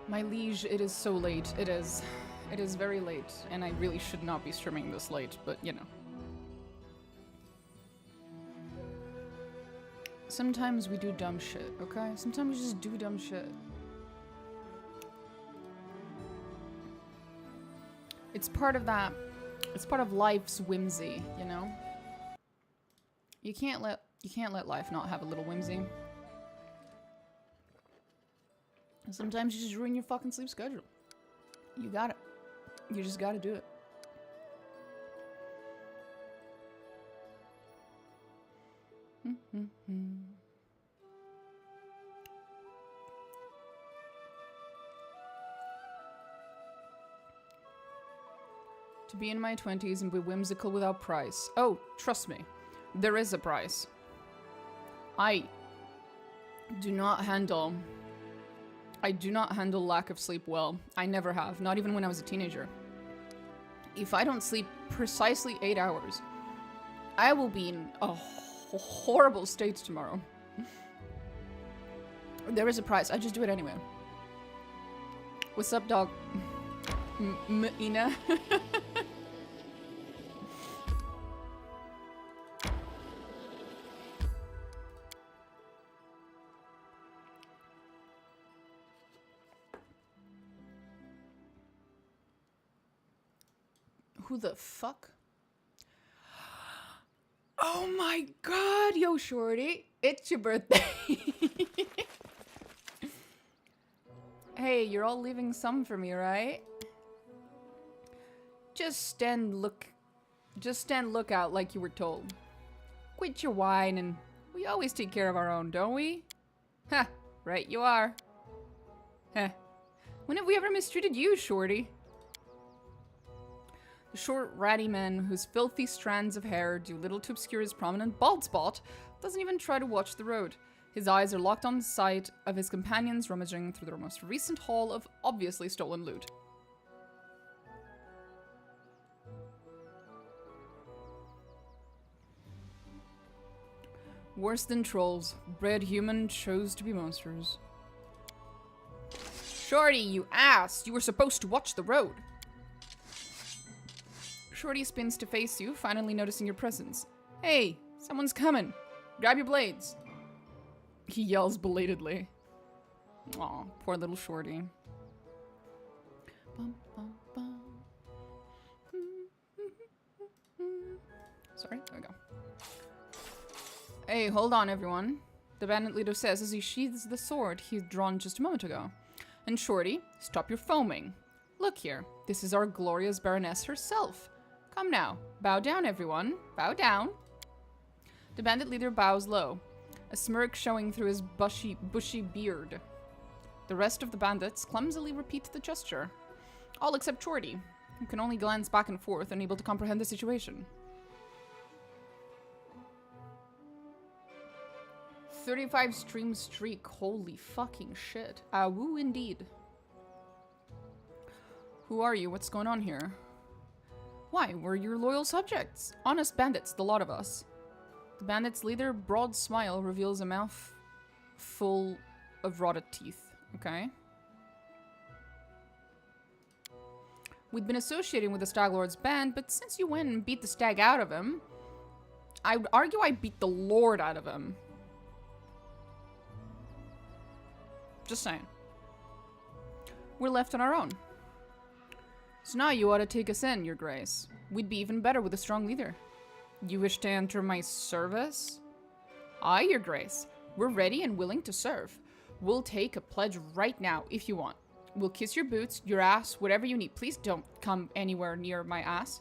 My liege, it is so late. It is. It is very late, and I really should not be streaming this late, but you know. Sometimes we do dumb shit, okay? Sometimes we just do dumb shit. It's part of that. It's part of life's whimsy, you know? You can't let life not have a little whimsy. And sometimes you just ruin your fucking sleep schedule. You got it. You just gotta do it. To be in my 20s and be whimsical without price. Oh, trust me. There is a price. I do not handle lack of sleep well. I never have. Not even when I was a teenager. If I don't sleep precisely 8 hours, I will be in a horrible state tomorrow. There is a price. I just do it anyway. What's up, dog? Ina? Who the fuck? Oh my god, yo, shorty. It's your birthday. Hey, you're all leaving some for me, right? Just stand lookout like you were told. Quit your whine, and we always take care of our own, don't we? Huh, right you are. Huh. When have we ever mistreated you, shorty? The short, ratty man whose filthy strands of hair do little to obscure his prominent bald spot doesn't even try to watch the road. His eyes are locked on the sight of his companions rummaging through their most recent haul of obviously stolen loot. Worse than trolls, bred human chose to be monsters. Shorty, you ass! You were supposed to watch the road! Shorty spins to face you, finally noticing your presence. Hey, someone's coming. Grab your blades. He yells belatedly. Aw, poor little Shorty. Sorry, there we go. Hey, hold on, everyone. The bandit leader says as he sheathes the sword he'd drawn just a moment ago. And Shorty, stop your foaming. Look here, this is our glorious Baroness herself. Come now. Bow down, everyone. Bow down. The bandit leader bows low, a smirk showing through his bushy beard. The rest of the bandits clumsily repeat the gesture. All except Shorty, who can only glance back and forth, unable to comprehend the situation. 35 stream streak. Holy fucking shit. Woo indeed. Who are you? What's going on here? Why, we're your loyal subjects. Honest bandits, the lot of us. The bandit's leader, broad smile, reveals a mouth full of rotted teeth. Okay. We'd been associating with the Stag Lord's band, but since you went and beat the stag out of him, I would argue I beat the Lord out of him. Just saying. We're left on our own. So now you ought to take us in, your grace. We'd be even better with a strong leader. You wish to enter my service? Aye, your grace. We're ready and willing to serve. We'll take a pledge right now, if you want. We'll kiss your boots, your ass, whatever you need. Please don't come anywhere near my ass.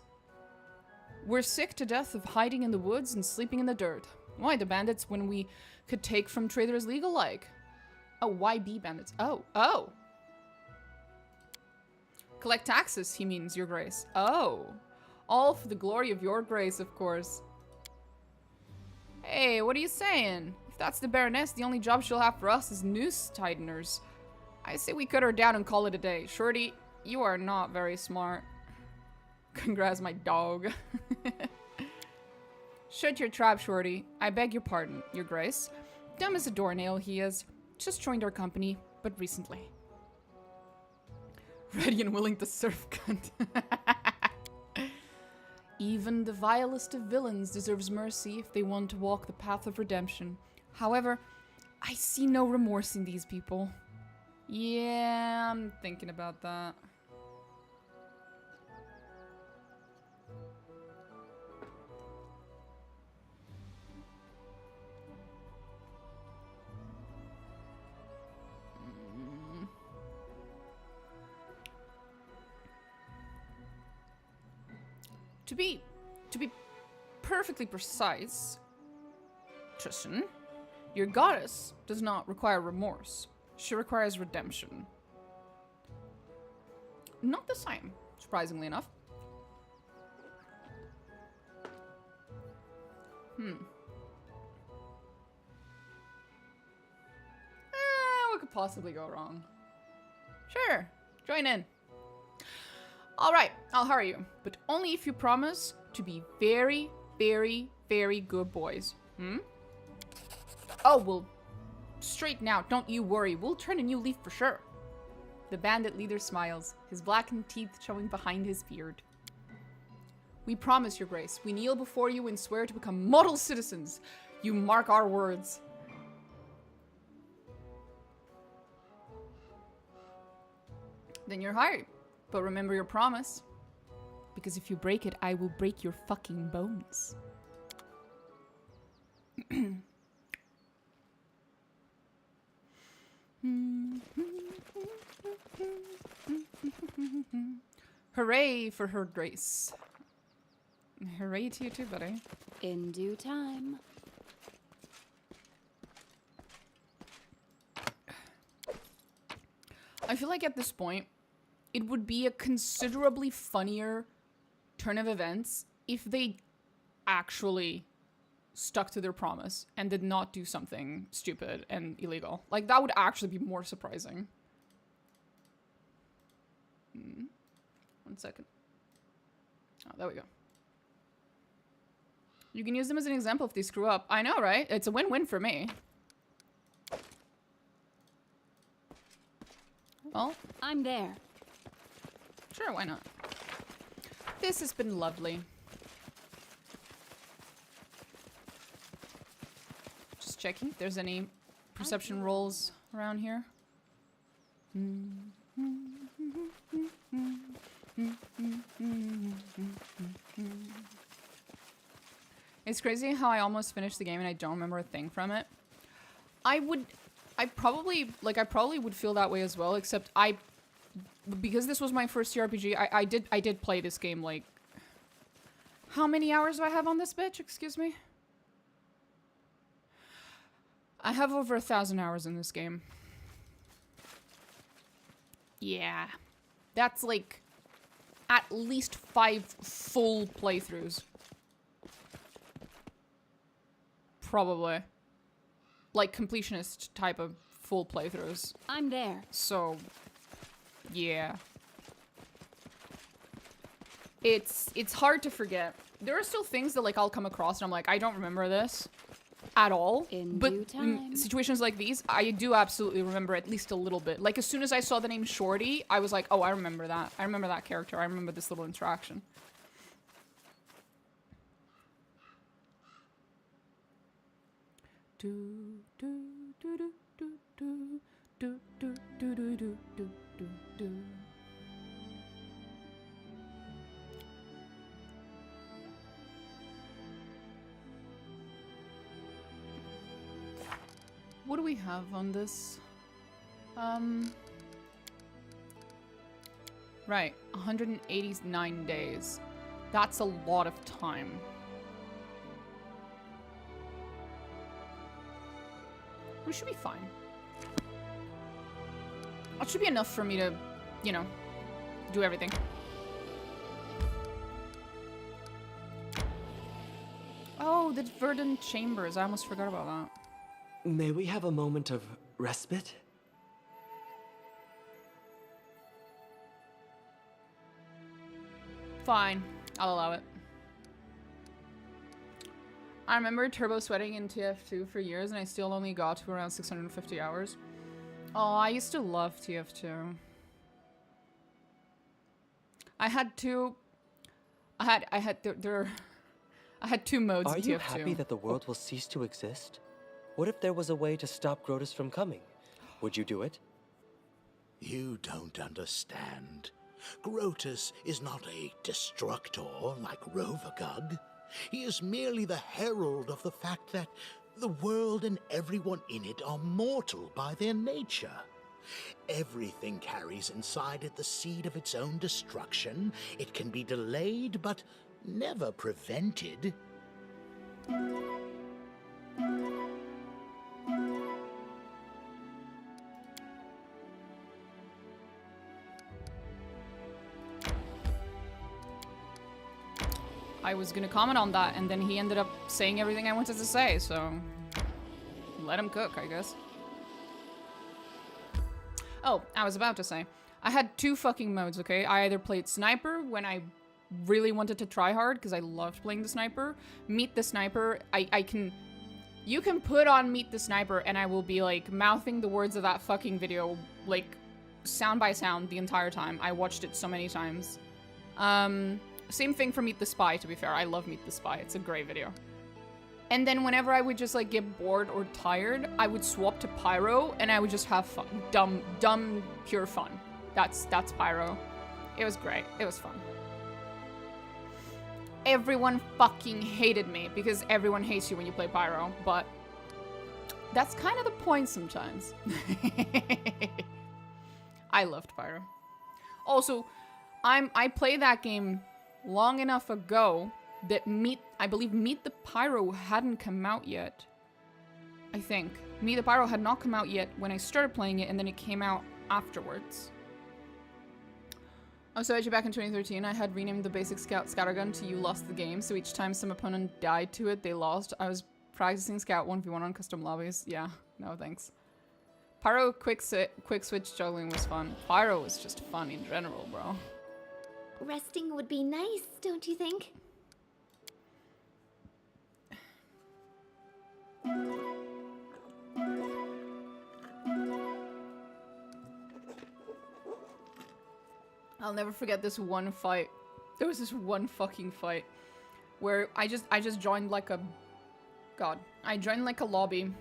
We're sick to death of hiding in the woods and sleeping in the dirt. Why the bandits when we could take from traders legal-like? Oh, why be bandits? Oh. Collect taxes, he means, your grace. Oh. All for the glory of your grace, of course. Hey, what are you saying? If that's the Baroness, the only job she'll have for us is noose tighteners. I say we cut her down and call it a day. Shorty, you are not very smart. Congrats, my dog. Shut your trap, Shorty. I beg your pardon, your grace. Dumb as a doornail he is. Just joined our company, but recently. Ready and willing to serve, cunt. Even the vilest of villains deserves mercy if they want to walk the path of redemption. However, I see no remorse in these people. Yeah, I'm thinking about that. To be perfectly precise, Tristan, your goddess does not require remorse. She requires redemption. Not the same, surprisingly enough. What could possibly go wrong? Sure, join in. Alright, I'll hurry you, but only if you promise to be very, very, very good boys. Oh, well, straighten out, don't you worry. We'll turn a new leaf for sure. The bandit leader smiles, his blackened teeth showing behind his beard. We promise, your grace. We kneel before you and swear to become model citizens. You mark our words. Then you're hired. But remember your promise. Because if you break it, I will break your fucking bones. Hooray for her grace. Hooray to you too, buddy. In due time. I feel like at this point, it would be a considerably funnier turn of events if they actually stuck to their promise and did not do something stupid and illegal. Like, that would actually be more surprising. 1 second. Oh, there we go. You can use them as an example if they screw up. I know, right? It's a win-win for me. Well, I'm there. Sure, why not? This has been lovely. Just checking if there's any perception rolls around here. It's crazy how I almost finished the game and I don't remember a thing from it. I probably would feel that way as well, except because this was my first CRPG, I did play this game, like, how many hours do I have on this bitch? Excuse me? I have over 1,000 hours in this game. Yeah. That's like at least 5 full playthroughs. Probably. Like completionist type of full playthroughs. I'm there. So, yeah. It's hard to forget. There are still things that like I'll come across and I'm like, I don't remember this at all. But in situations like these, I do absolutely remember at least a little bit. Like as soon as I saw the name Shorty, I was like, oh, I remember that. I remember that character. I remember this little interaction. What do we have on this? Right, 189 days. That's a lot of time. We should be fine. That should be enough for me to, you know, do everything. Oh, the verdant chambers. I almost forgot about that. May we have a moment of respite? Fine. I'll allow it. I remember turbo sweating in TF2 for years and I still only got to around 650 hours. Oh, I used to love TF2. I had two. I had two modes. Are in you TF2. happy that the world will cease to exist? What if there was a way to stop Grotus from coming? Would you do it? You don't understand. Grotus is not a destructor like Rovagug. He is merely the herald of the fact that the world and everyone in it are mortal by their nature. Everything carries inside it the seed of its own destruction. It can be delayed, but never prevented. I was gonna comment on that, and then he ended up saying everything I wanted to say, so let him cook, I guess. Oh, I was about to say, I had two fucking modes, okay? I either played Sniper when I really wanted to try hard, because I loved playing the Sniper. Meet the Sniper, you can put on Meet the Sniper, and I will be, like, mouthing the words of that fucking video, like, sound by sound the entire time. I watched it so many times. Same thing for Meet the Spy, to be fair. I love Meet the Spy. It's a great video. And then whenever I would just, like, get bored or tired, I would swap to Pyro, and I would just have fun. Dumb, pure fun. That's Pyro. It was great. It was fun. Everyone fucking hated me, because everyone hates you when you play Pyro, but that's kind of the point sometimes. I loved Pyro. Also, I played that game long enough ago that I believe Meet the Pyro hadn't come out yet. I think. Meet the Pyro had not come out yet when I started playing it, and then it came out afterwards. Oh, so actually back in 2013, I had renamed the basic scattergun to You Lost the Game, so each time some opponent died to it, they lost. I was practicing Scout 1v1 on custom lobbies. Yeah, no thanks. Pyro quick switch juggling was fun. Pyro was just fun in general, bro. Resting would be nice, don't you think? I'll never forget this one fight. There was this one fucking fight where I just joined like a... God. I joined like a lobby.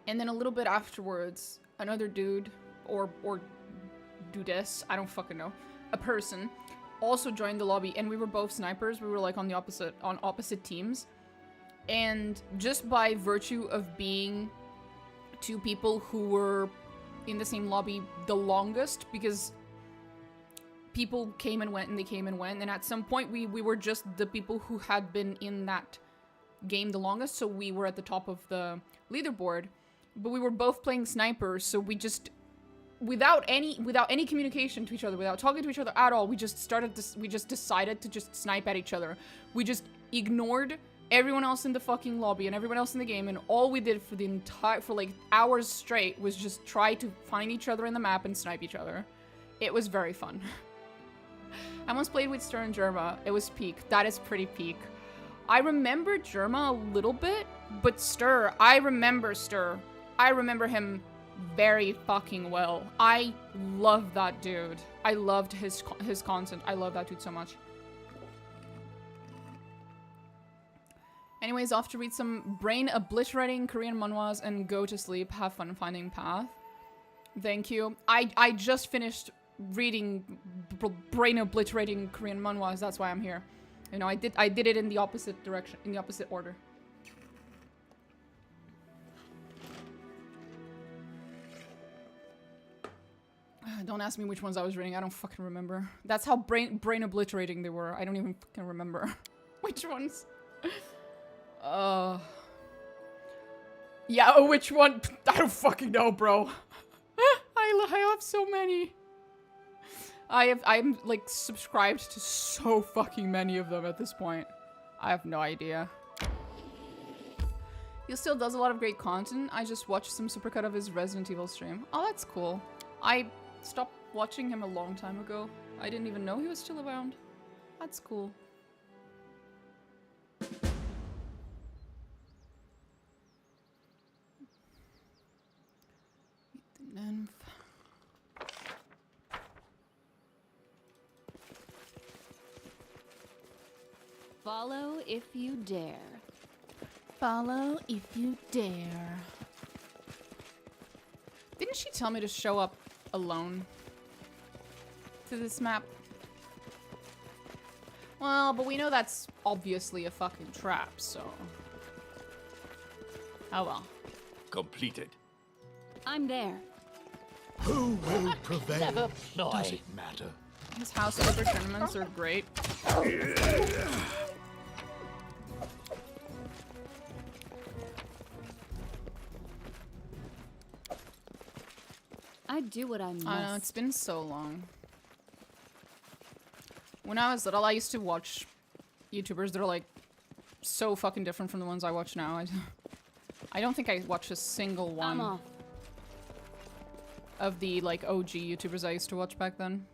And then a little bit afterwards, another dude, or dudess, I don't fucking know, a person, also joined the lobby, and we were both snipers. We were like on opposite teams. And just by virtue of being two people who were in the same lobby the longest, because people came and went and they came and went, and at some point we were just the people who had been in that game the longest, so we were at the top of the leaderboard. But we were both playing snipers, so we just, without any communication to each other, without talking to each other at all, we just decided to just snipe at each other. We just ignored everyone else in the fucking lobby and everyone else in the game, and all we did for like hours straight was just try to find each other in the map and snipe each other. It was very fun. I once played with Stir and Germa. It was peak. That is pretty peak. I remember Germa a little bit, but Stir, I remember him very fucking well. I love that dude. I loved his content. I love that dude so much. Anyways, off to read some brain-obliterating Korean manhwas and go to sleep. Have fun finding Path. Thank you. I just finished reading brain-obliterating Korean manhwas. That's why I'm here. You know, I did it in the opposite direction, in the opposite order. Don't ask me which ones I was reading. I don't fucking remember. That's how brain obliterating they were. I don't even fucking remember which ones. Yeah, which one? I don't fucking know, bro. I have so many. I'm like subscribed to so fucking many of them at this point. I have no idea. He still does a lot of great content. I just watched some supercut of his Resident Evil stream. Oh, that's cool. I stopped watching him a long time ago. I didn't even know he was still around. That's cool. Follow if you dare. Follow if you dare. Didn't she tell me to show up alone to this map? Well, but we know that's obviously a fucking trap, so... Oh well. Completed. I'm there. Who will prevail? Never Does fly. it matter? These house flipper tournaments are great. I do what I must. I know, it's been so long. When I was little, I used to watch YouTubers that are like so fucking different from the ones I watch now. I don't think I watch a single I'm one off. of the like OG YouTubers I used to watch back then.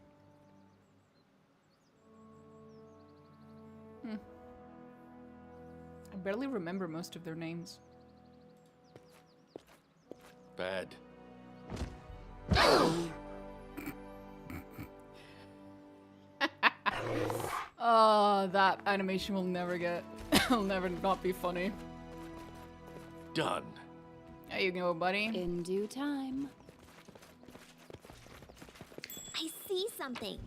I barely remember most of their names. Bad. Oh, that animation will never get... It'll never not be funny. Done. There you go, buddy. In due time. I see something.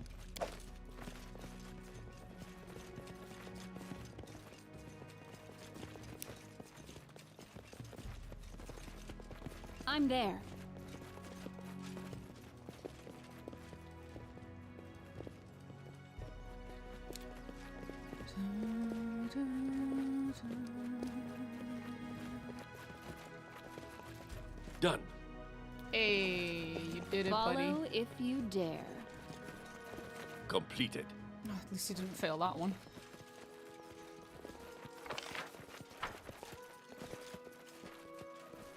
I'm there. Done. Hey, you did it, buddy. Follow if you dare. Completed. Oh, at least you didn't fail that one.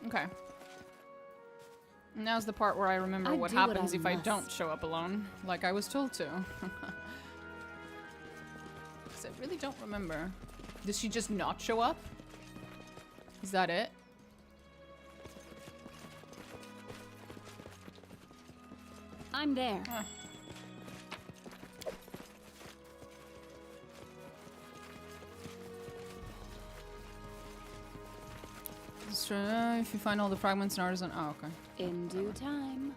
Okay. Now's the part where I remember I what do what happens I if I must. don't show up alone, like I was told to. 'Cause I really don't remember. Does she just not show up? Is that it? I'm there. Ah. So, if you find all the fragments in Artisan... Oh, okay. In due time.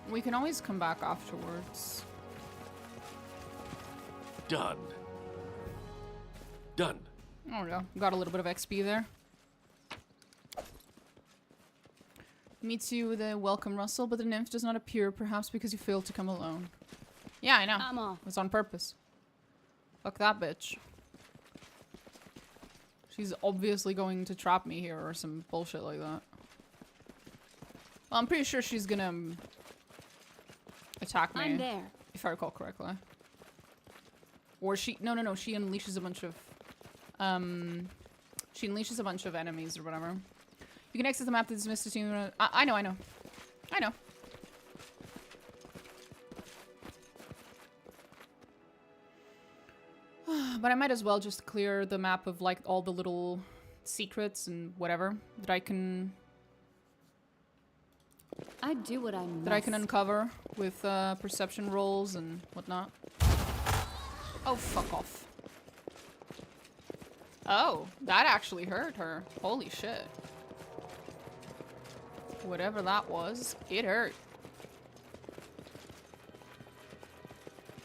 We can always come back afterwards. Done. Done. Oh yeah, got a little bit of XP there. Meets you with a welcome rustle, but the nymph does not appear, perhaps because you failed to come alone. Yeah, I know. I'm off. It was on purpose. Fuck that bitch. She's obviously going to trap me here or some bullshit like that. Well, I'm pretty sure she's gonna attack me. I'm there. If I recall correctly. Or she... No. She unleashes a bunch of... She unleashes a bunch of enemies or whatever. You can exit the map to dismiss the team. I know. But I might as well just clear the map of like all the little secrets and whatever that I can... I do what I must. that I can uncover with perception rolls and whatnot. Oh, fuck off. Oh, that actually hurt her. Holy shit. Whatever that was, it hurt.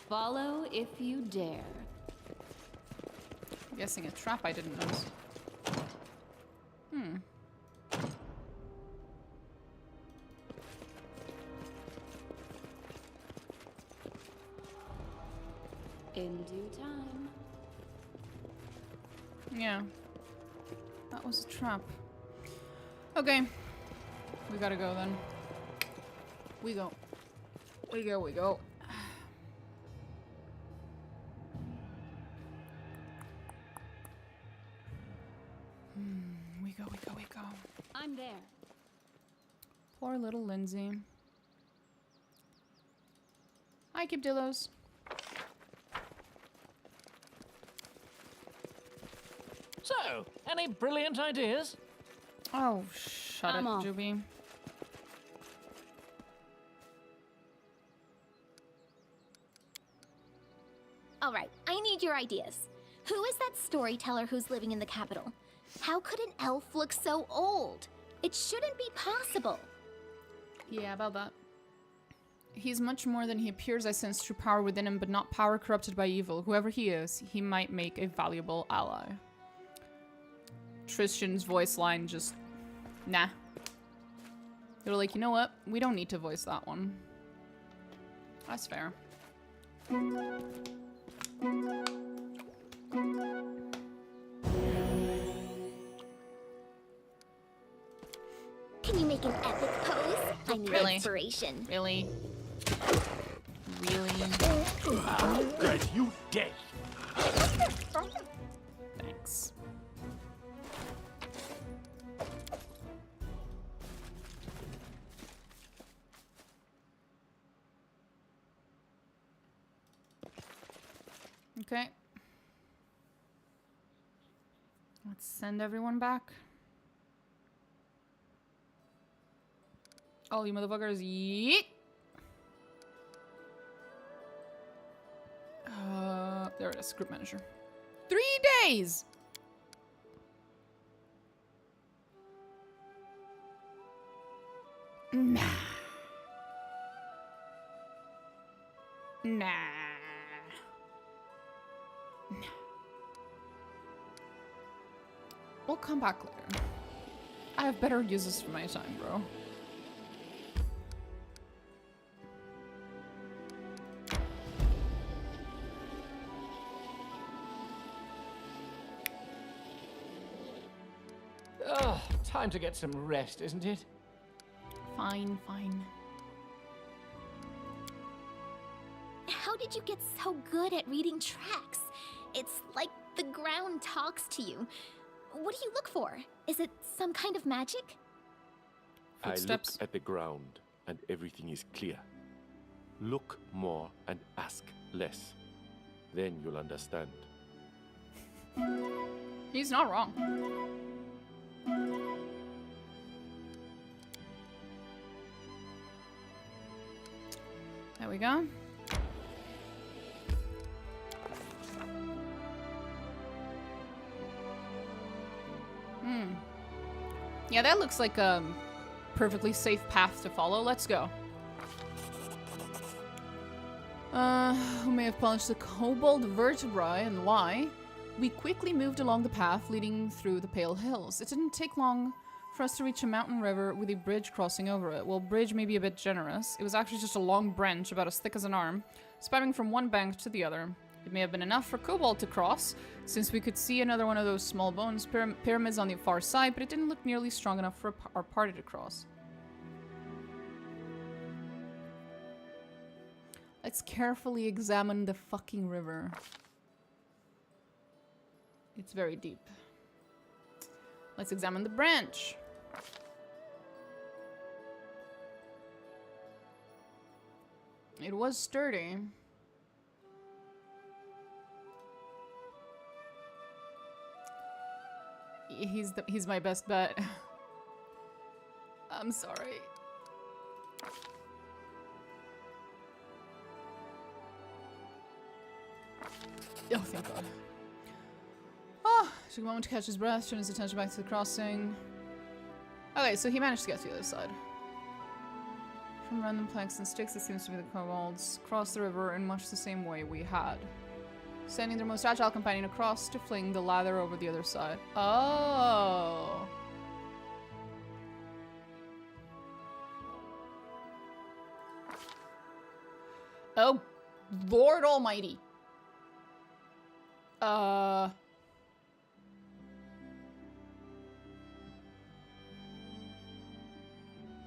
Follow if you dare. I'm guessing a trap I didn't notice. In due time. Yeah. That was a trap. Okay. We gotta go then. We go. We go. We go. I'm there. Poor little Lindsay. Hi, Kibdillos. So, any brilliant ideas? Oh, shut I'm it, off. Juby. Alright, I need your ideas. Who is that storyteller who's living in the capital? How could an elf look so old? It shouldn't be possible. Yeah, about that. He's much more than he appears. I sense true power within him, but not power corrupted by evil. Whoever he is, he might make a valuable ally. Tristan's voice line just... Nah. They're like, you know what? We don't need to voice that one. That's fair. Can you make an epic pose? I need Really? inspiration. Really? Really? Good, you dead. Thanks. Okay. Let's send everyone back. All you motherfuckers, yeet! There it is, group manager. 3 days! Nah. Nah. Nah. We'll come back later. I have better uses for my time, bro. Oh, time to get some rest, isn't it? Fine, fine. How did you get so good at reading tracks? It's like the ground talks to you. What do you look for? Is it some kind of magic? Footsteps. I look at the ground and everything is clear. Look more and ask less. Then you'll understand. He's not wrong. There we go. Yeah, that looks like a perfectly safe path to follow. Let's go. Who may have punched the kobold vertebrae and why? We quickly moved along the path leading through the Pale Hills. It didn't take long for us to reach a mountain river with a bridge crossing over it. Well, bridge may be a bit generous. It was actually just a long branch about as thick as an arm, spanning from one bank to the other. It may have been enough for Kobold to cross, since we could see another one of those small bones pyramids on the far side, but it didn't look nearly strong enough for our party to cross. Let's carefully examine the fucking river. It's very deep. Let's examine the branch. It was sturdy. He's my best bet. I'm sorry. Oh, thank God. Oh, took a moment to catch his breath, turn his attention back to the crossing. Okay, so he managed to get to the other side. From random planks and sticks, it seems to be the kobolds crossed the river in much the same way we had. Sending their most agile companion across to fling the lather over the other side. Oh. Oh, Lord Almighty.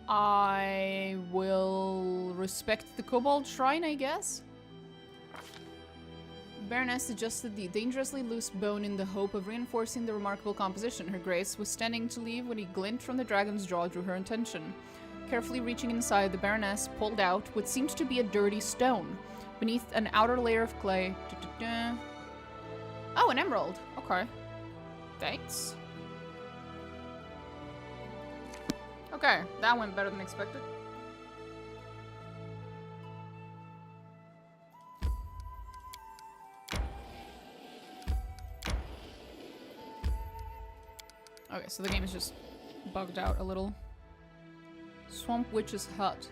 I will respect the kobold shrine, I guess. Baroness adjusted the dangerously loose bone in the hope of reinforcing the remarkable composition. Her grace was standing to leave when a glint from the dragon's jaw drew her attention. Carefully reaching inside, the Baroness pulled out what seemed to be a dirty stone. Beneath an outer layer of clay... Oh, an emerald. Okay. Thanks. Okay, that went better than expected. so the game is just bugged out a little. Swamp Witch's Hut.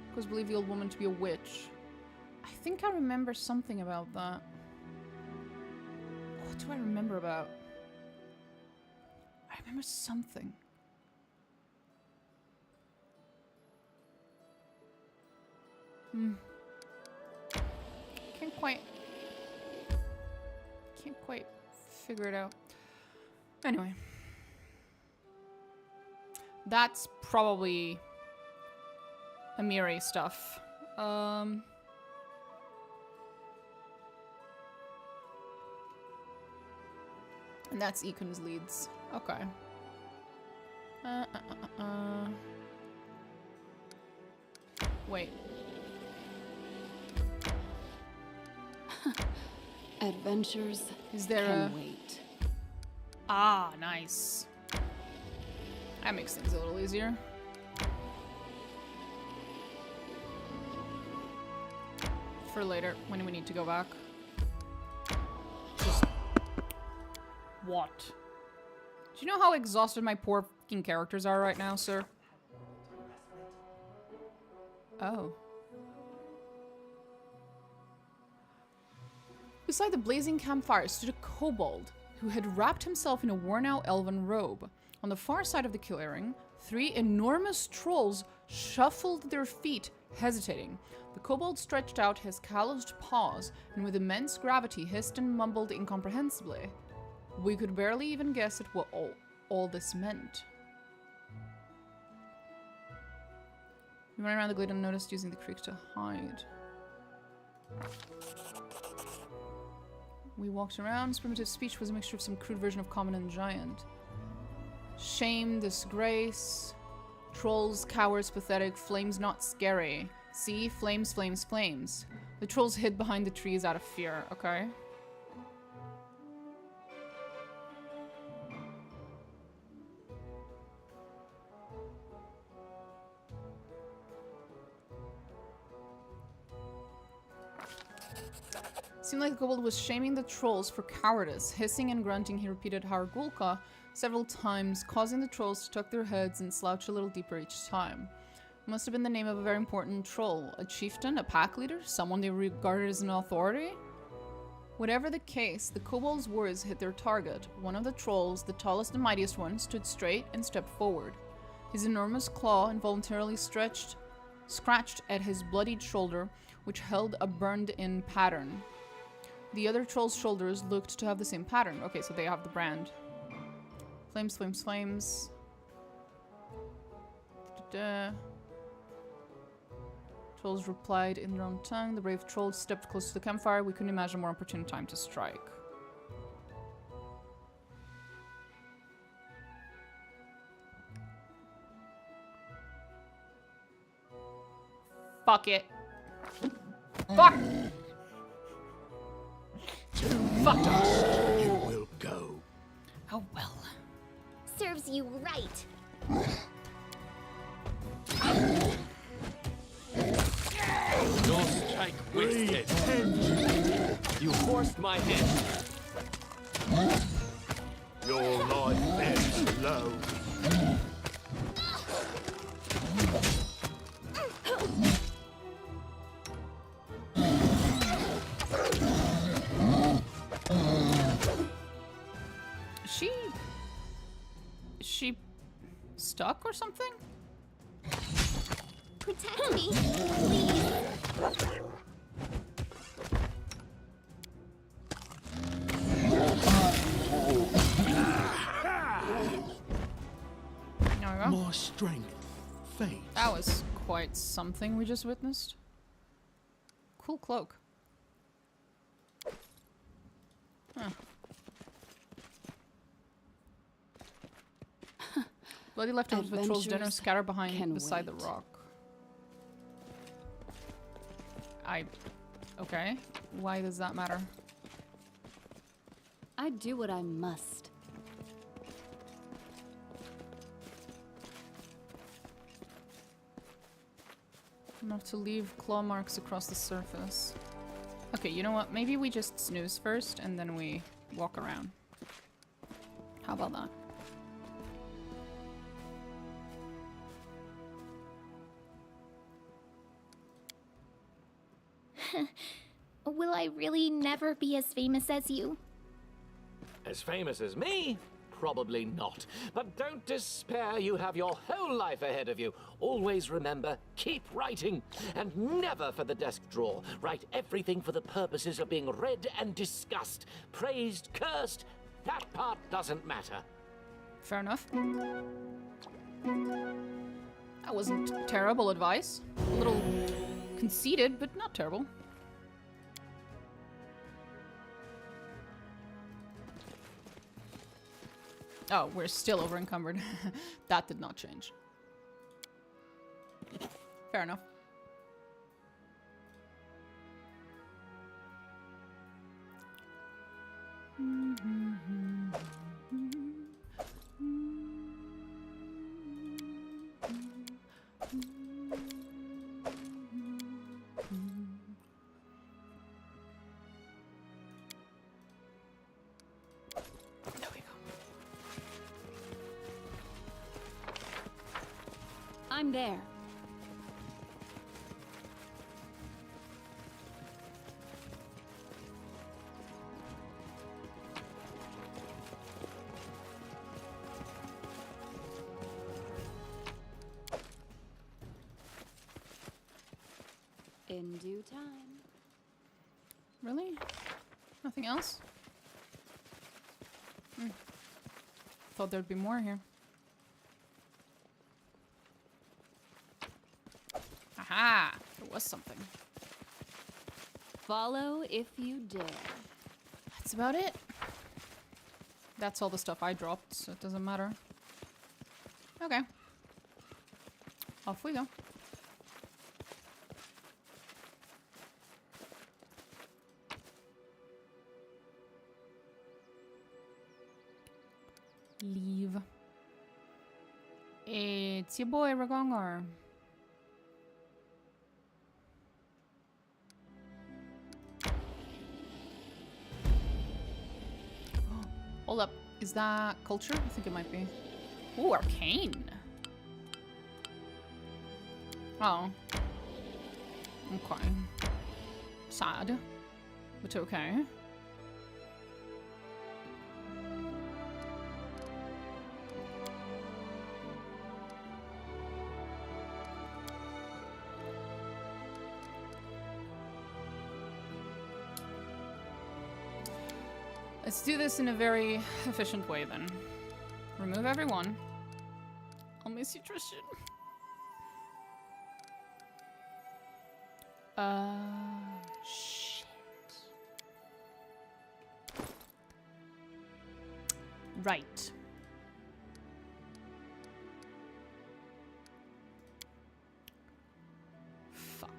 Because believe the old woman to be a witch. I think I remember something about that. What do I remember about? I remember something. Can't quite figure it out. Anyway. That's probably Amiri stuff. And that's Econ's leads. Okay. Wait. Adventures Is there can wait. Ah, nice. That makes things a little easier. For later, when we need to go back. Just... What? Do you know how exhausted my poor fucking characters are right now, sir? Oh. Beside the blazing campfire stood a kobold who had wrapped himself in a worn-out elven robe. On the far side of the clearing, 3 enormous trolls shuffled their feet, hesitating. The kobold stretched out his calloused paws and with immense gravity hissed and mumbled incomprehensibly. We could barely even guess at what all this meant. We ran around the glade unnoticed, using the creek to hide. We walked around. His primitive speech was a mixture of some crude version of common and giant. Shame, disgrace, trolls, cowards, pathetic, flames not scary. See, flames, flames, flames. The trolls hid behind the trees out of fear, okay? Seemed like the kobold was shaming the trolls for cowardice. Hissing and grunting, he repeated Hargulka several times, causing the trolls to tuck their heads and slouch a little deeper each time. It must have been the name of a very important troll. A chieftain? A pack leader? Someone they regarded as an authority? Whatever the case, the kobold's words hit their target. One of the trolls, the tallest and mightiest one, stood straight and stepped forward. His enormous claw involuntarily scratched at his bloodied shoulder, which held a burned-in pattern. The other troll's shoulders looked to have the same pattern. Okay, so they have the brand. Flames, flames, flames. Da-da-da. Trolls replied in their own tongue. The brave troll stepped close to the campfire. We couldn't imagine a more opportune time to strike. Fuck it. Fuck! Fuck us! You will go. Oh well. Serves you right. No strike wasted. You forced my hand. Your life ends low. Is she stuck or something? Protect me, please. There we go. More strength, faith. That was quite something we just witnessed. Cool cloak. Huh. Bloody leftovers of a troll's dinner scattered behind beside the rock. Okay. Why does that matter? I do what I must. Enough to leave claw marks across the surface. Okay, you know what? Maybe we just snooze first and then we walk around. How about that? Will I really never be as famous as you? As famous as me? Probably not. But don't despair, you have your whole life ahead of you. Always remember, keep writing. And never for the desk drawer. Write everything for the purposes of being read and discussed. Praised, cursed, that part doesn't matter. Fair enough. That wasn't terrible advice. A little conceited, but not terrible. Oh, we're still over encumbered. That did not change. Fair enough. There we go. I'm there. In due time. Really? Nothing else? Thought there'd be more here. Aha! There was something. Follow if you dare. That's about it. That's all the stuff I dropped, so it doesn't matter. Okay. Off we go. Leave. It's your boy, Ragongar. Hold up. Is that culture? I think it might be. Ooh, arcane. Oh. Okay. Sad. But okay. Let's do this in a very efficient way then. Remove everyone. I'll miss you, Tristan. Shit. Right. Fuck.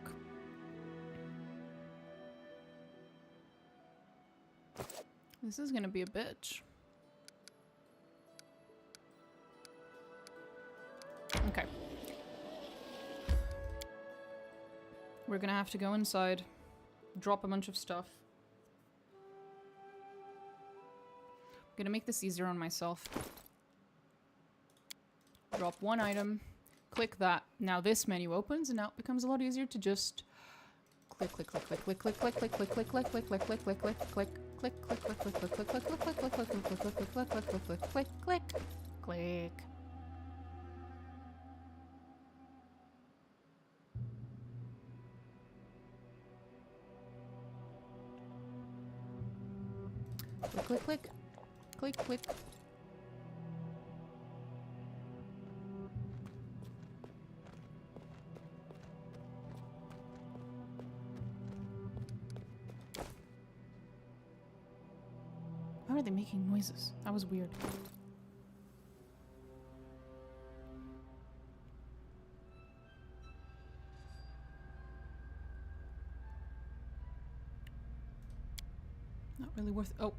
This is gonna be a bitch. Okay. We're gonna have to go inside, drop a bunch of stuff. I'm gonna make this easier on myself. Drop one item, click that. Now this menu opens and now it becomes a lot easier to just click, click, click, click, click, click, click, click, click, click, click, click, click, click, click, click, click. Click, click, click, click, click, click, click, click, click, click, click, click, click, click, click, click, click, click, click, click. Click, click, click. Click, click. Why are they making noises? That was weird. Not really worth. Oh.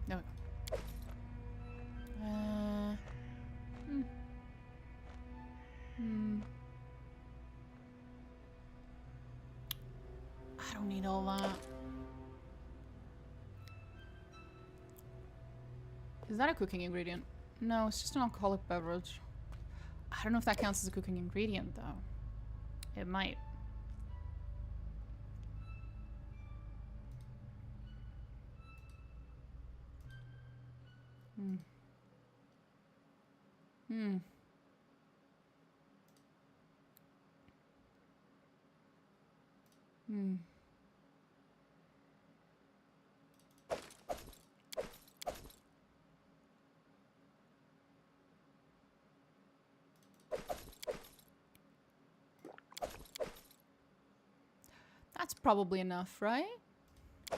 No. I don't need all that. Is that a cooking ingredient? No, it's just an alcoholic beverage. I don't know if that counts as a cooking ingredient, though. It might. Hmm. Hmm. Hmm. That's probably enough, right?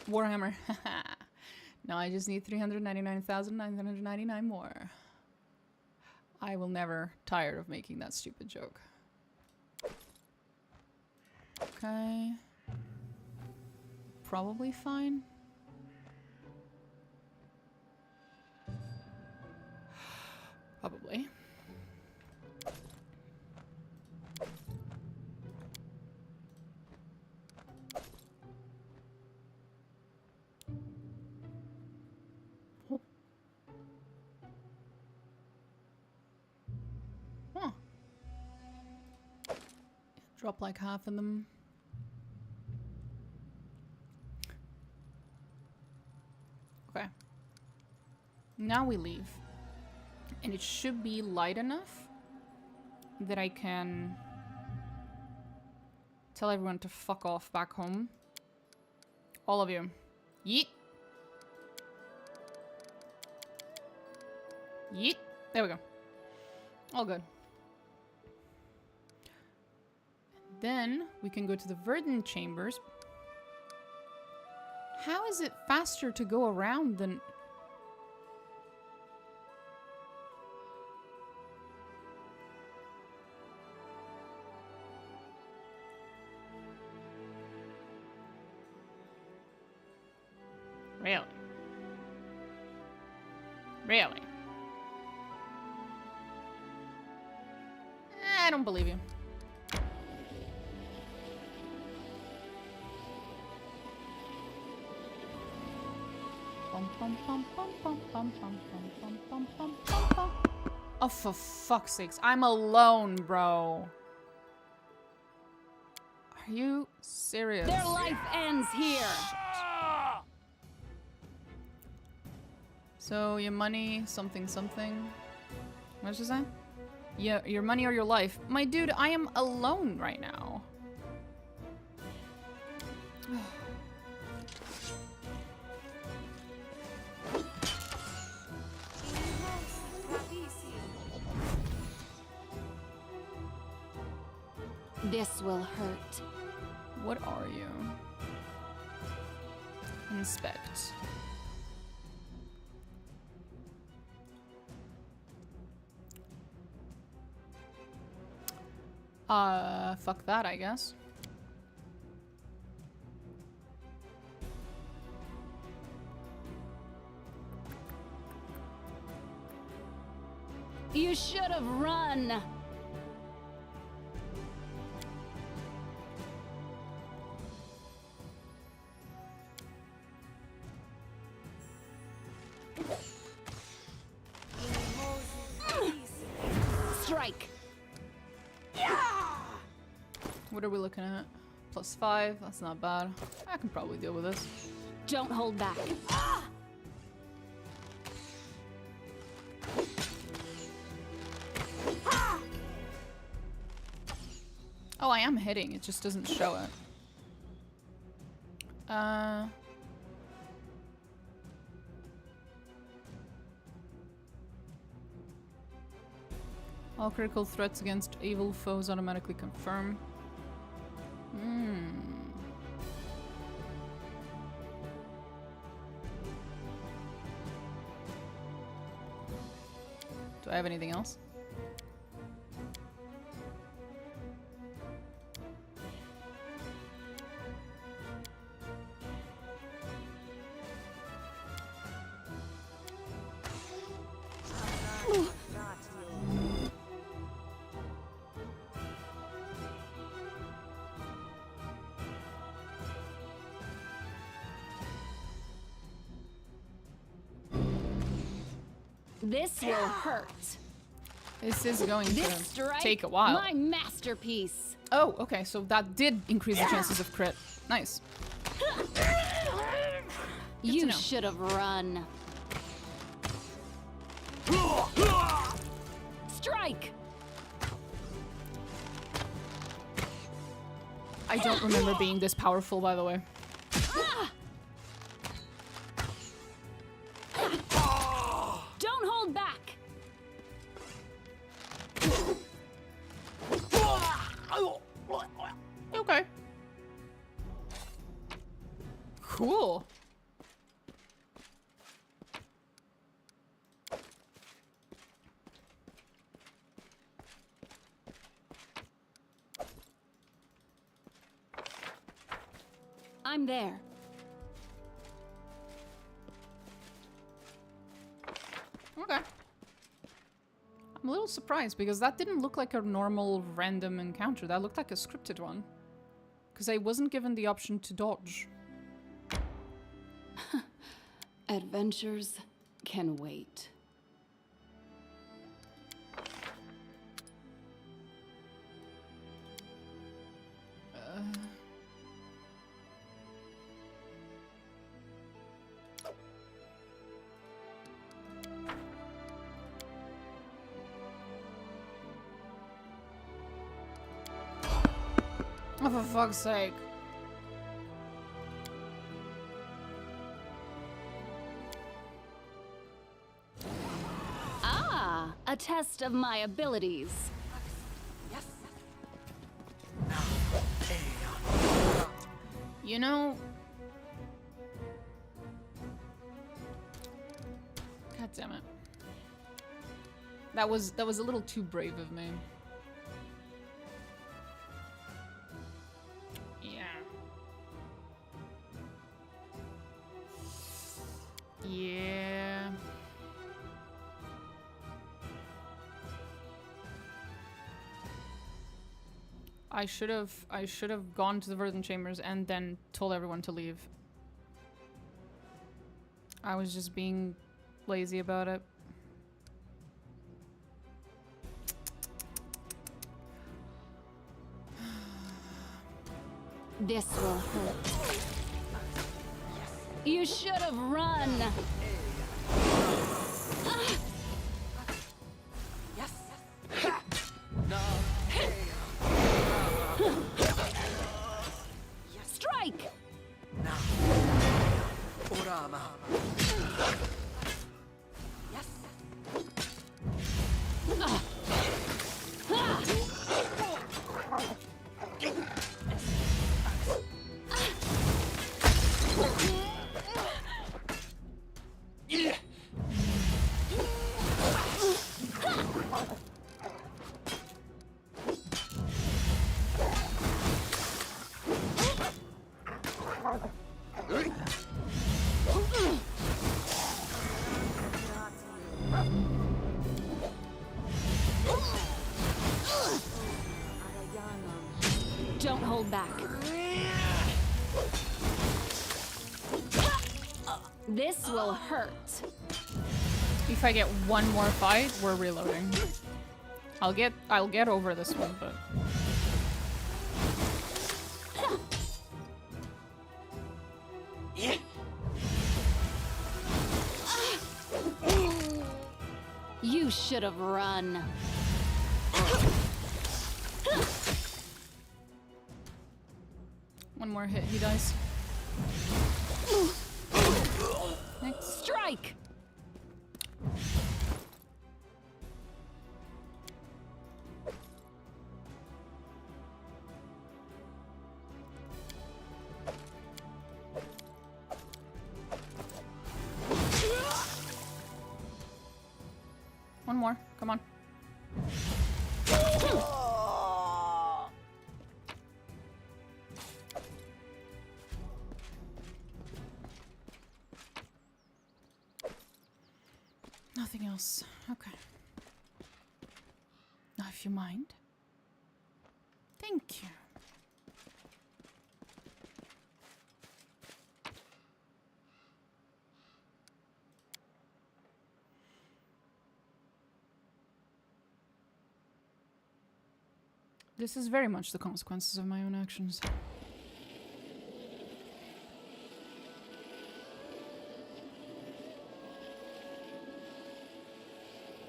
Warhammer. No, I just need 399,999 more. I will never tire of making that stupid joke. Okay. Probably fine. Probably. Huh. Drop like half of them. Okay. Now we leave. And it should be light enough that I can tell everyone to fuck off back home. All of you. Yeet. Yeet. There we go. All good. Then we can go to the Verdant Chambers. How is it faster to go around than... Really? Really? I don't believe you. Oh, for fuck's sakes. I'm alone, bro. Are you serious? Their life ends here. So, your money, something, something. What did you say? Yeah, your money or your life. My dude, I am alone right now. This will hurt. What are you? Inspect. Fuck that, I guess. You should have run. Strike. What are we looking at? +5, that's not bad. I can probably deal with this. Don't hold back. Oh, I am hitting, it just doesn't show it. All critical threats against evil foes automatically confirm. Do I have anything else? This will hurt. This is going This to strike, take a while. my masterpiece. Oh, okay, so that did increase the chances of crit. Nice. You know. should have run. Strike! I don't remember being this powerful, by the way. Don't hold back. Okay. Cool. I'm there. Okay. I'm a little surprised because that didn't look like a normal random encounter. That looked like a scripted one. Because I wasn't given the option to dodge. Adventures can wait. Oh, for fuck's sake. Ah, a test of my abilities. You know... God damn it. That was a little too brave of me. Yeah. Yeah. I should have gone to the Verdant Chambers and then told everyone to leave. I was just being lazy about it. This will hurt. You should have run. Strike! Don't hold back. This will hurt. If I get one more fight, we're reloading. I'll get over this one, but You should have run. one more hit, he dies. Next. Strike! One more, come on. Nothing else. Okay. Now, if you mind. Thank you. This is very much the consequences of my own actions.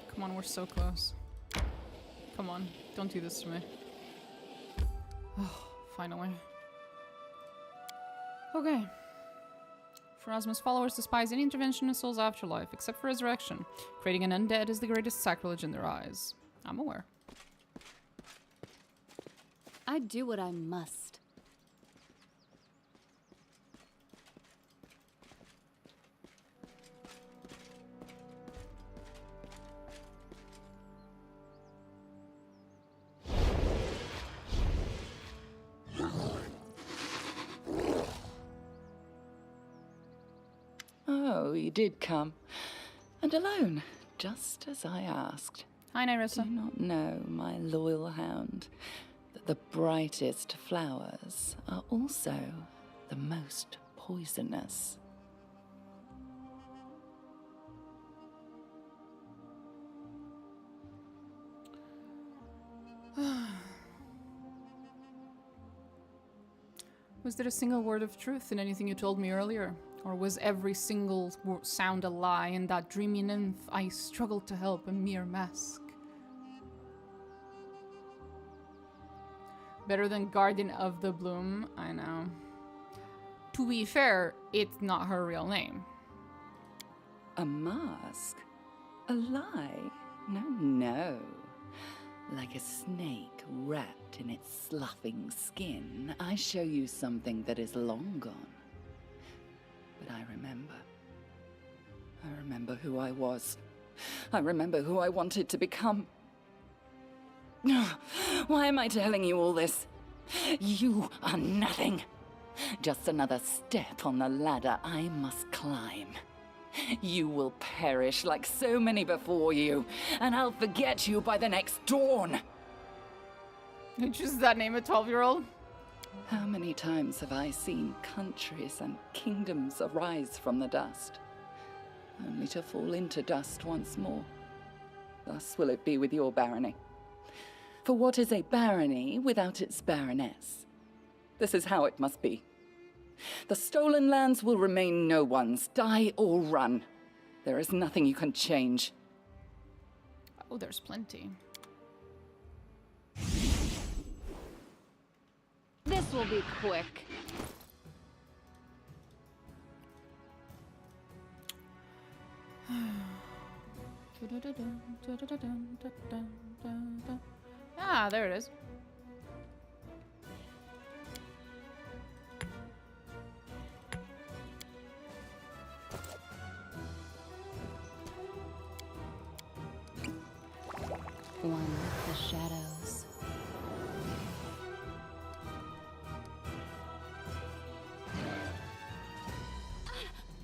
Come on, we're so close. Come on, don't do this to me. Oh, finally. Okay. Pharasma's followers despise any intervention in a soul's afterlife, except for resurrection. Creating an undead is the greatest sacrilege in their eyes. I'm aware. I do what I must. Oh, you did come. And alone, just as I asked. Hi, Do Nerissa. you not know, my loyal hound, that the brightest flowers are also the most poisonous? Was there a single word of truth in anything you told me earlier? Or was every single sound a lie and that dreamy nymph I struggled to help a mere mask? Better than Guardian of the Bloom, I know. To be fair, it's not her real name. A mask? A lie? No, no. Like a snake wrapped in its sloughing skin, I show you something that is long gone. But I remember. I remember who I was. I remember who I wanted to become. Why am I telling you all this? You are nothing. Just another step on the ladder I must climb. You will perish like so many before you, and I'll forget you by the next dawn. You choose that name, a 12-year-old? How many times have I seen countries and kingdoms arise from the dust, only to fall into dust once more? Thus will it be with your barony. For what is a barony without its baroness? This is how it must be. The stolen lands will remain no one's, die or run. There is nothing you can change. Oh, there's plenty. This will be quick. Ah, there it is. One with the shadows.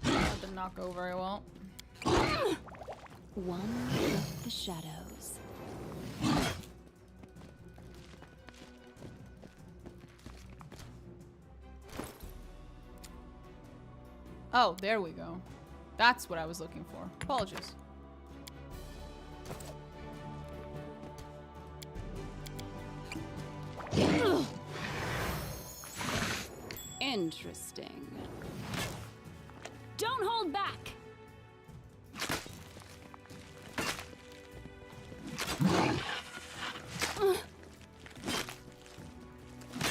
That did not go very well. One with the shadows. Oh, there we go. That's what I was looking for. Apologies. Interesting. Don't hold back!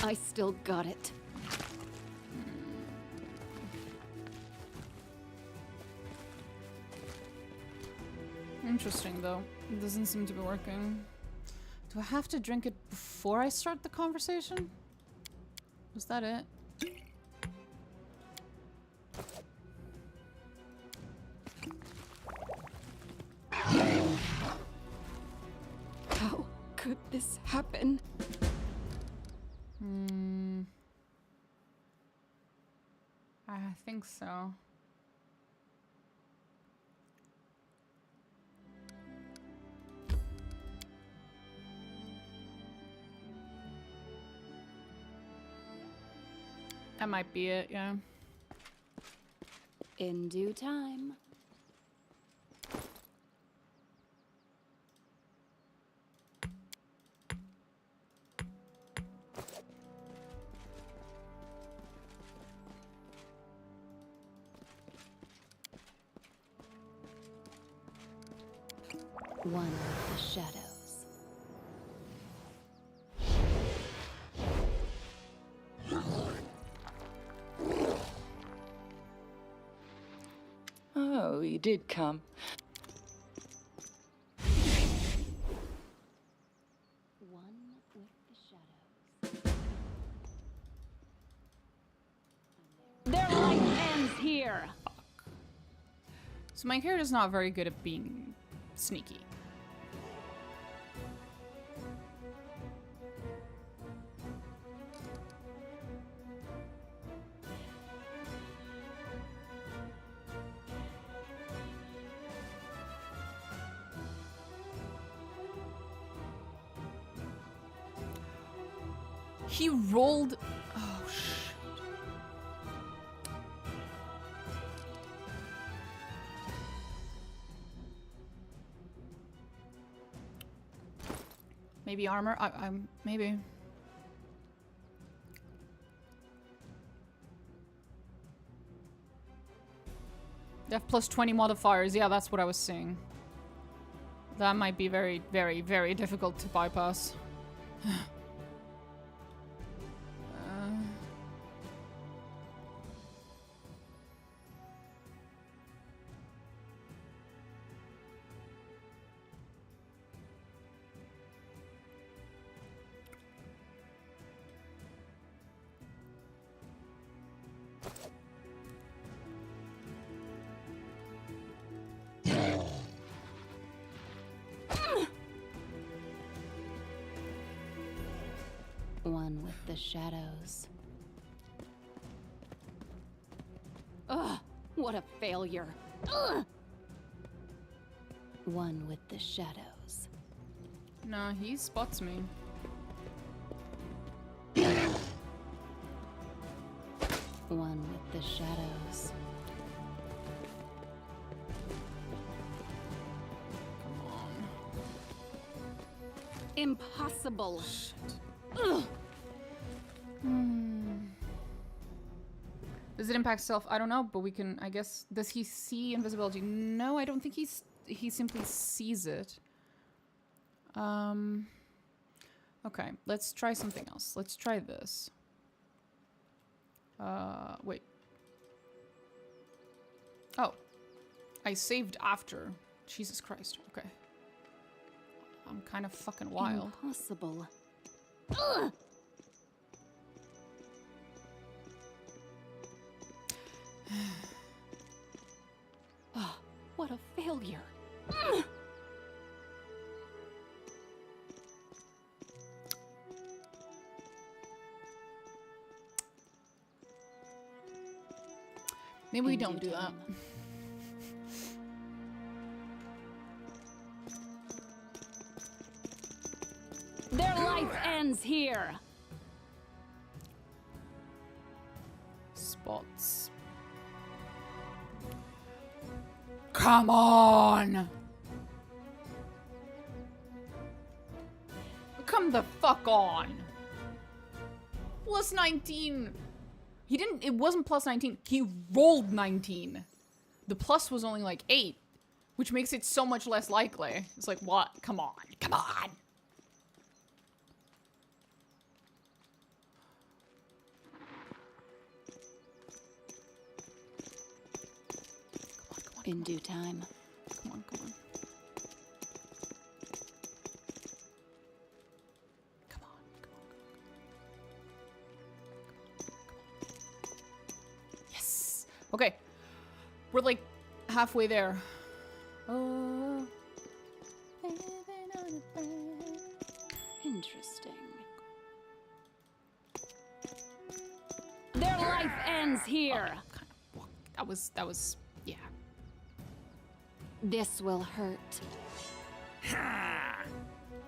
I still got it. Interesting, though. It doesn't seem to be working. Do I have to drink it before I start the conversation? Was that it? How could this happen? I think so. That might be it, yeah. In due time. One with the shadows. Oh, you did come. One with the shadows. Their life ends here. So my character's not very good at being sneaky. He rolled. Oh shit. Maybe armor. I'm maybe. They have plus 20 modifiers. Yeah, that's what I was saying. That might be very, very, very difficult to bypass. One with the shadows. Ugh, what a failure. Ugh. One with the shadows. No, he spots me. One with the shadows. Come on. Impossible. Shit. Ugh. Does it impact stealth? I don't know, but we can, I guess. Does he see invisibility? No, I don't think he simply sees it. Okay, let's try something else. Let's try this. Wait. Oh. I saved after. Jesus Christ. Okay. I'm kind of fucking wild. Impossible. Ugh. Oh, what a failure. Ugh. Maybe we don't do that. Their life ends here. Spots. Come on! Come the fuck on! Plus 19! He didn't, it wasn't plus 19, he rolled 19. The plus was only like 8, which makes it so much less likely. It's like, what? Come on, come on! In due time. Come on, come on. Come on, come on. Yes! Okay. We're like halfway there. Oh. Interesting. Their life ends here. Oh, that was, yeah. This will hurt.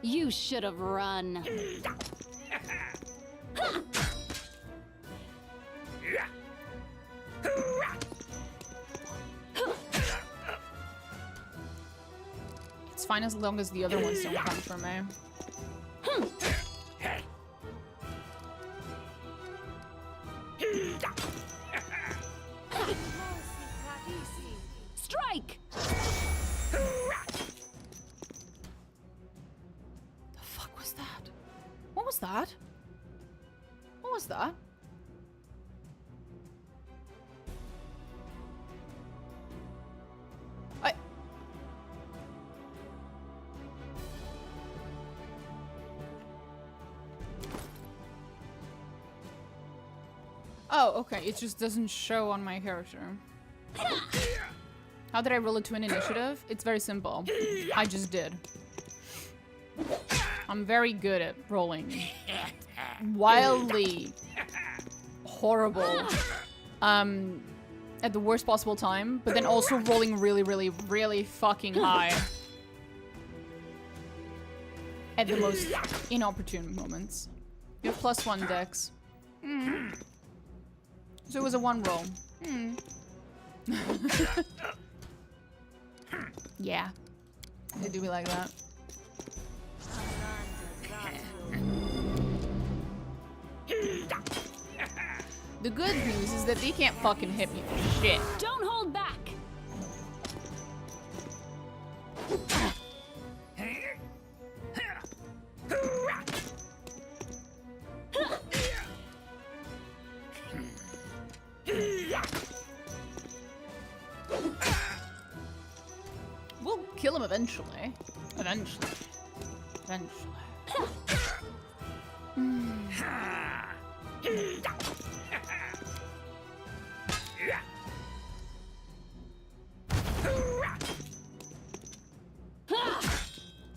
You should have run. It's fine as long as the other ones don't come for me. Strike! that? What was that? Oh, okay. It just doesn't show on my character. How did I roll it to an initiative? It's very simple. I just did. I'm very good at rolling wildly horrible at the worst possible time, but then also rolling really, really, really fucking high at the most inopportune moments. You have +1 dex. So it was a 1 roll. Yeah. They do be like that. The good news is that they can't fucking hit me for shit. Don't hold back. We'll kill him eventually. Eventually.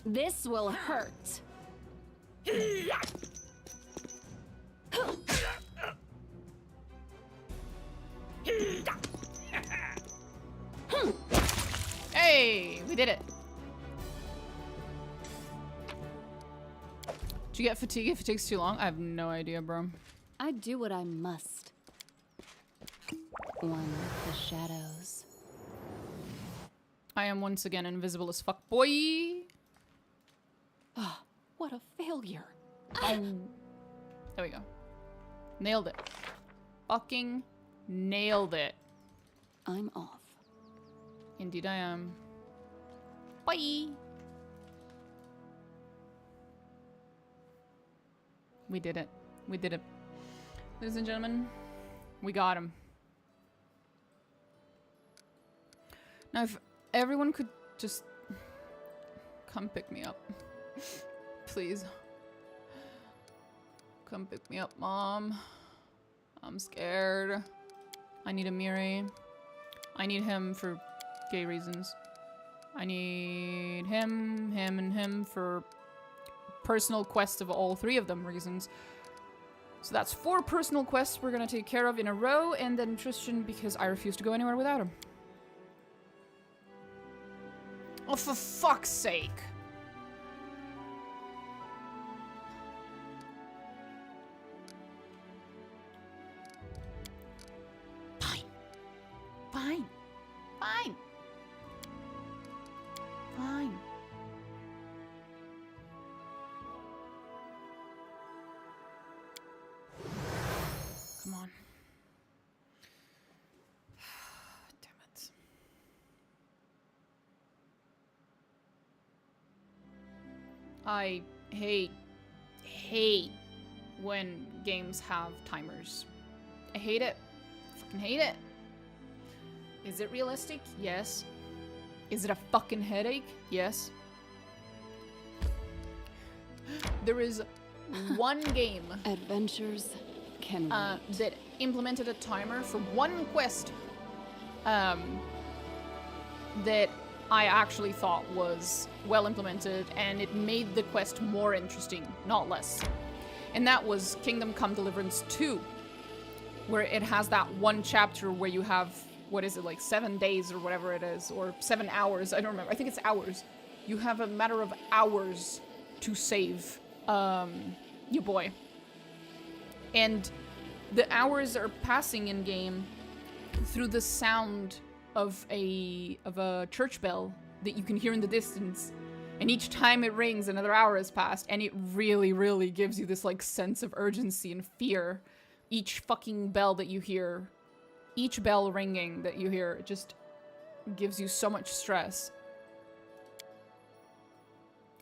This will hurt. Hey, we did it. Did you get fatigue if it takes too long? I have no idea, bro. I do what I must. One with the shadows. I am once again invisible as fuck, boy. What a failure. There we go. Nailed it. Fucking nailed it. I'm off. Indeed I am. Bye. We did it. We did it. Ladies and gentlemen, we got him. Now if everyone could just come pick me up. Please. Come pick me up, Mom. I'm scared. I need a Miri. I need him for gay reasons. I need him, him, and him for personal quests of all 3 of them reasons. So that's 4 personal quests we're gonna take care of in a row, and then Tristan because I refuse to go anywhere without him. Oh, for fuck's sake. Fine. Fine. Fine. Come on. Damn it. I hate when games have timers. I hate it. Fucking hate it. Is it realistic? Yes. Is it a fucking headache? Yes. There is one game Adventures can wait. that implemented a timer for one quest that I actually thought was well implemented, and it made the quest more interesting, not less. And that was Kingdom Come Deliverance 2, where it has that one chapter where you have, what is it, like 7 days or whatever it is, or 7 hours, I don't remember, I think it's hours. You have a matter of hours to save your boy. And the hours are passing in game through the sound of a church bell that you can hear in the distance. And each time it rings, another hour has passed, and it really, really gives you this like sense of urgency and fear. Each fucking bell that you hear, each bell ringing that you hear, just gives you so much stress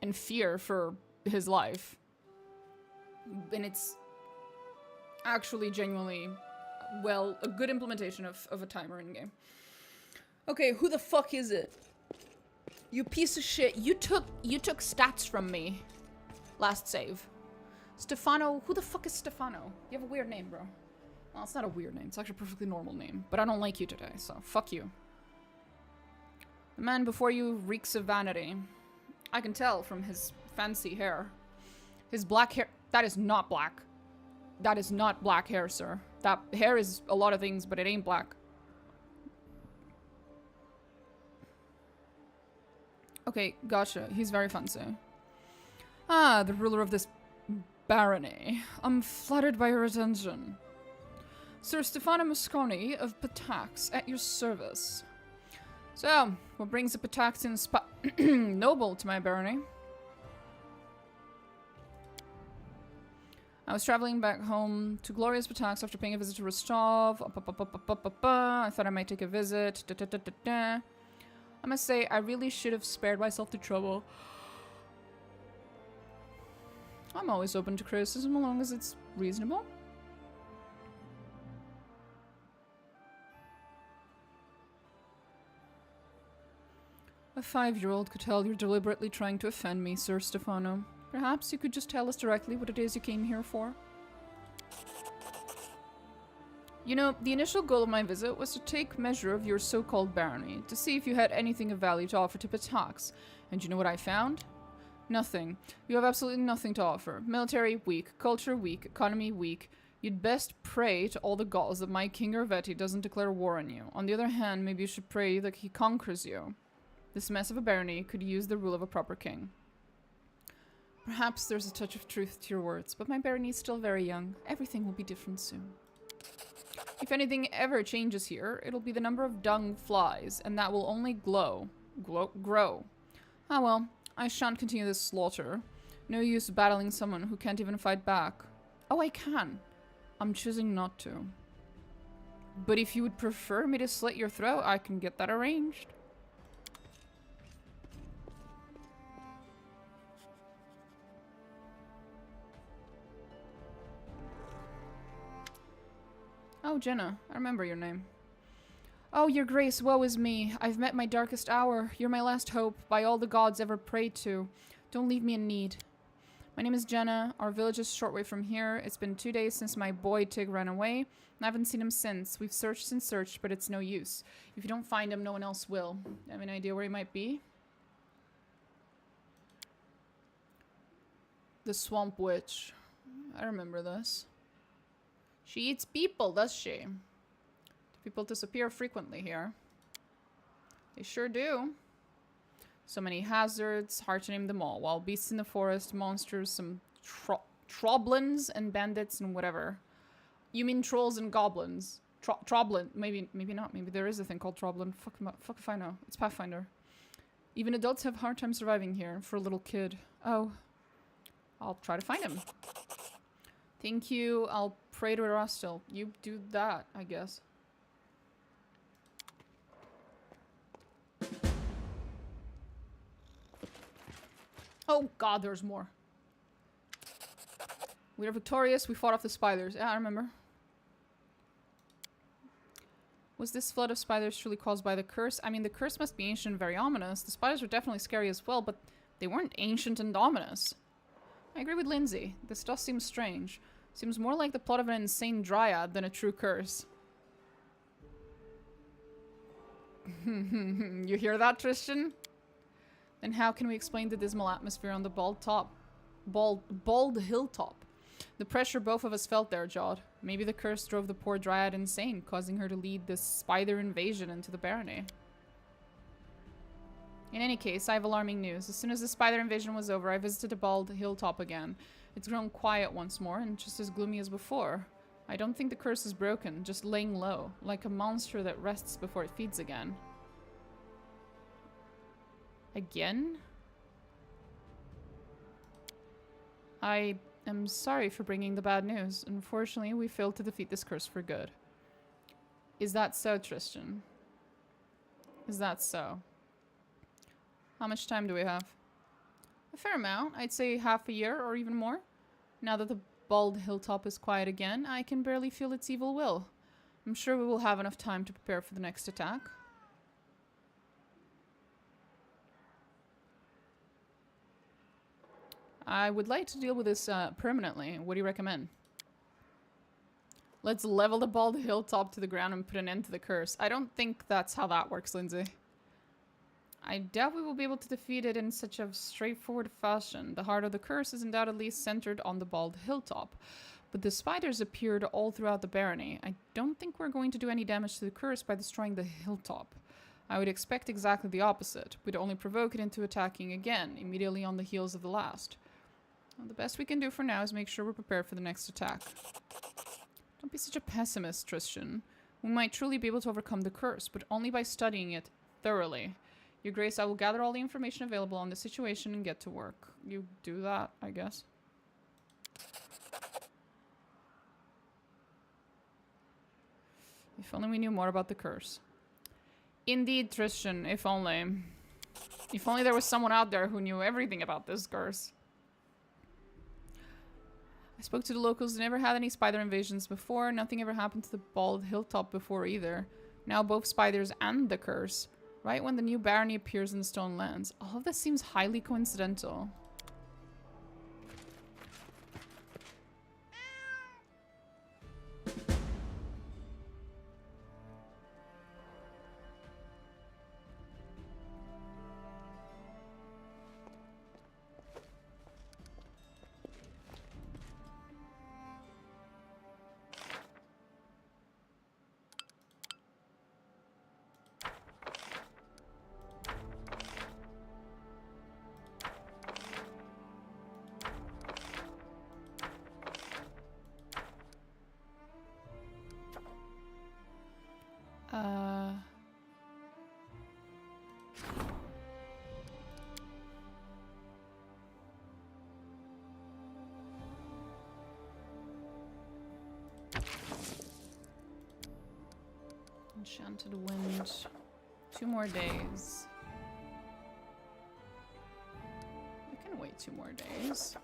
and fear for his life. And it's actually genuinely, well, a good implementation of a timer in game. Okay, who the fuck is it? You piece of shit. You took stats from me. Last save. Stefano. Who the fuck is Stefano? You have a weird name, bro. Well, it's not a weird name. It's actually a perfectly normal name. But I don't like you today, so fuck you. The man before you reeks of vanity. I can tell from his fancy hair. His black hair. That is not black. That is not black hair, sir. That hair is a lot of things, but it ain't black. Okay, gotcha. He's very fancy. Ah, the ruler of this barony. I'm flattered by your attention. Sir Stefano Mosconi of Patax, at your service. So, what brings a Pataxian noble to my barony? I was traveling back home to glorious Patax after paying a visit to Rostov. I thought I might take a visit. I must say, I really should have spared myself the trouble. I'm always open to criticism, as long as it's reasonable. A 5-year-old could tell you're deliberately trying to offend me, Sir Stefano. Perhaps you could just tell us directly what it is you came here for. You know, the initial goal of my visit was to take measure of your so-called barony, to see if you had anything of value to offer to Patax. And you know what I found? Nothing. You have absolutely nothing to offer. Military, weak. Culture, weak. Economy, weak. You'd best pray to all the gods that my King Erveti doesn't declare war on you. On the other hand, maybe you should pray that he conquers you. This mess of a barony could use the rule of a proper king. Perhaps there's a touch of truth to your words, but my barony is still very young. Everything will be different soon. If anything ever changes here, it'll be the number of dung flies, and that will only grow. Ah well, I shan't continue this slaughter. No use battling someone who can't even fight back. Oh, I can. I'm choosing not to. But if you would prefer me to slit your throat, I can get that arranged. Oh, Jenna. I remember your name. Oh, your grace, woe is me. I've met my darkest hour. You're my last hope, by all the gods ever prayed to. Don't leave me in need. My name is Jenna. Our village is a short way from here. It's been 2 days since my boy Tig ran away, and I haven't seen him since. We've searched and searched, but it's no use. If you don't find him, no one else will. Have any idea where he might be? The Swamp Witch. I remember this. She eats people, does she? People disappear frequently here. They sure do. So many hazards, hard to name them all. Wild beasts in the forest, monsters, some troblins and bandits and whatever. You mean trolls and goblins? Troblin? Maybe not. Maybe there is a thing called troblin. Fuck if I know. It's Pathfinder. Even adults have a hard time surviving here for a little kid. Oh. I'll try to find him. Thank you. I'll pray to Erastil. You do that, I guess. Oh god, there's more. We are victorious. We fought off the spiders. Yeah, I remember. Was this flood of spiders truly caused by the curse? I mean, the curse must be ancient and very ominous. The spiders were definitely scary as well, but they weren't ancient and ominous. I agree with Lindsay. This does seem strange. Seems more like the plot of an insane dryad than a true curse. You hear that, Tristan? Then how can we explain the dismal atmosphere on the bald hilltop? The pressure both of us felt there, Jod. Maybe the curse drove the poor dryad insane, causing her to lead this spider invasion into the barony. In any case, I have alarming news. As soon as the spider invasion was over, I visited the bald hilltop again. It's grown quiet once more, and just as gloomy as before. I don't think the curse is broken, just laying low, like a monster that rests before it feeds again. Again? I am sorry for bringing the bad news. Unfortunately, we failed to defeat this curse for good. Is that so, Tristan? Is that so? How much time do we have? A fair amount. I'd say half a year or even more. Now that the bald hilltop is quiet again, I can barely feel its evil will. I'm sure we will have enough time to prepare for the next attack. I would like to deal with this permanently. What do you recommend? Let's level the bald hilltop to the ground and put an end to the curse. I don't think that's how that works, Lindsay. I doubt we will be able to defeat it in such a straightforward fashion. The heart of the curse is undoubtedly centered on the bald hilltop. But the spiders appeared all throughout the barony. I don't think we're going to do any damage to the curse by destroying the hilltop. I would expect exactly the opposite. We'd only provoke it into attacking again, immediately on the heels of the last. Well, the best we can do for now is make sure we're prepared for the next attack. Don't be such a pessimist, Tristan. We might truly be able to overcome the curse, but only by studying it thoroughly. Your Grace, I will gather all the information available on the situation and get to work. You do that, I guess. If only we knew more about the curse. Indeed, Tristan, if only. If only there was someone out there who knew everything about this curse. I spoke to the locals. They never had any spider invasions before. Nothing ever happened to the bald hilltop before either. Now both spiders and the curse. Right when the new barony appears in the Stone Lands. All of this seems highly coincidental. Enchanted Wind. 2 more days. We can wait 2 more days.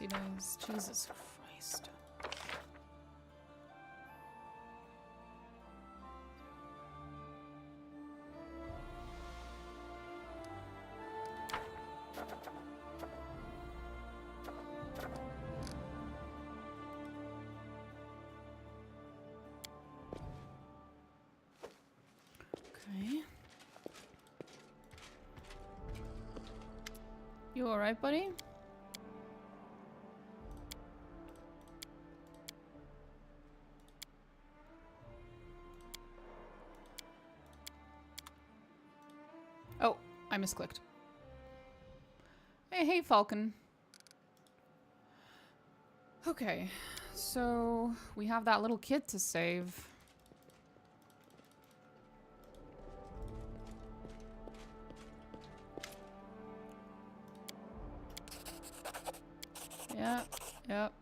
Days. Jesus Christ. Okay. You all right, buddy? I misclicked. Hey, Falcon. Okay, so we have that little kid to save. Yep.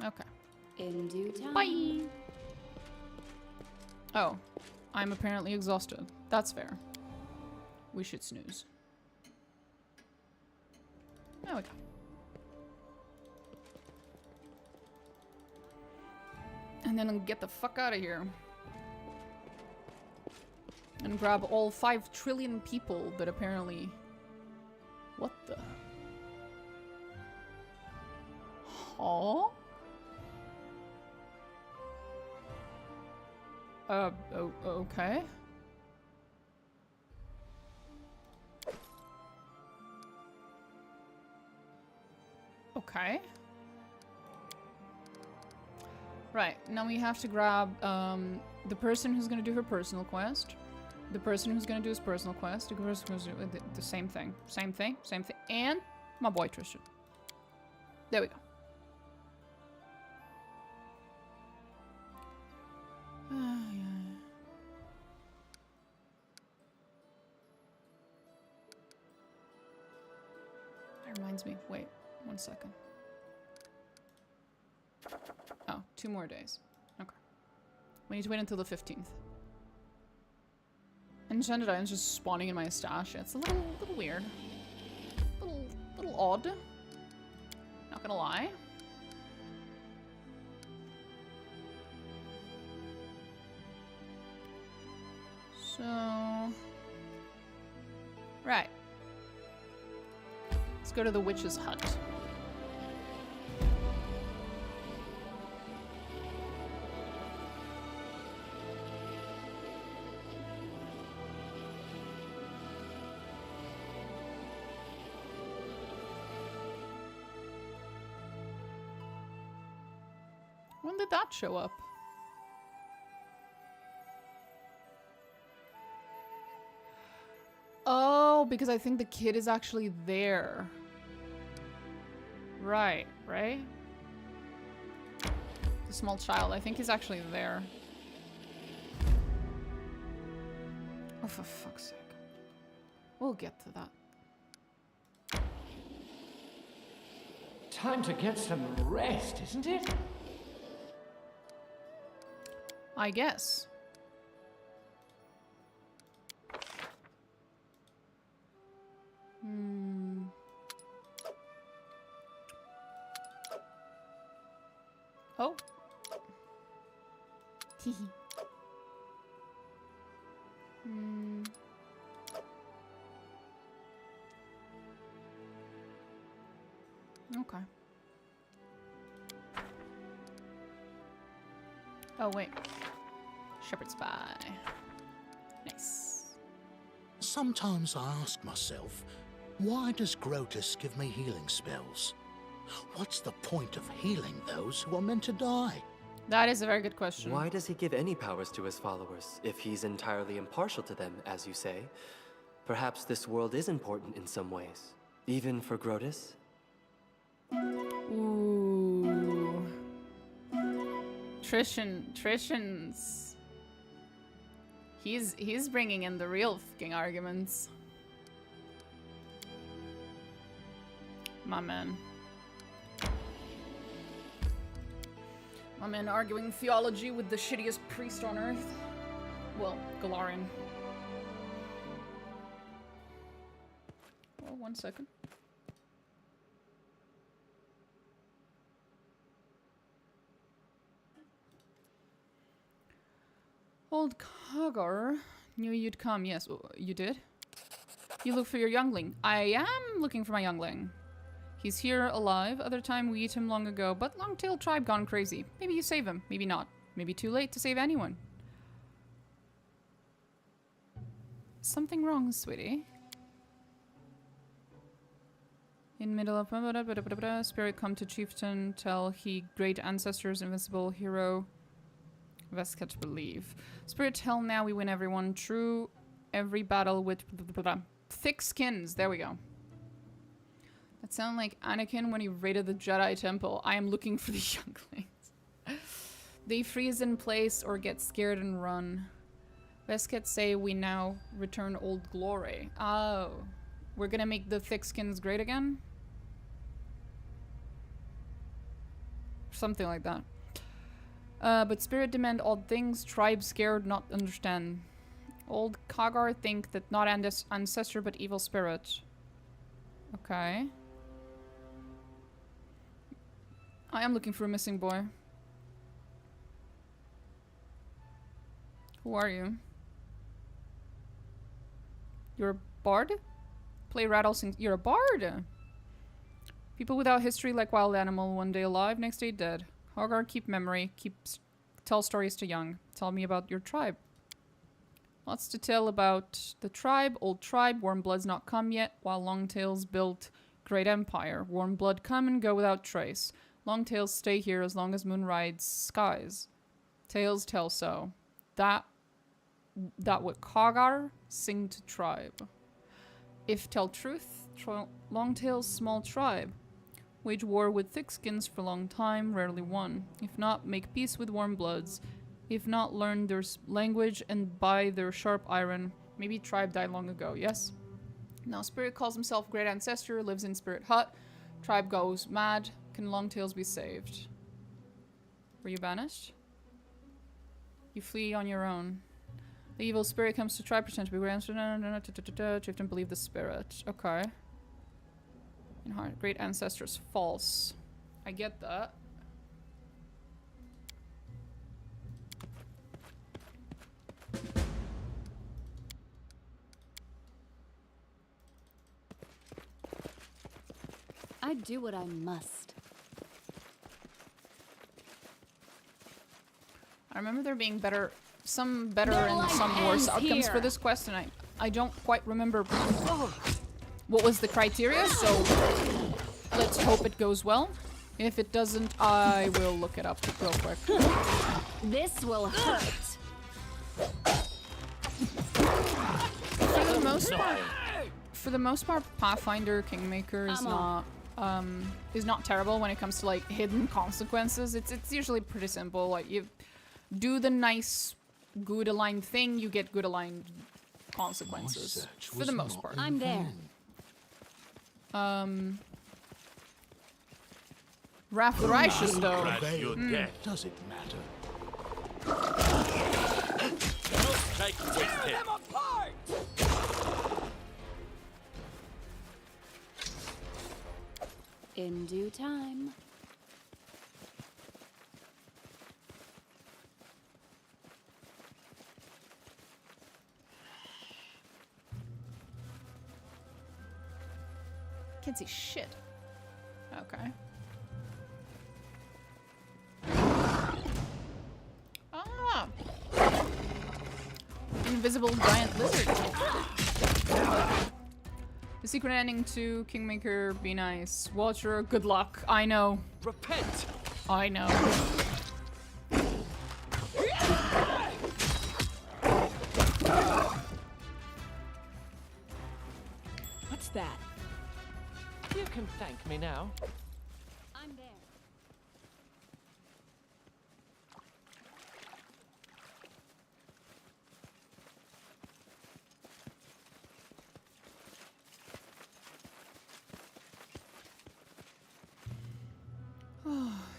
Okay. In due time. Bye! Oh, I'm apparently exhausted. That's fair. We should snooze. There we go. And then get the fuck out of here. And grab all 5 trillion people that apparently... What the... Huh? Okay. Okay. Right, now we have to grab the person who's gonna do her personal quest, the person who's gonna do his personal quest, the person who's gonna do the same thing, and my boy Tristan. There we go. That reminds me, wait, 1 second. Oh, 2 more days. Okay. We need to wait until the 15th. Enchanted items just spawning in my stash. It's a little weird. Little odd. Not gonna lie. So... Right. Let's go to the witch's hut. When did that show up? Oh, because I think the kid is actually there. Right? The small child, I think he's actually there. Oh, for fuck's sake. We'll get to that. Time to get some rest, isn't it? I guess. Oh. Hehe. Okay. Oh, wait. Shepherd's Pie. Nice. Sometimes I ask myself, why does Grotus give me healing spells? What's the point of healing those who are meant to die? That is a very good question. Why does he give any powers to his followers, if he's entirely impartial to them, as you say? Perhaps this world is important in some ways, even for Grotus? Ooh. Tristan's... He's bringing in the real fucking arguments. My man. My man arguing theology with the shittiest priest on earth. Well, Galarian. Well, 1 second. Old Kagar knew you'd come. Yes, you did? You look for your youngling. I am looking for my youngling. He's here, alive. Other time we eat him long ago, but long-tailed tribe gone crazy. Maybe you save him, maybe not. Maybe too late to save anyone. Something wrong, sweetie. In middle of... Spirit come to chieftain, tell he great ancestors, invincible hero. Vesket believe. Spirit tell now we win everyone. True every battle with... Thick skins, there we go. That sounded like Anakin when he raided the Jedi Temple. I am looking for the younglings. They freeze in place or get scared and run. Vesket say we now return old glory. Oh. We're gonna make the thick skins great again? Something like that. But spirit demand odd things. Tribe scared not understand. Old Kagar think that not ancestor but evil spirit. Okay. I am looking for a missing boy. Who are you? You're a bard? Play rattle sing. You're a bard! People without history like wild animal, one day alive, next day dead. Hagar, keep memory, tell stories to young. Tell me about your tribe. Lots to tell about the tribe, old tribe, warm blood's not come yet, while Longtails built great empire. Warm blood come and go without trace. Long tails stay here as long as moon rides skies. Tails tell so. That what Kagar sing to tribe. If tell truth, long tails small tribe. Wage war with thick skins for long time, rarely won. If not, make peace with warm bloods. If not, learn their language and buy their sharp iron. Maybe tribe died long ago, yes? Now spirit calls himself great ancestor, lives in spirit hut. Tribe goes mad. Can Longtails be saved? Were you banished? You flee on your own. The evil spirit comes to tribe, pretend to be great ancestor. Chieftain believe the spirit. Okay. In heart, great ancestors false. I get that. I do what I must. I remember there being some better and some worse outcomes for this quest, and I don't quite remember what was the criteria, so let's hope it goes well. If it doesn't, I will look it up real quick. This will hurt. For the most part, Pathfinder Kingmaker is not terrible when it comes to like hidden consequences. It's usually pretty simple. Like you do the nice, good aligned thing, you get good aligned consequences for the most part. I'm there. Wrath the Righteous, though. Does it matter? Tear them apart! In due time. Can't see shit. Okay. Ah! Invisible giant lizard. The secret ending to Kingmaker, be nice. Watcher, good luck. I know. Repent! I know. What's that? You can thank me now. I'm there.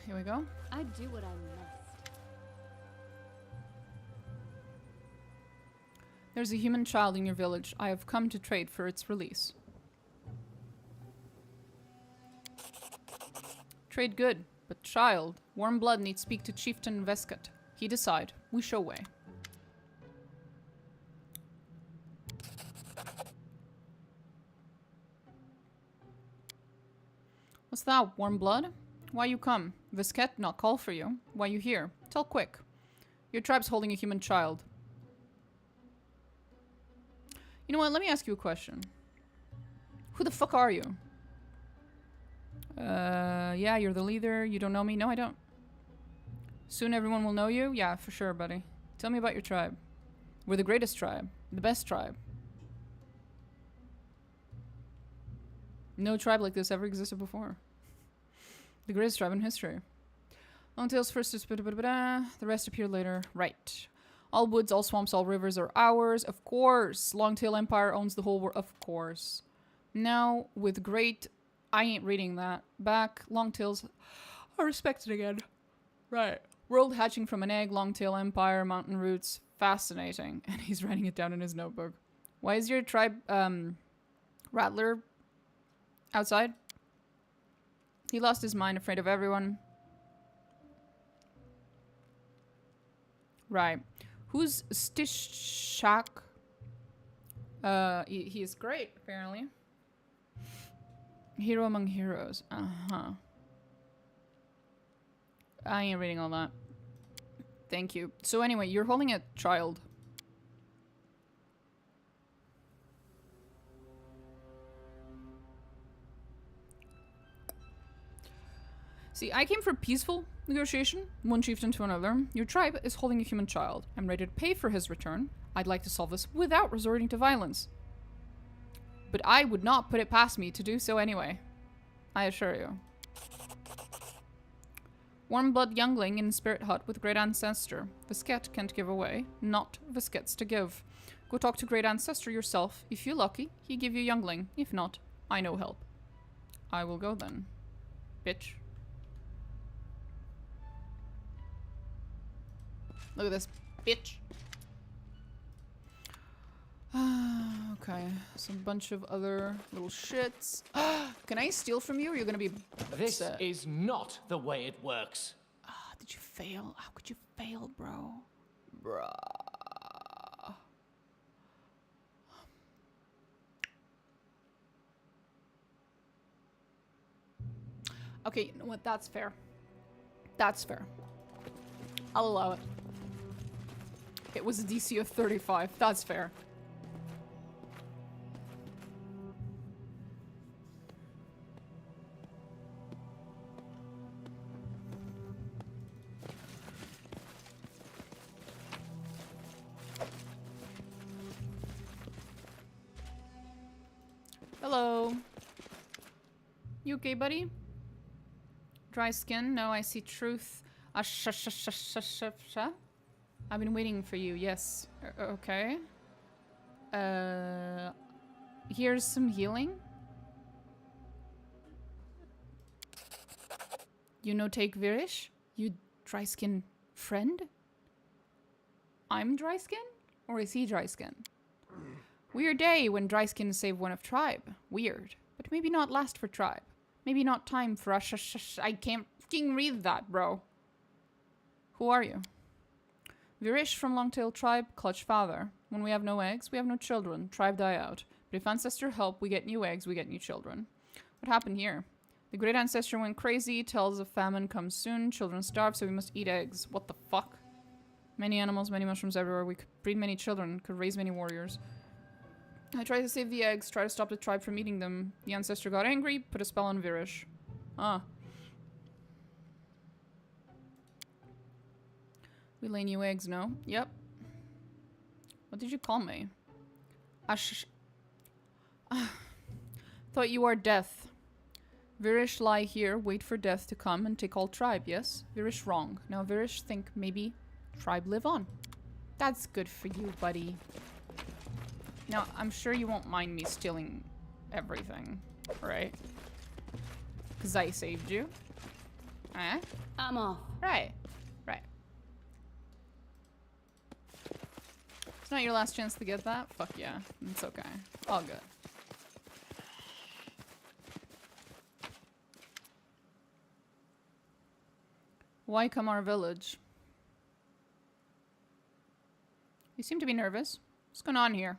Here we go. I do what I must. There's a human child in your village. I have come to trade for its release. Trade good, but child. Warm blood needs speak to Chieftain Vescat. He decide. We show way. What's that? Warm blood? Why you come? Vescat not call for you. Why you here? Tell quick. Your tribe's holding a human child. You know what? Let me ask you a question. Who the fuck are you? Yeah, you're the leader. You don't know me? No, I don't. Soon everyone will know you? Yeah, for sure, buddy. Tell me about your tribe. We're the greatest tribe. The best tribe. No tribe like this ever existed before. The greatest tribe in history. Longtail's first is the rest appear later. Right. All woods, all swamps, all rivers are ours. Of course. Longtail Empire owns the whole world. Of course. Now, with great... I ain't reading that. Back, Longtails are respected again. Right. World hatching from an egg, Longtail Empire, mountain roots. Fascinating. And he's writing it down in his notebook. Why is your tribe, Rattler outside? He lost his mind, afraid of everyone. Right. Who's Stishak? He is great, apparently. Hero among heroes. Uh-huh. I ain't reading all that. Thank you. So anyway, you're holding a child. See, I came for peaceful negotiation, one chieftain to another. Your tribe is holding a human child. I'm ready to pay for his return. I'd like to solve this without resorting to violence. But I would not put it past me to do so anyway. I assure you. Warm blood youngling in spirit hut with great ancestor. Visket can't give away, not Viskets to give. Go talk to great ancestor yourself. If you're lucky, he give you youngling. If not, I know help. I will go then. Bitch. Look at this, bitch. Okay, some bunch of other little shits. Can I steal from you, or you're gonna be This upset? is not the way it works. Did you fail? How could you fail, bro? Bruh. Okay, you know what? That's fair. That's fair. I'll allow it. It was a DC of 35. That's fair. Hello. You okay, buddy? Dry skin? No, I see truth. I've been waiting for you, yes. Okay. Here's some healing. You no take Virish? You dry skin friend? I'm dry skin? Or is he dry skin? Weird day when dry skin save one of tribe. Weird. But maybe not last for tribe. Maybe not time for us. I can't fucking read that, bro. Who are you? Virish from Longtail tribe, clutch father. When we have no eggs, we have no children. Tribe die out. But if ancestor help, we get new eggs, we get new children. What happened here? The great ancestor went crazy, tells a famine comes soon, children starve, so we must eat eggs. What the fuck? Many animals, many mushrooms everywhere. We could breed many children, could raise many warriors. I tried to save the eggs, try to stop the tribe from eating them. The ancestor got angry, put a spell on Virish. Ah. We lay new eggs, no? Yep. What did you call me? Thought you are death. Virish lie here, wait for death to come and take all tribe, yes? Virish wrong. Now Virish think maybe tribe live on. That's good for you, buddy. Now, I'm sure you won't mind me stealing everything, right? Because I saved you. Eh? I'm off. Right. Right. It's not your last chance to get that? Fuck yeah. It's okay. All good. Why come our village? You seem to be nervous. What's going on here?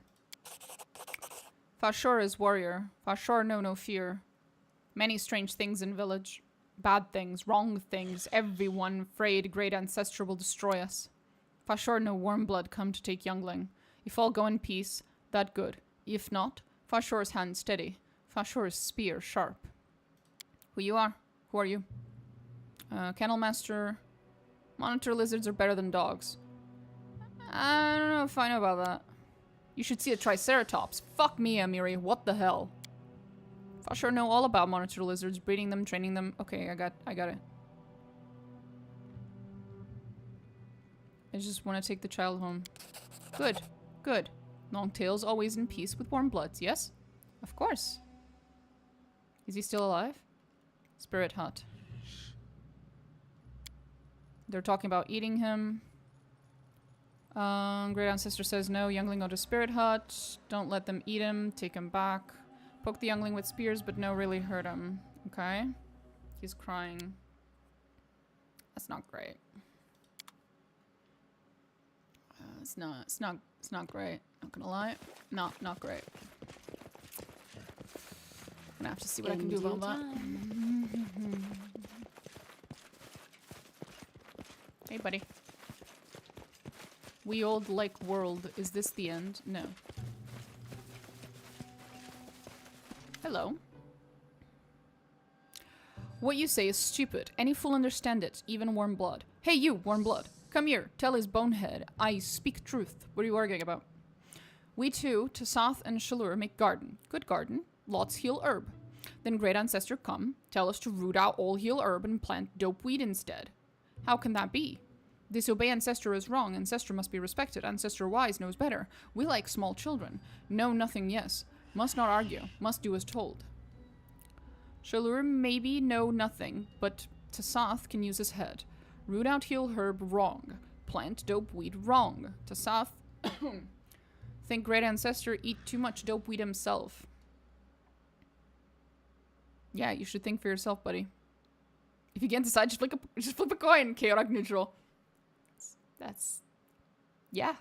Fashor is warrior. Fashor know no fear. Many strange things in village. Bad things, wrong things. Everyone afraid great ancestor will destroy us. Fashor no warm blood come to take youngling. If all go in peace, that good. If not, Fashor's hand steady. Fashor's spear sharp. Who you are? Who are you? Kennel master. Monitor lizards are better than dogs. I don't know if I know about that. You should see a triceratops. Fuck me, Amiri. What the hell? Fashor know all about monitor lizards, breeding them, training them. Okay, I got it. I just want to take the child home. Good, good. Longtail's always in peace with warm bloods, yes? Of course. Is he still alive? Spirit hut. They're talking about eating him. Great ancestor says no. Youngling go to spirit hut. Don't let them eat him. Take him back. Poke the youngling with spears, but no, really hurt him. Okay. He's crying. That's not great. It's not great. Not gonna lie. Not great. I'm gonna have to see what I can do about that. Hey, buddy. We old like world. Is this the end? No. Hello. What you say is stupid. Any fool understand it, even warm blood. Hey you, warm blood. Come here, tell his bonehead. I speak truth. What are you arguing about? We two, Tasath and Shalur, make garden. Good garden. Lots heal herb. Then great ancestor come, tell us to root out all heal herb and plant dope weed instead. How can that be? Disobey ancestor is wrong. Ancestor must be respected. Ancestor wise knows better. We like small children. Know nothing, yes. Must not argue. Must do as told. Shalur maybe know nothing, but Tasath can use his head. Root out heal herb, wrong. Plant dope weed, wrong. Tasath think great ancestor eat too much dope weed himself. Yeah, you should think for yourself, buddy. If you can't decide, just flip a coin. Chaotic neutral. That's yeah.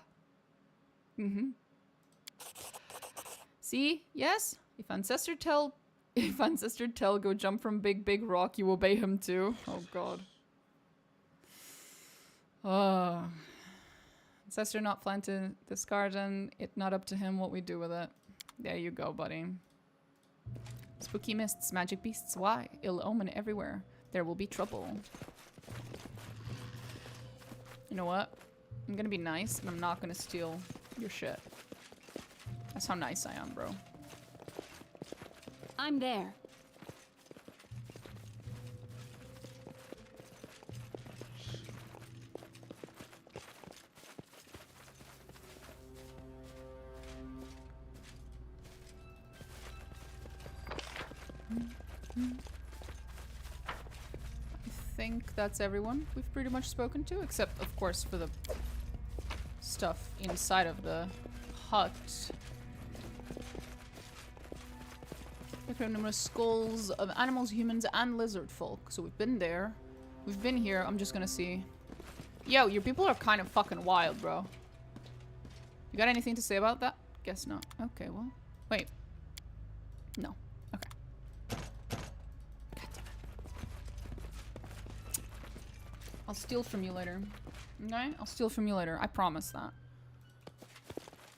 See? Yes? If ancestor tell go jump from big rock, you obey him too. Oh god. Ancestor not planted this garden. It not up to him what we do with it. There you go, buddy. Spooky mists, magic beasts, why? Ill omen everywhere. There will be trouble. You know what? I'm gonna be nice, and I'm not gonna steal your shit. That's how nice I am, bro. I'm there. I think that's everyone we've pretty much spoken to, except, of course, for the stuff inside of the hut. There are numerous skulls of animals, humans, and lizard folk. So we've been there. We've been here. I'm just gonna see. Yo, your people are kind of fucking wild, bro. You got anything to say about that? Guess not. Okay, well. Wait. No. Okay. God damn it. I'll steal from you later. Okay? I'll steal from you later. I promise that.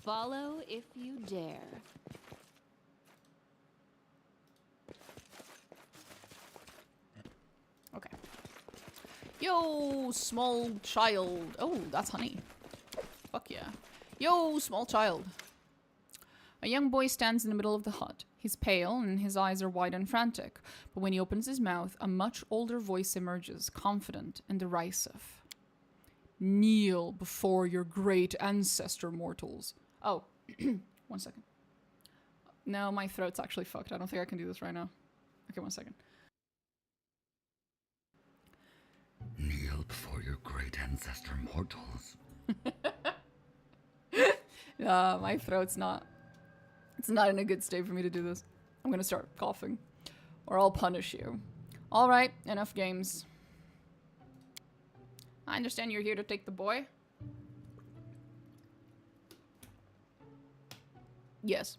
Follow if you dare. Okay. Yo, small child. Oh, that's honey. Fuck yeah. Yo, small child. A young boy stands in the middle of the hut. He's pale and his eyes are wide and frantic, but when he opens his mouth, a much older voice emerges, confident and derisive. Kneel before your great ancestor, mortals. Oh, 1 second. No, my throat's actually fucked. I don't think I can do this right now. Okay, 1 second. Kneel before your great ancestor, mortals. My throat's not... It's not in a good state for me to do this. I'm gonna start coughing. Or I'll punish you. Alright, enough games. I understand you're here to take the boy. Yes.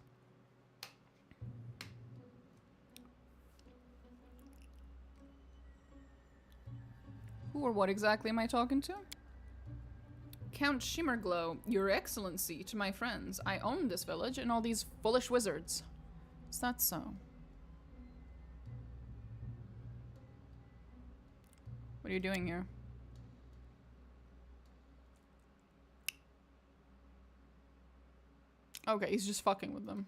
Who or what exactly am I talking to? Count Shimmerglow, Your Excellency, to my friends. I own this village and all these foolish wizards. Is that so? What are you doing here? Okay, he's just fucking with them.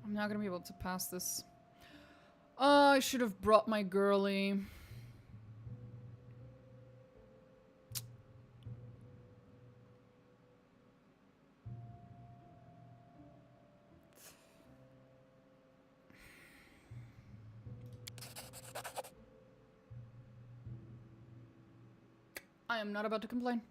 I'm not gonna be able to pass this. Oh, I should have brought my girly. I am not about to complain.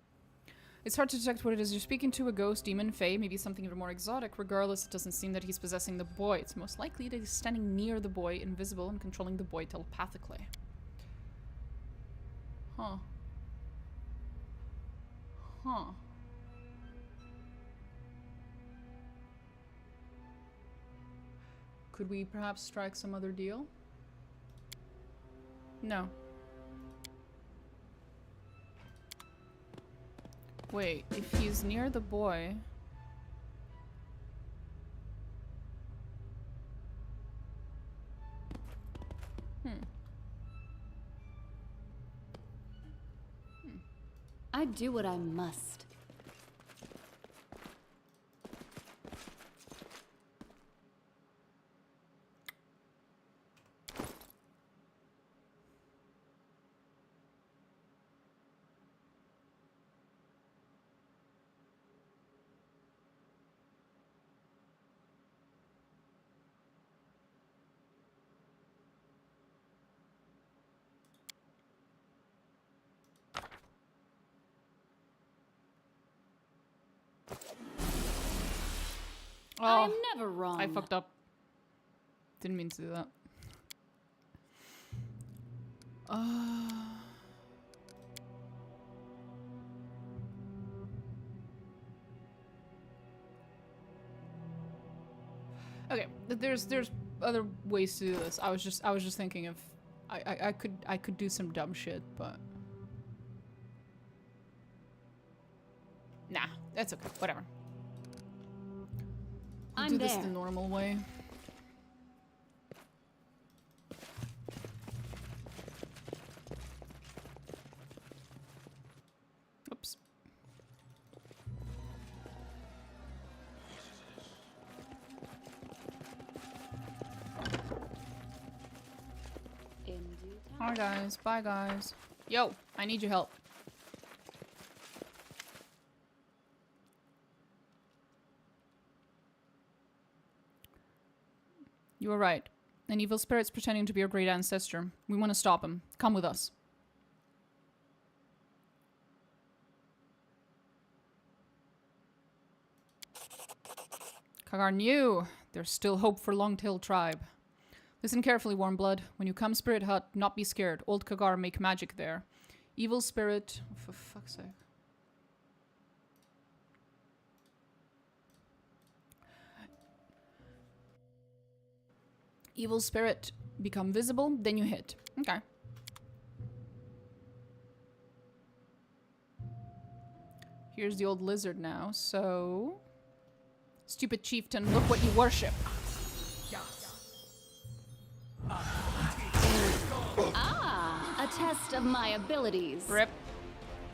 It's hard to detect what it is you're speaking to, a ghost, demon, fae, maybe something even more exotic. Regardless, it doesn't seem that he's possessing the boy. It's most likely that he's standing near the boy, invisible, and controlling the boy telepathically. Huh. Huh. Could we perhaps strike some other deal? No. Wait, if he's near the boy... I do what I must. Oh, I'm never wrong. I fucked up. Didn't mean to do that. Okay, there's other ways to do this. I was just thinking of I could do some dumb shit, but nah, that's okay. Whatever. I'll do this the normal way. Oops. Hi guys, bye guys. Yo, I need your help. You were right. An evil spirit's pretending to be your great ancestor. We want to stop him. Come with us. Kagar knew. There's still hope for Longtail tribe. Listen carefully, Warmblood. When you come Spirit Hut, not be scared. Old Kagar make magic there. Evil spirit... Oh, for fuck's sake. Evil spirit become visible, then you hit. Okay. Here's the old lizard now, so... Stupid chieftain, look what you worship. Ah, a test of my abilities. Rip.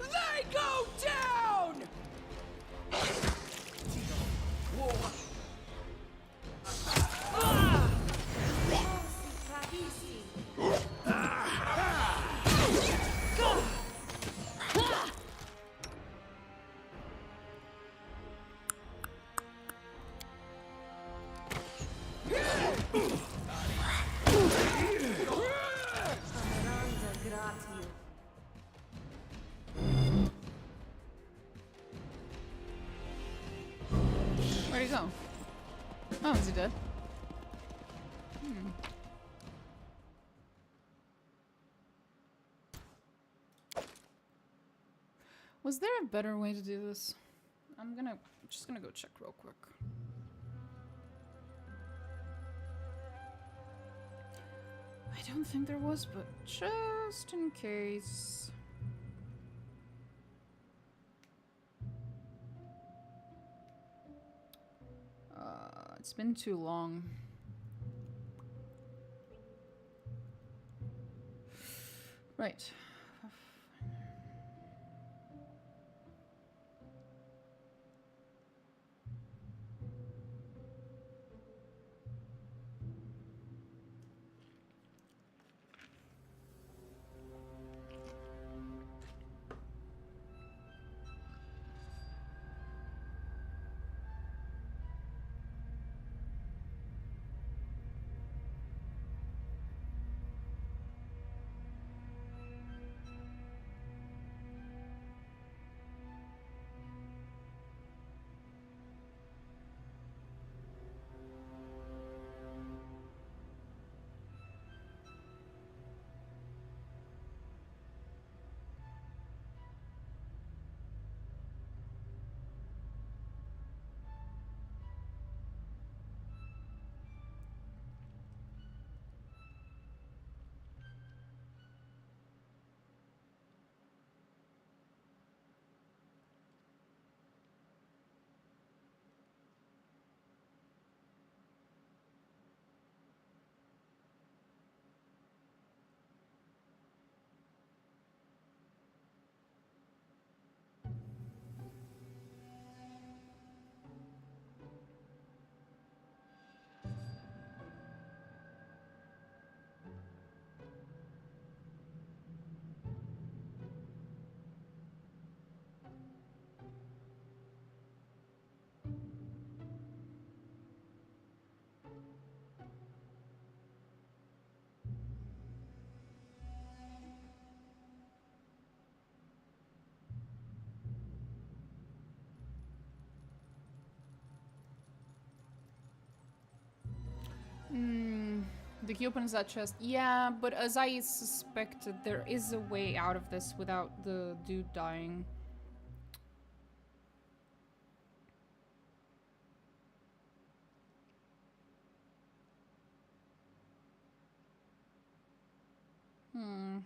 They go down! Where'd he go? Oh, is he dead? Was there a better way to do this? I'm just gonna go check real quick. I don't think there was, but just in case. It's been too long. Right. The key opens that chest. Yeah, but as I suspected, there is a way out of this without the dude dying. Hmm.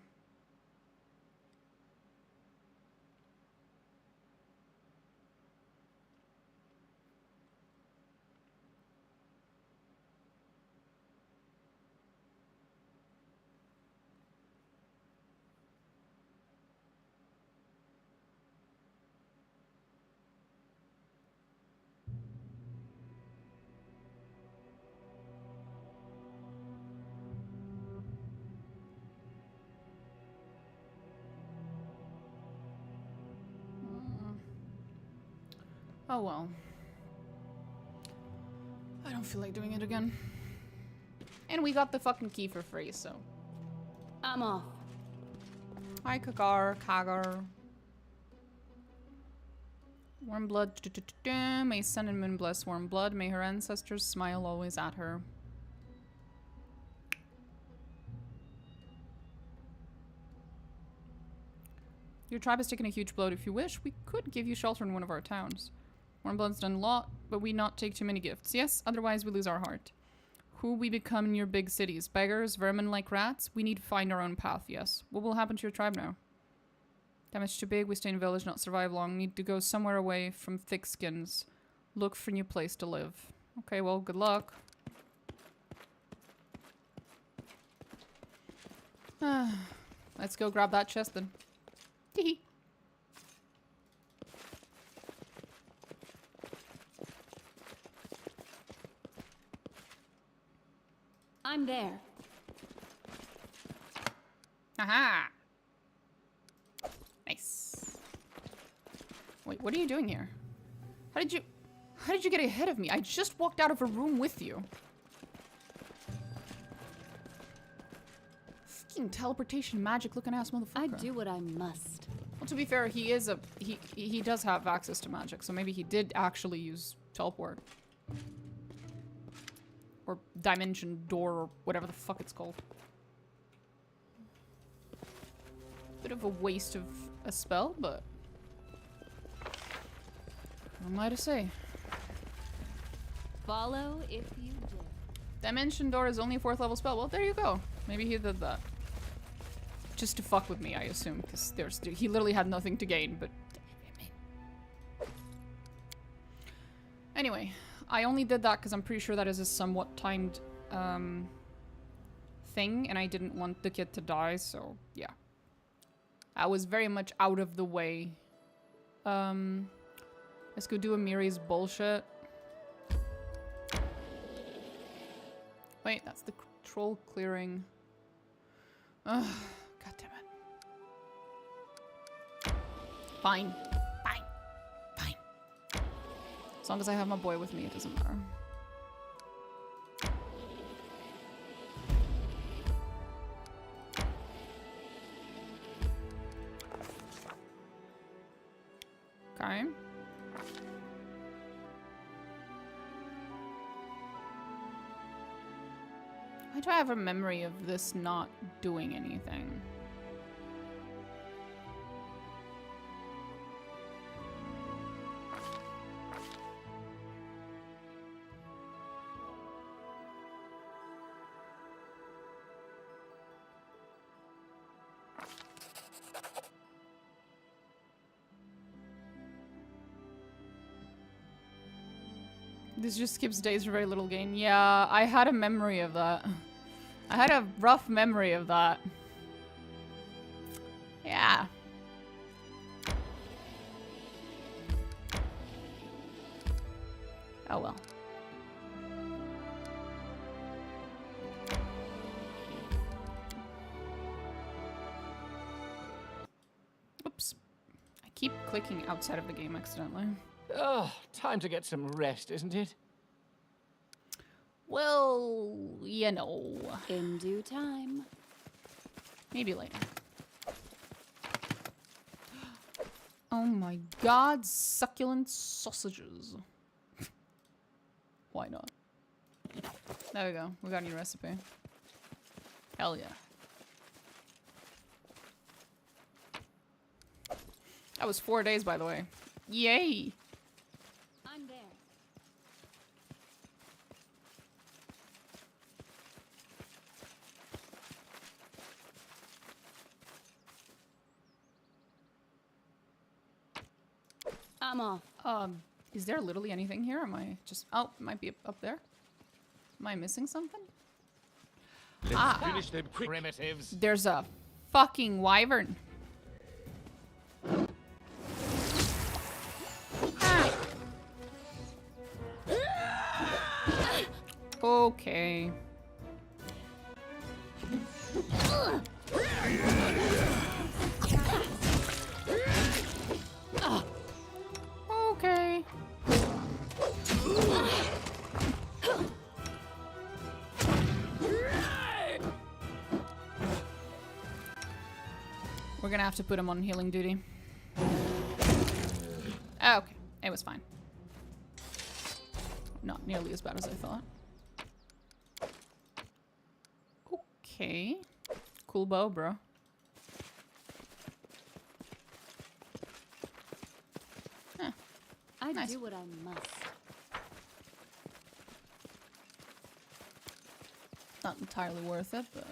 Oh well. I don't feel like doing it again. And we got the fucking key for free, so. I'm off. Hi, Kagar. Warmblood. May Sun and Moon bless Warmblood. May her ancestors smile always at her. Your tribe has taken a huge blow. If you wish, we could give you shelter in one of our towns. Warmblood's done a lot, but we not take too many gifts. Yes, otherwise we lose our heart. Who we become in your big cities? Beggars, vermin like rats? We need to find our own path, yes. What will happen to your tribe now? Damage too big, we stay in village, not survive long. Need to go somewhere away from thick skins. Look for a new place to live. Okay, well, good luck. Let's go grab that chest then. Teehee. I'm there. Aha! Nice. Wait, what are you doing here? How did you get ahead of me? I just walked out of a room with you. Fucking teleportation magic looking ass motherfucker. I do what I must. Well, to be fair, he does have access to magic, so maybe he did actually use teleport. Or dimension door, or whatever the fuck it's called. Bit of a waste of a spell, but what am I to say? Follow if you dare. Dimension door is only a 4th level spell. Well, there you go. Maybe he did that. Just to fuck with me, I assume, because he literally had nothing to gain, but... Anyway, I only did that because I'm pretty sure that is a somewhat timed thing, and I didn't want the kid to die, so yeah. I was very much out of the way. Let's go do Amiri's bullshit. Wait, that's the troll clearing. Ugh, god damn it. Fine. Fine. As long as I have my boy with me, it doesn't matter. Okay. Why do I have a memory of this not doing anything? This just skips days for very little gain. Yeah, I had a memory of that. I had a rough memory of that. Yeah. Oh well. Oops. I keep clicking outside of the game accidentally. Oh, time to get some rest, isn't it? Well, you know. In due time. Maybe later. Oh my god, succulent sausages. Why not? There we go. We got a new recipe. Hell yeah. That was 4 days, by the way. Yay! I'm there. I'm off. Is there literally anything here? Am I just... Oh, it might be up there. Am I missing something? Let's finish them quick. Primitives. There's a fucking wyvern. Ah. Okay. Okay. We're gonna have to put him on healing duty. Oh, okay, it was fine. Not nearly as bad as I thought. Okay. Cool bow, bro. Huh. I Nice. do what I must. Not entirely worth it, but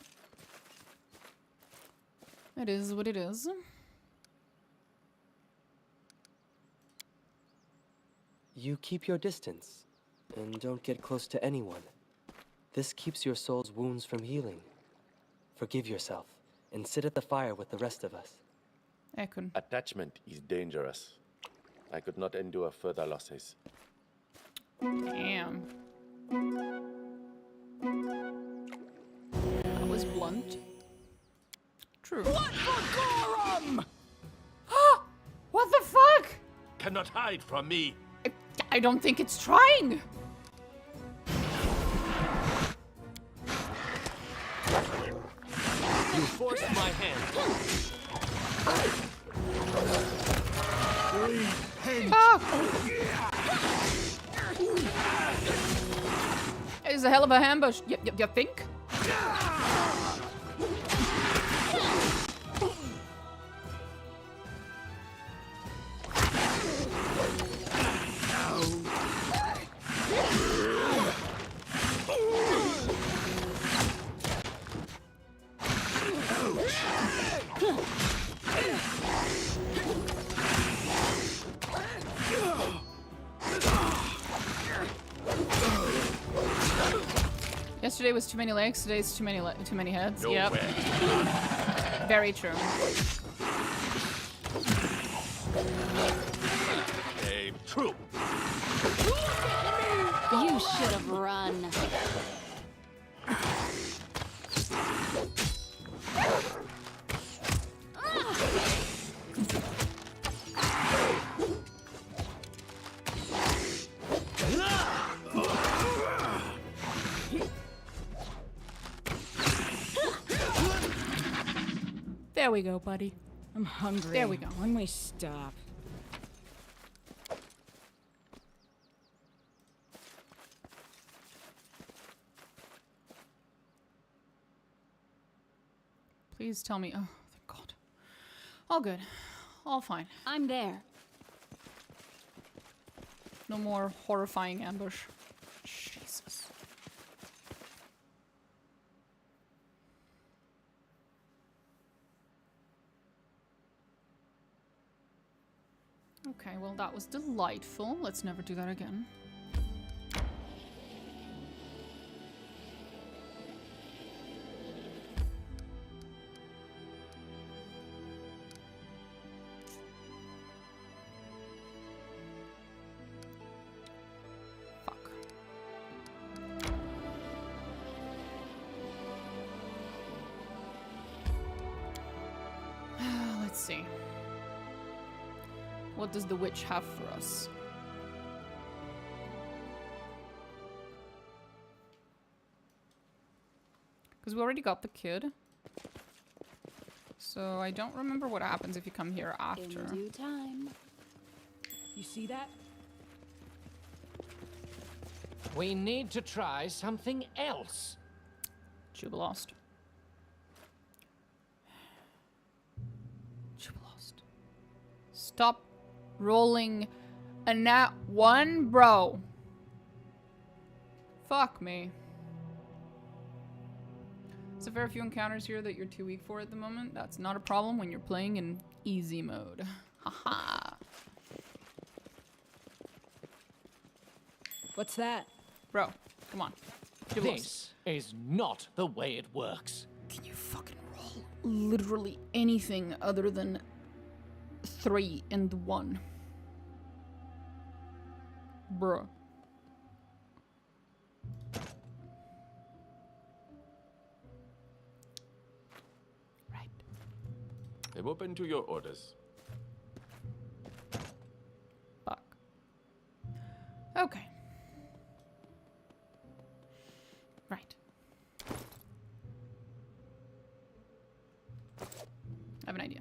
it is what it is. You keep your distance, and don't get close to anyone. This keeps your soul's wounds from healing. Forgive yourself, and sit at the fire with the rest of us. Ekun. Attachment is dangerous. I could not endure further losses. Damn. That was blunt. True. What for Gorum? What the fuck? Cannot hide from me. I don't think it's trying. You forced my hand. It's a hell of a ambush. You think? Yesterday was too many legs. Today's too many heads. Yep. Very true. True. You should have run. There we go, buddy. I'm hungry. There we go. When we stop. Please tell me. Oh, thank God. All good. All fine. I'm there. No more horrifying ambush. Jesus. Okay, well that was delightful. Let's never do that again. Fuck. Let's see. What does the witch have for us? Because we already got the kid. So I don't remember what happens if you come here after. In due time. You see that? We need to try something else. Juba lost. Stop rolling a nat 1, bro. Fuck me. It's a fair few encounters here that you're too weak for at the moment. That's not a problem when you're playing in easy mode. Haha. What's that? Bro, come on. Give us. This is not the way it works. Can you fucking roll literally anything other than 3 and 1? Bruh. Right. I'm open to your orders. Fuck. Okay. Right. I have an idea.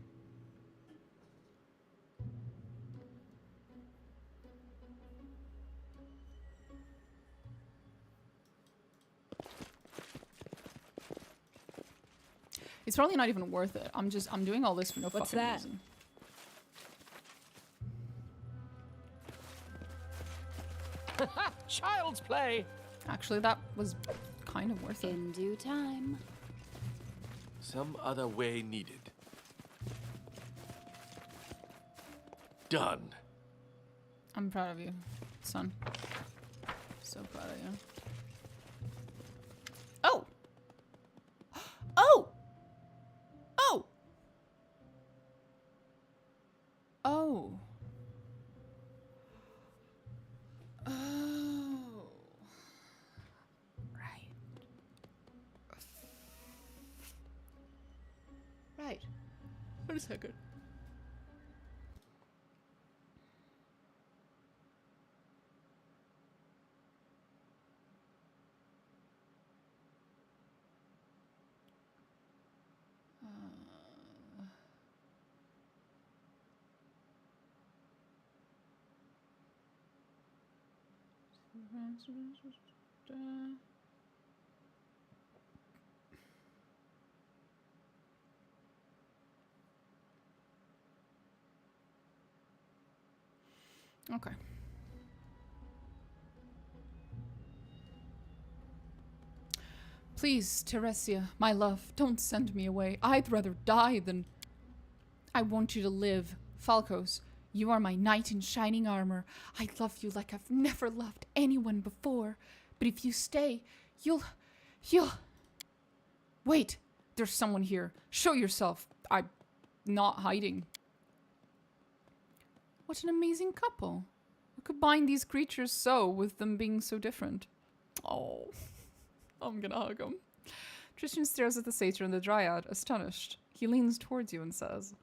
It's probably not even worth it. I'm doing all this for no What's fucking that? reason. Child's play. Actually, that was kind of worth it. In due time. Some other way needed. Done. I'm proud of you, son. So proud of you. Oh! Oh! Oh! Oh. Oh. Right. Right. Wait a second. Okay. Please, Teresia, my love, don't send me away. I'd rather die than... I want you to live. Falcos, you are my knight in shining armor. I love you like I've never loved anyone before. But if you stay, you'll... Wait, there's someone here. Show yourself. I'm not hiding. What an amazing couple. What could bind these creatures so with them being so different? Oh, I'm gonna hug him. Tristan stares at the satyr and the dryad, astonished. He leans towards you and says...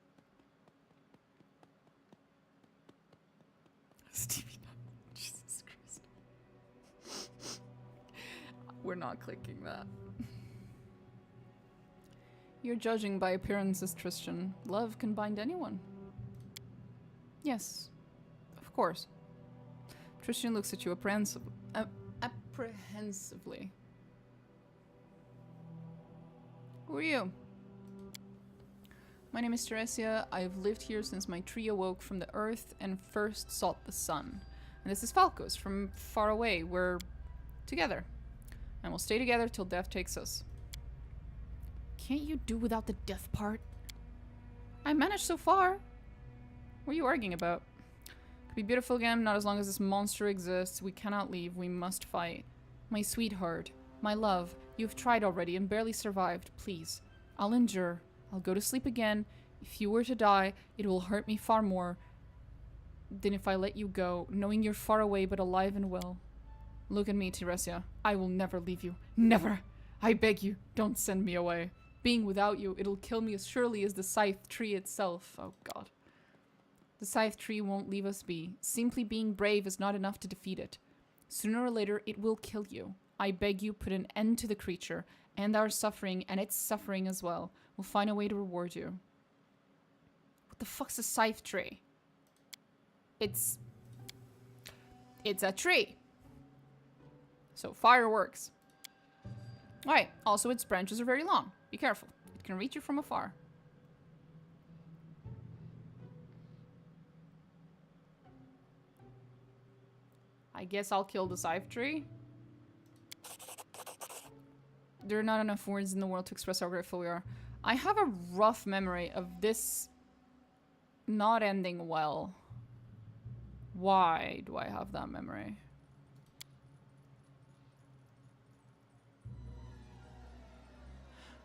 Stevie, Jesus Christ. We're not clicking that. You're judging by appearances, Tristan. Love can bind anyone. Yes, of course. Tristan looks at you apprehensively. Who are you? My name is Teresia. I've lived here since my tree awoke from the earth and first sought the sun. And this is Falcos from far away. We're together. And we'll stay together till death takes us. Can't you do without the death part? I managed so far. What are you arguing about? Could be beautiful again, not as long as this monster exists. We cannot leave. We must fight. My sweetheart, my love, you've tried already and barely survived. Please, I'll endure. I'll go to sleep again. If you were to die, it will hurt me far more than if I let you go, knowing you're far away but alive and well. Look at me, Teresia. I will never leave you. Never! I beg you, don't send me away. Being without you, it'll kill me as surely as the scythe tree itself. Oh god. The scythe tree won't leave us be. Simply being brave is not enough to defeat it. Sooner or later, it will kill you. I beg you, put an end to the creature, and our suffering, and its suffering as well. We'll find a way to reward you. What the fuck's a scythe tree? It's a tree. So fireworks. Right, also its branches are very long. Be careful. It can reach you from afar. I guess I'll kill the scythe tree. There are not enough words in the world to express how grateful we are. I have a rough memory of this not ending well. Why do I have that memory?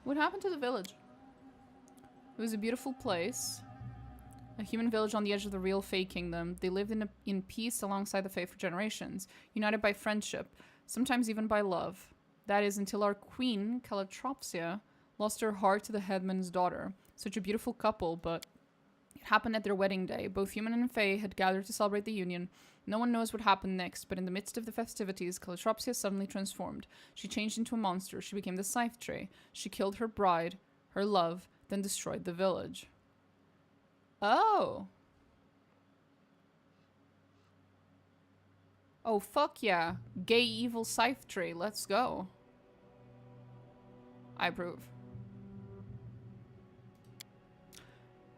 What happened to the village? It was a beautiful place. A human village on the edge of the real Fae Kingdom. They lived in peace alongside the Fae for generations, united by friendship, sometimes even by love. That is, until our queen, Calotropsia, lost her heart to the headman's daughter. Such a beautiful couple, but it happened at their wedding day. Both human and Fae had gathered to celebrate the union. No one knows what happened next, but in the midst of the festivities, Calotropsia suddenly transformed. She changed into a monster. She became the Scythe Tree. She killed her bride, her love, then destroyed the village. Oh. Oh, fuck yeah. Gay evil Scythe Tree. Let's go. I approve.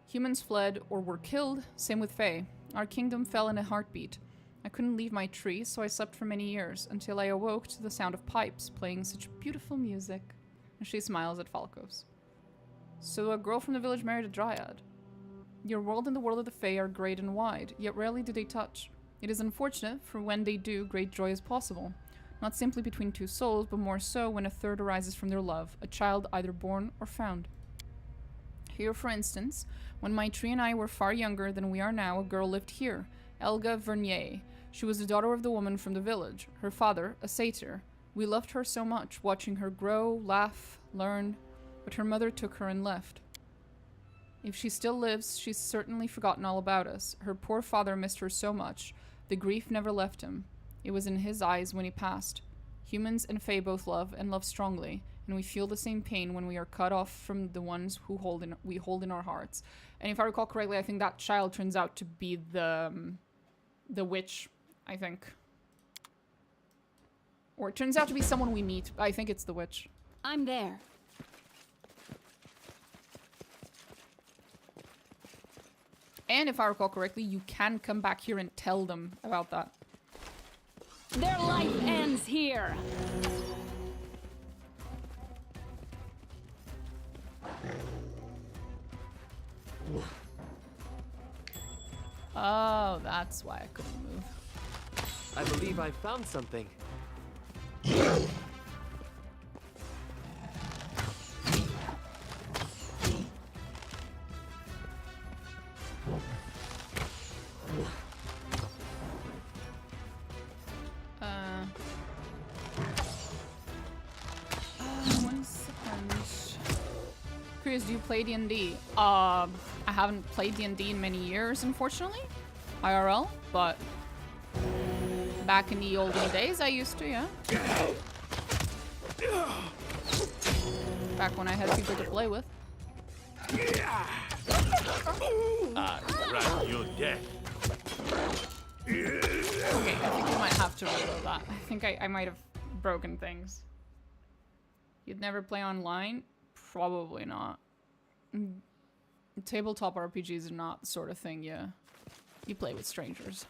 Humans fled or were killed. Same with Fae. Our kingdom fell in a heartbeat. I couldn't leave my tree, so I slept for many years, until I awoke to the sound of pipes playing such beautiful music. And she smiles at Falcos. So a girl from the village married a dryad. Your world and the world of the Fae are great and wide, yet rarely do they touch. It is unfortunate, for when they do, great joy is possible. Not simply between two souls, but more so when a third arises from their love, a child either born or found. Here, for instance, when my tree and I were far younger than we are now, a girl lived here, Elga Vernier. She was the daughter of the woman from the village, her father, a satyr. We loved her so much, watching her grow, laugh, learn, but her mother took her and left. If she still lives, she's certainly forgotten all about us. Her poor father missed her so much. The grief never left him. It was in his eyes when he passed. Humans and Fae both love, and love strongly, and we feel the same pain when we are cut off from the ones who we hold in our hearts. And if I recall correctly, I think that child turns out to be the witch, I think. Or it turns out to be someone we meet. I think it's the witch. I'm there. And if I recall correctly, you can come back here and tell them about that. Their life ends here. Oh, that's why I couldn't move. I believe I found something. One second. Curious, do you play D&D? I haven't played D&D in many years, unfortunately. IRL, but back in the olden days, I used to, yeah. Back when I had people to play with. Right, you're dead. Okay, I think we might have to reload that. I think I might have broken things. You'd never play online? Probably not. Tabletop RPGs are not the sort of thing you play with strangers.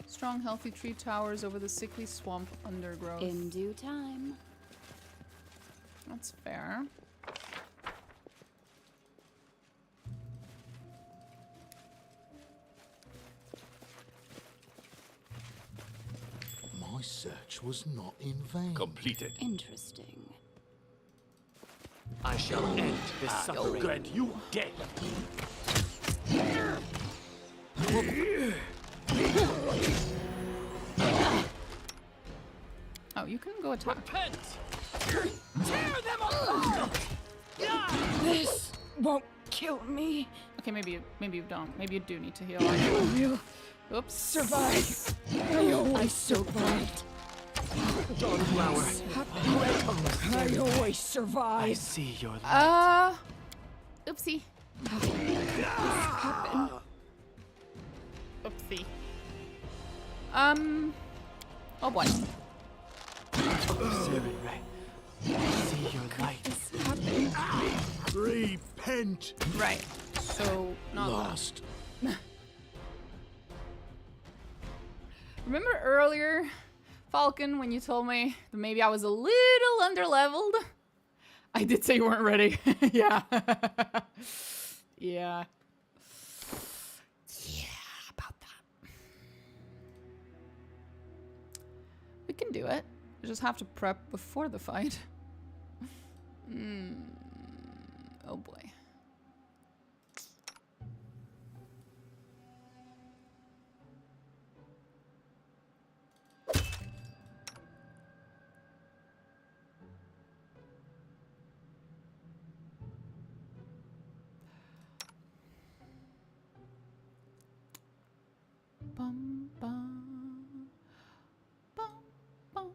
Strong, healthy tree towers over the sickly swamp undergrowth. In due time. That's fair. My search was not in vain. Completed. Interesting. I shall end this suffering. Good, you dead. Oh, you can go attack. Repent! Tear them apart! This won't kill me. Okay, maybe you don't. Maybe you do need to heal. Will Oops. survive. I always survived. Dawnflower, I always I survive. see your light. Oopsie. Oopsie. Oh boy. Seven Ray, I see your light. Repent! went. Right. So, not Lost. Remember earlier, Falcon, when you told me that maybe I was a little underleveled? I did say you weren't ready. Yeah. Yeah. Yeah, about that. We can do it. We just have to prep before the fight. Oh boy. Bum, bum, bum, bum.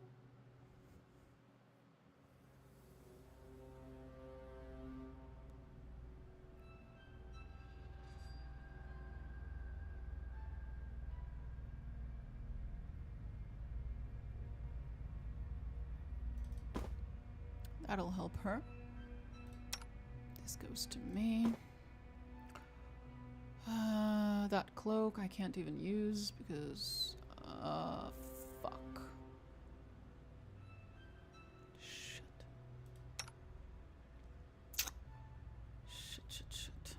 That'll help her. This goes to me. That cloak I can't even use because, fuck. Shit. Shit.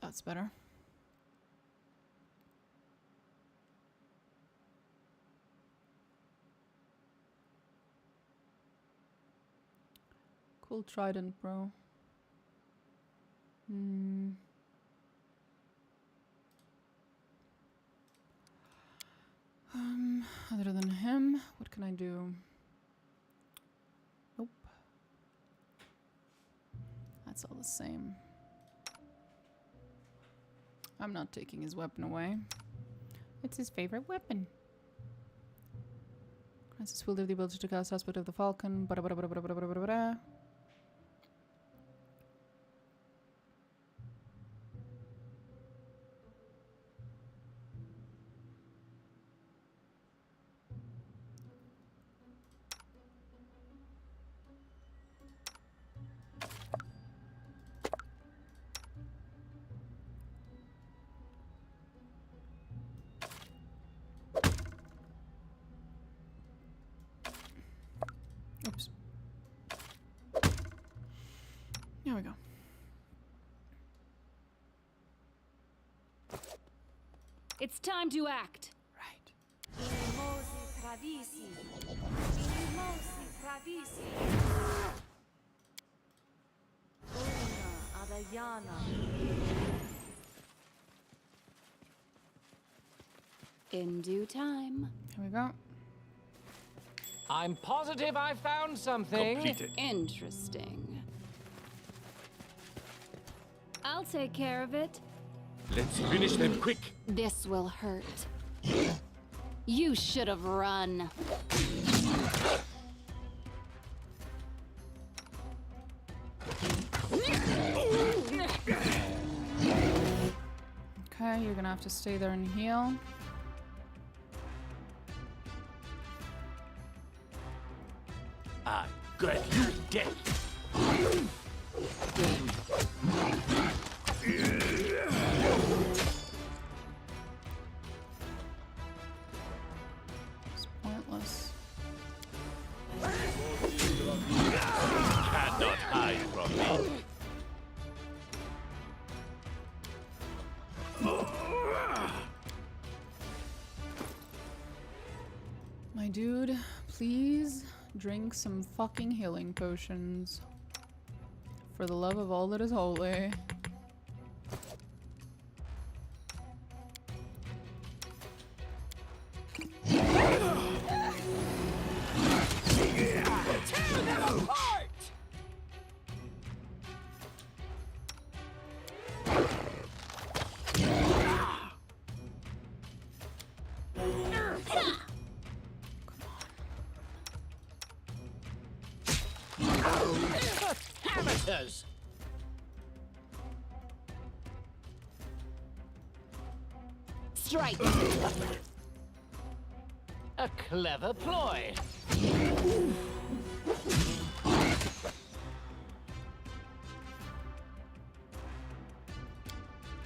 That's better. Cool trident, bro. Other than him, what can I do? Nope. That's all the same. I'm not taking his weapon away. It's his favorite weapon. Francis will have the ability to cast aspect of the falcon. Oops. There we go. It's time to act. Right. In due time. Here we go. I'm positive I found something. Completed. Interesting. I'll take care of it. Let's finish them quick. This will hurt. You should have run. Okay, you're gonna have to stay there and heal. I got you dead. It's pointless. Cannot hide from me. My dude, please drink some fucking healing potions. For the love of all that is holy. strike. A clever ploy.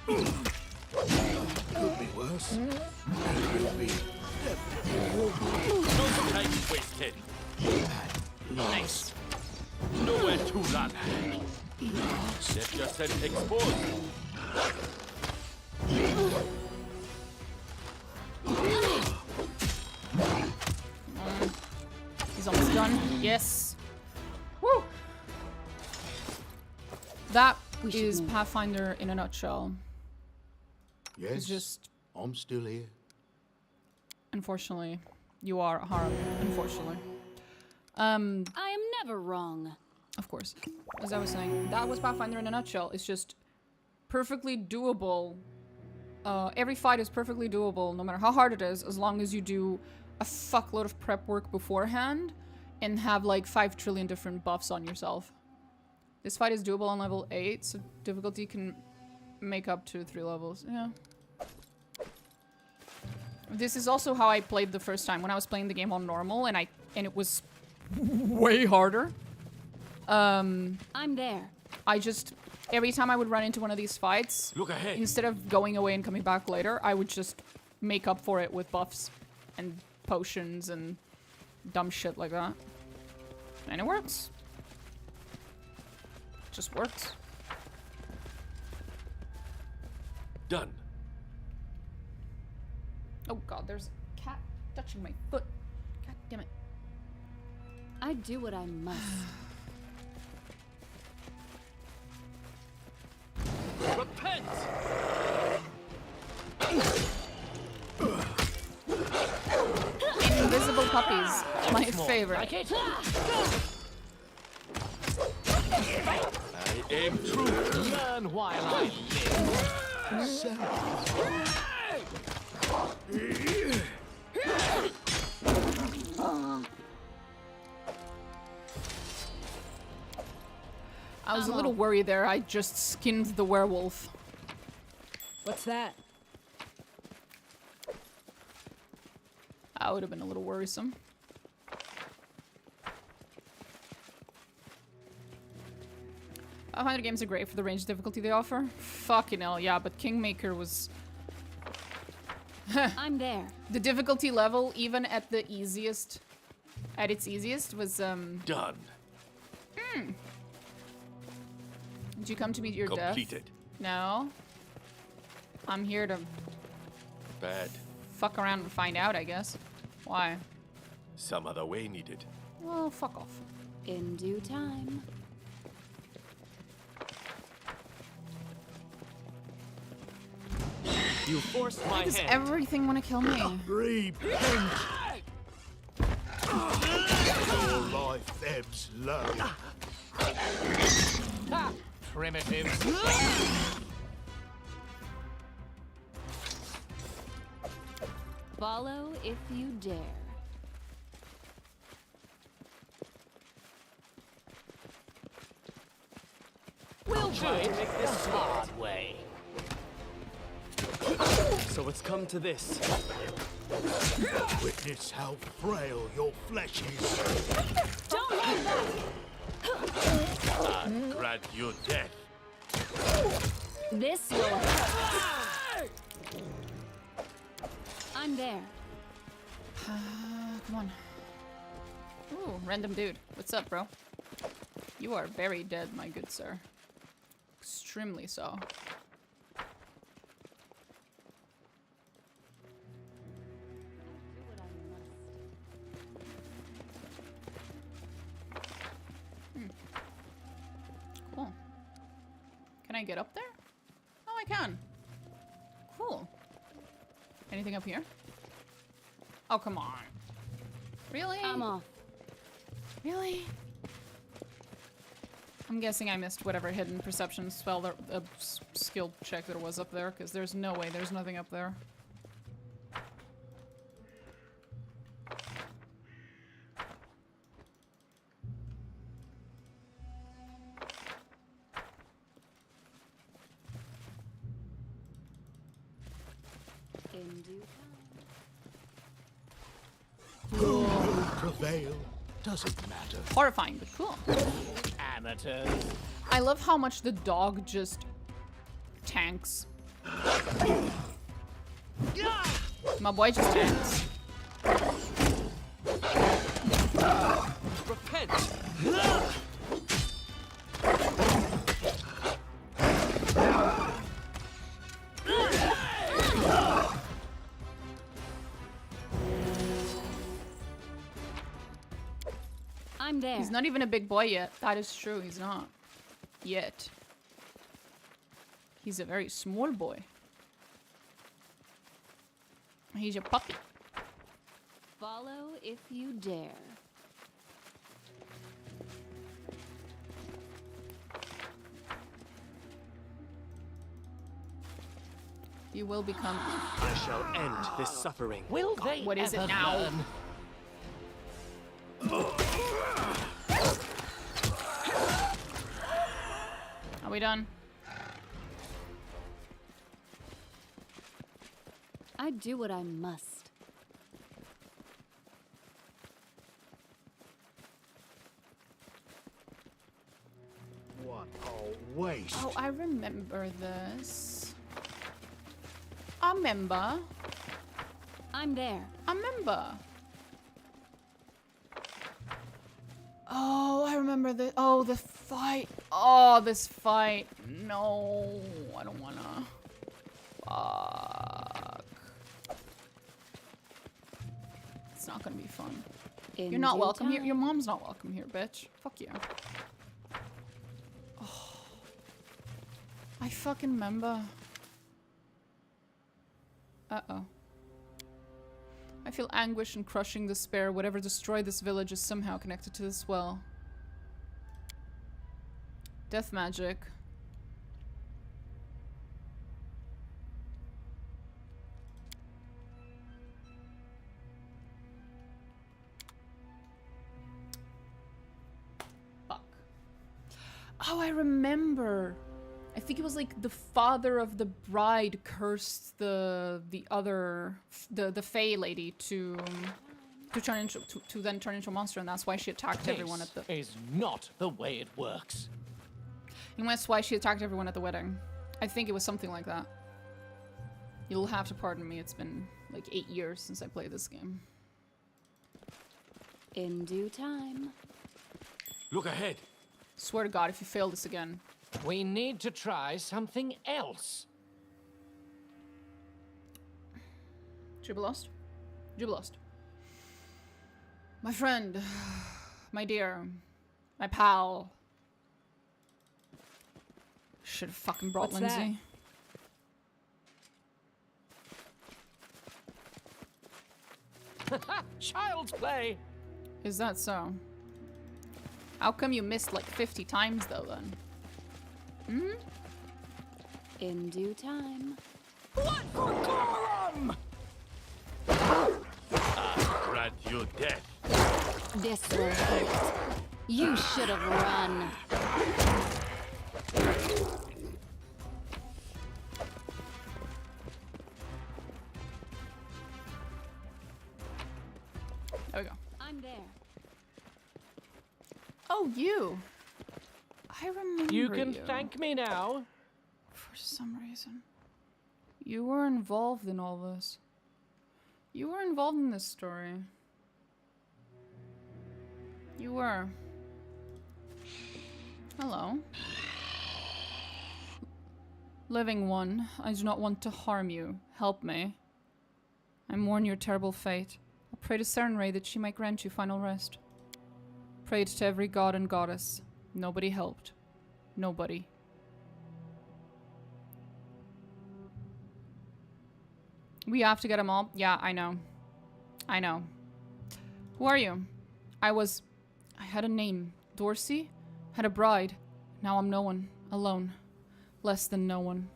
Could be worse. Could be No time wasted. Nice. Nowhere to run. Let yourself expose. He's almost done. Yes. Woo! That is Pathfinder in a nutshell. Yes, It's just, I'm still here. unfortunately, you are harmed. Unfortunately. I am never wrong. Of course. As I was saying, that was Pathfinder in a nutshell. It's just perfectly doable. Every fight is perfectly doable, no matter how hard it is, as long as you do a fuckload of prep work beforehand and have like 5 trillion different buffs on yourself. This fight is doable on level 8, so difficulty can make up to 3 levels. Yeah. This is also how I played the first time when I was playing the game on normal, and it was way harder. I'm there. I just, every time I would run into one of these fights, Look ahead. instead of going away and coming back later, I would just make up for it with buffs and potions and dumb shit like that. And it works. It just works. Done. Oh god, there's a cat touching my foot. God damn it. I do what I must. Repent! Invisible puppies, my favorite. Like it? I aim true. Learn while I live. I was a little worried there. I just skinned the werewolf. What's that? That would have been a little worrisome. Pathfinder games are great for the range difficulty they offer. Fucking hell, yeah, but Kingmaker was... I'm there. The difficulty level, even at the easiest... At its easiest, was, Done. Did you come to meet your death? Completed. No. I'm here to Bad. fuck around and find out, I guess. Why? Some other way needed. Well, fuck off. In due time. You forced my Does hand. everything want to kill me? Repent. Your life ebbs low. Ha! Primitives. Follow if you dare. We'll try and make this the hard way. So it's come to this. Witness how frail your flesh is. Don't hold back! I grant you death. This will hurt. I'm there. Come on. Ooh, random dude. What's up, bro? You are very dead, my good sir. Extremely so. Do what I must. Cool. Can I get up there? Oh, I can. Cool. Anything up here? Oh, come on. Really? I'm off. Really? I'm guessing I missed whatever hidden perception spell, skill check there was up there, because there's no way there's nothing up there. In In due time. Who will prevail? Doesn't matter. Horrifying, but cool. Amateurs. I love how much the dog just tanks. My boy just tanks. Repent! I'm there. He's not even a big boy yet. That is true, he's not. Yet. He's a very small boy. He's a puppy. Follow if you dare. You will become. I shall end this suffering. Will they What is it ever now? learn? Are we done? I do what I must. What a waste. Oh, I remember this. I remember. I'm there. I remember. Oh, I remember the. Oh, the fight. Oh, this fight. No, I don't wanna. Fuck. It's not gonna be fun. In You're not due welcome here. time. Your mom's not welcome here, bitch. Fuck you. Oh. I fucking remember. Uh-oh. I feel anguish and crushing despair. Whatever destroyed this village is somehow connected to this well. Death magic. Fuck. Oh, I remember. I think it was like the father of the bride cursed the Fae lady to turn into to then turn into a monster, and that's why she attacked everyone at the. This is not the way it works. And that's why she attacked everyone at the wedding. I think it was something like that. You'll have to pardon me. It's been like 8 years since I played this game. In due time. Look ahead. Swear to God, if you fail this again. We need to try something else. Jubilost? Jubilost. My friend. My dear. My pal. Should have fucking brought What's that? Lindsay. Child's play. Is that so? How come you missed like 50 times though then? Hmm? In due time. What for Gorum? Grant you death. This will hurt. You should have run. There we go. I'm there. Oh, you. I remember You can thank me now. For some reason. You were involved in all this. You were involved in this story. You were. Hello. Living one, I do not want to harm you. Help me. I mourn your terrible fate. I'll pray to Serenray that she might grant you final rest. Prayed to every god and goddess. Nobody helped. Nobody. We have to get them all. Yeah, I know. I know. Who are you? I had a name. Dorsey? Had a bride. Now I'm no one. Alone. Less than no one.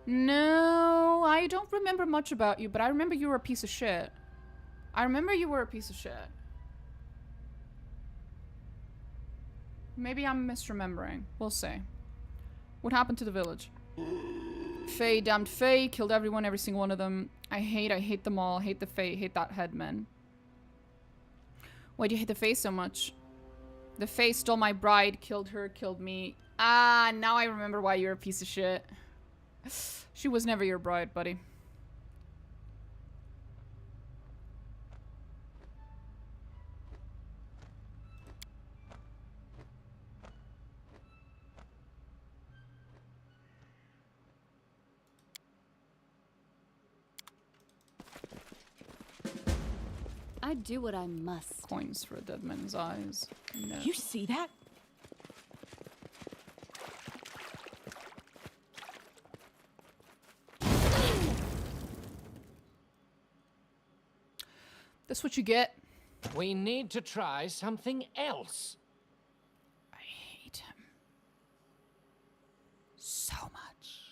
No, I don't remember much about you, but I remember you were a piece of shit. I remember you were a piece of shit. Maybe I'm misremembering. We'll see. What happened to the village? Fae, damned Fae, killed everyone, every single one of them. I hate them all. Hate the Fae, hate that headman. Why do you hate the Fae so much? The Fae stole my bride, killed her, killed me. Ah, now I remember why you're a piece of shit. She was never your bride, buddy. I do what I must. Coins for a dead man's eyes. No. You see that? That's what you get. We need to try something else. I hate him so much.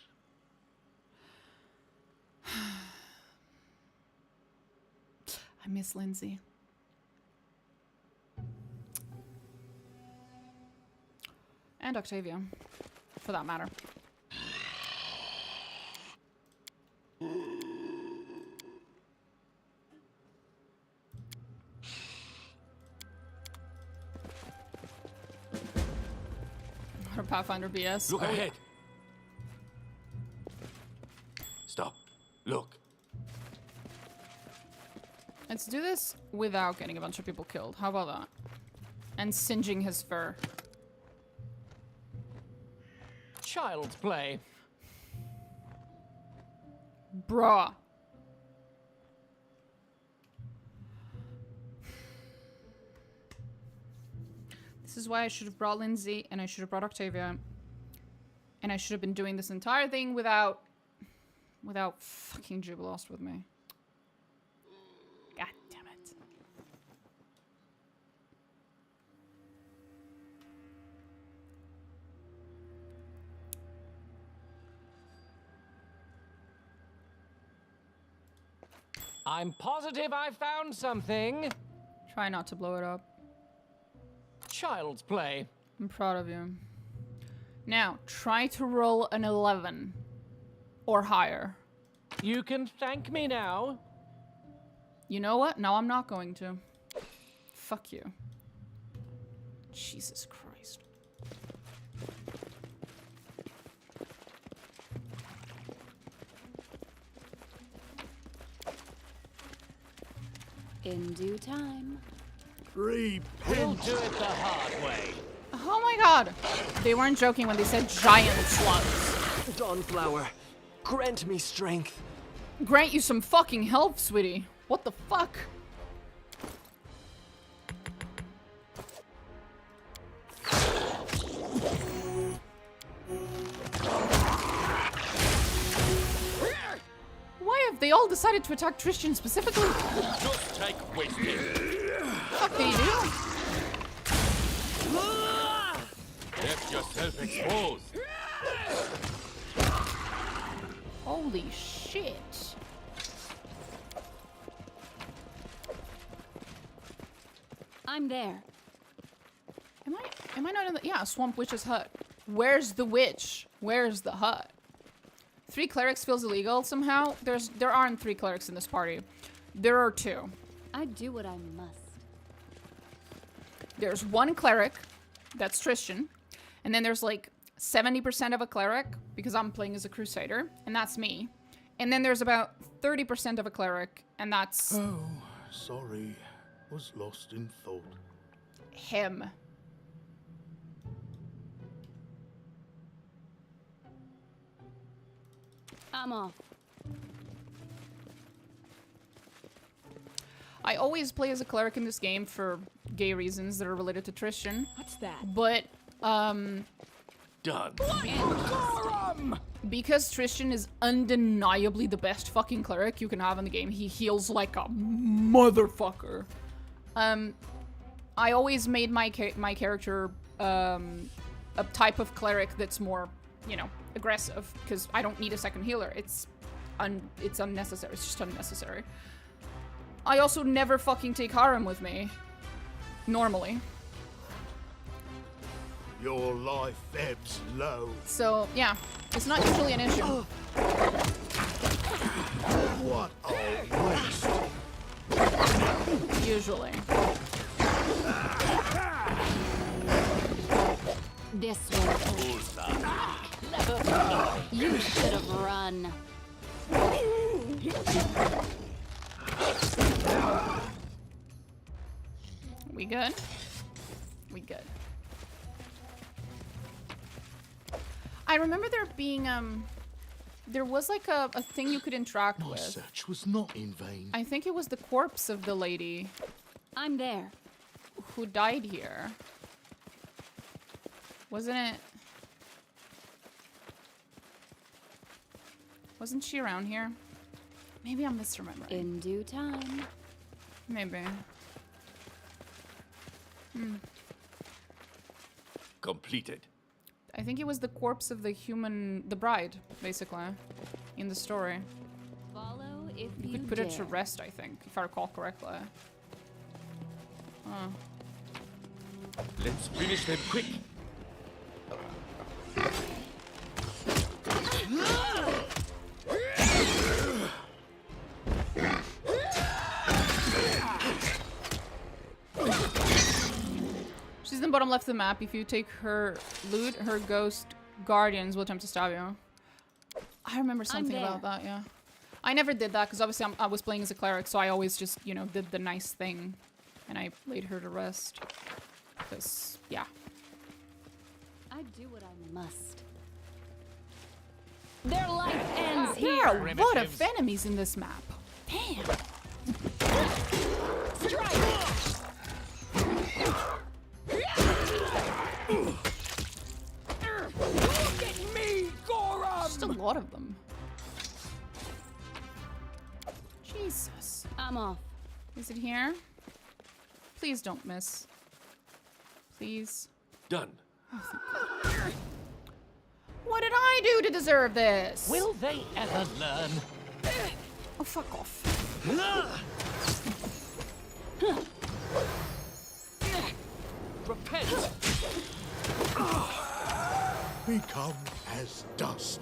I miss Lindsay. And Octavia, for that matter. Or Pathfinder BS. Look ahead. Stop. Look. Let's do this without getting a bunch of people killed. How about that? And singeing his fur. Child's play. Bruh. This is why I should have brought Lindsay and I should have brought Octavia. And I should have been doing this entire thing without fucking Jubilost with me. God damn it. I'm positive I found something. Try not to blow it up. Child's play. I'm proud of you. Now, try to roll an 11 or higher. You can thank me now. You know what? No, I'm not going to. Fuck you. Jesus Christ. In due time. We'll do it the hard way. Oh my god. They weren't joking when they said giant slugs. Dawnflower, grant me strength. Grant you some fucking help, sweetie. What the fuck? Why have they all decided to attack Tristan specifically? Just take wasted. Fuck they do? Left yourself exposed. Holy shit. I'm there. Am I not in the... Yeah, Swamp Witch's hut. Where's the witch? Where's the hut? 3 clerics feels illegal somehow. There aren't 3 clerics in this party. There are 2. I do what I must. There's 1 cleric. That's Tristan. And then there's like 70% of a cleric because I'm playing as a crusader. And that's me. And then there's about 30% of a cleric. And that's... Oh, sorry. Was lost in thought. him. I'm off. I always play as a cleric in this game for gay reasons that are related to Tristan. What's that? But, Done. because Tristan is undeniably the best fucking cleric you can have in the game, he heals like a motherfucker. I always made my character a type of cleric that's more, you know, aggressive, because I don't need a second healer. It's unnecessary. It's just unnecessary. I also never fucking take harem with me. Normally. Your life ebbs low. So, yeah. It's not usually an issue. What a waste! Usually. This way. You should have run. We good? We good. I remember there being there was like a thing you could interact My with. search was not in vain. I think it was the corpse of the lady I'm there. who died here. Wasn't it? Wasn't she around here? Maybe I'm misremembering. In due time. Maybe. Completed. I think it was the corpse of the bride, basically, in the story. Follow if You you could put it to dare. rest, I think, if I recall correctly. Oh. Let's finish them quick. She's in the bottom left of the map. If you take her loot, her ghost guardians will attempt to stab you. I remember something about that, yeah. I never did that because obviously I was playing as a cleric, so I always just, you know, did the nice thing. And I laid her to rest. Because, yeah. I do what I must. Their life ends There here. are a lot of enemies in this map. Damn. Just a lot of them. Jesus. I'm off. Is it here? Please don't miss. Please. Done. What did I do to deserve this? Will they ever learn? Oh, fuck off. Repent! Become as dust.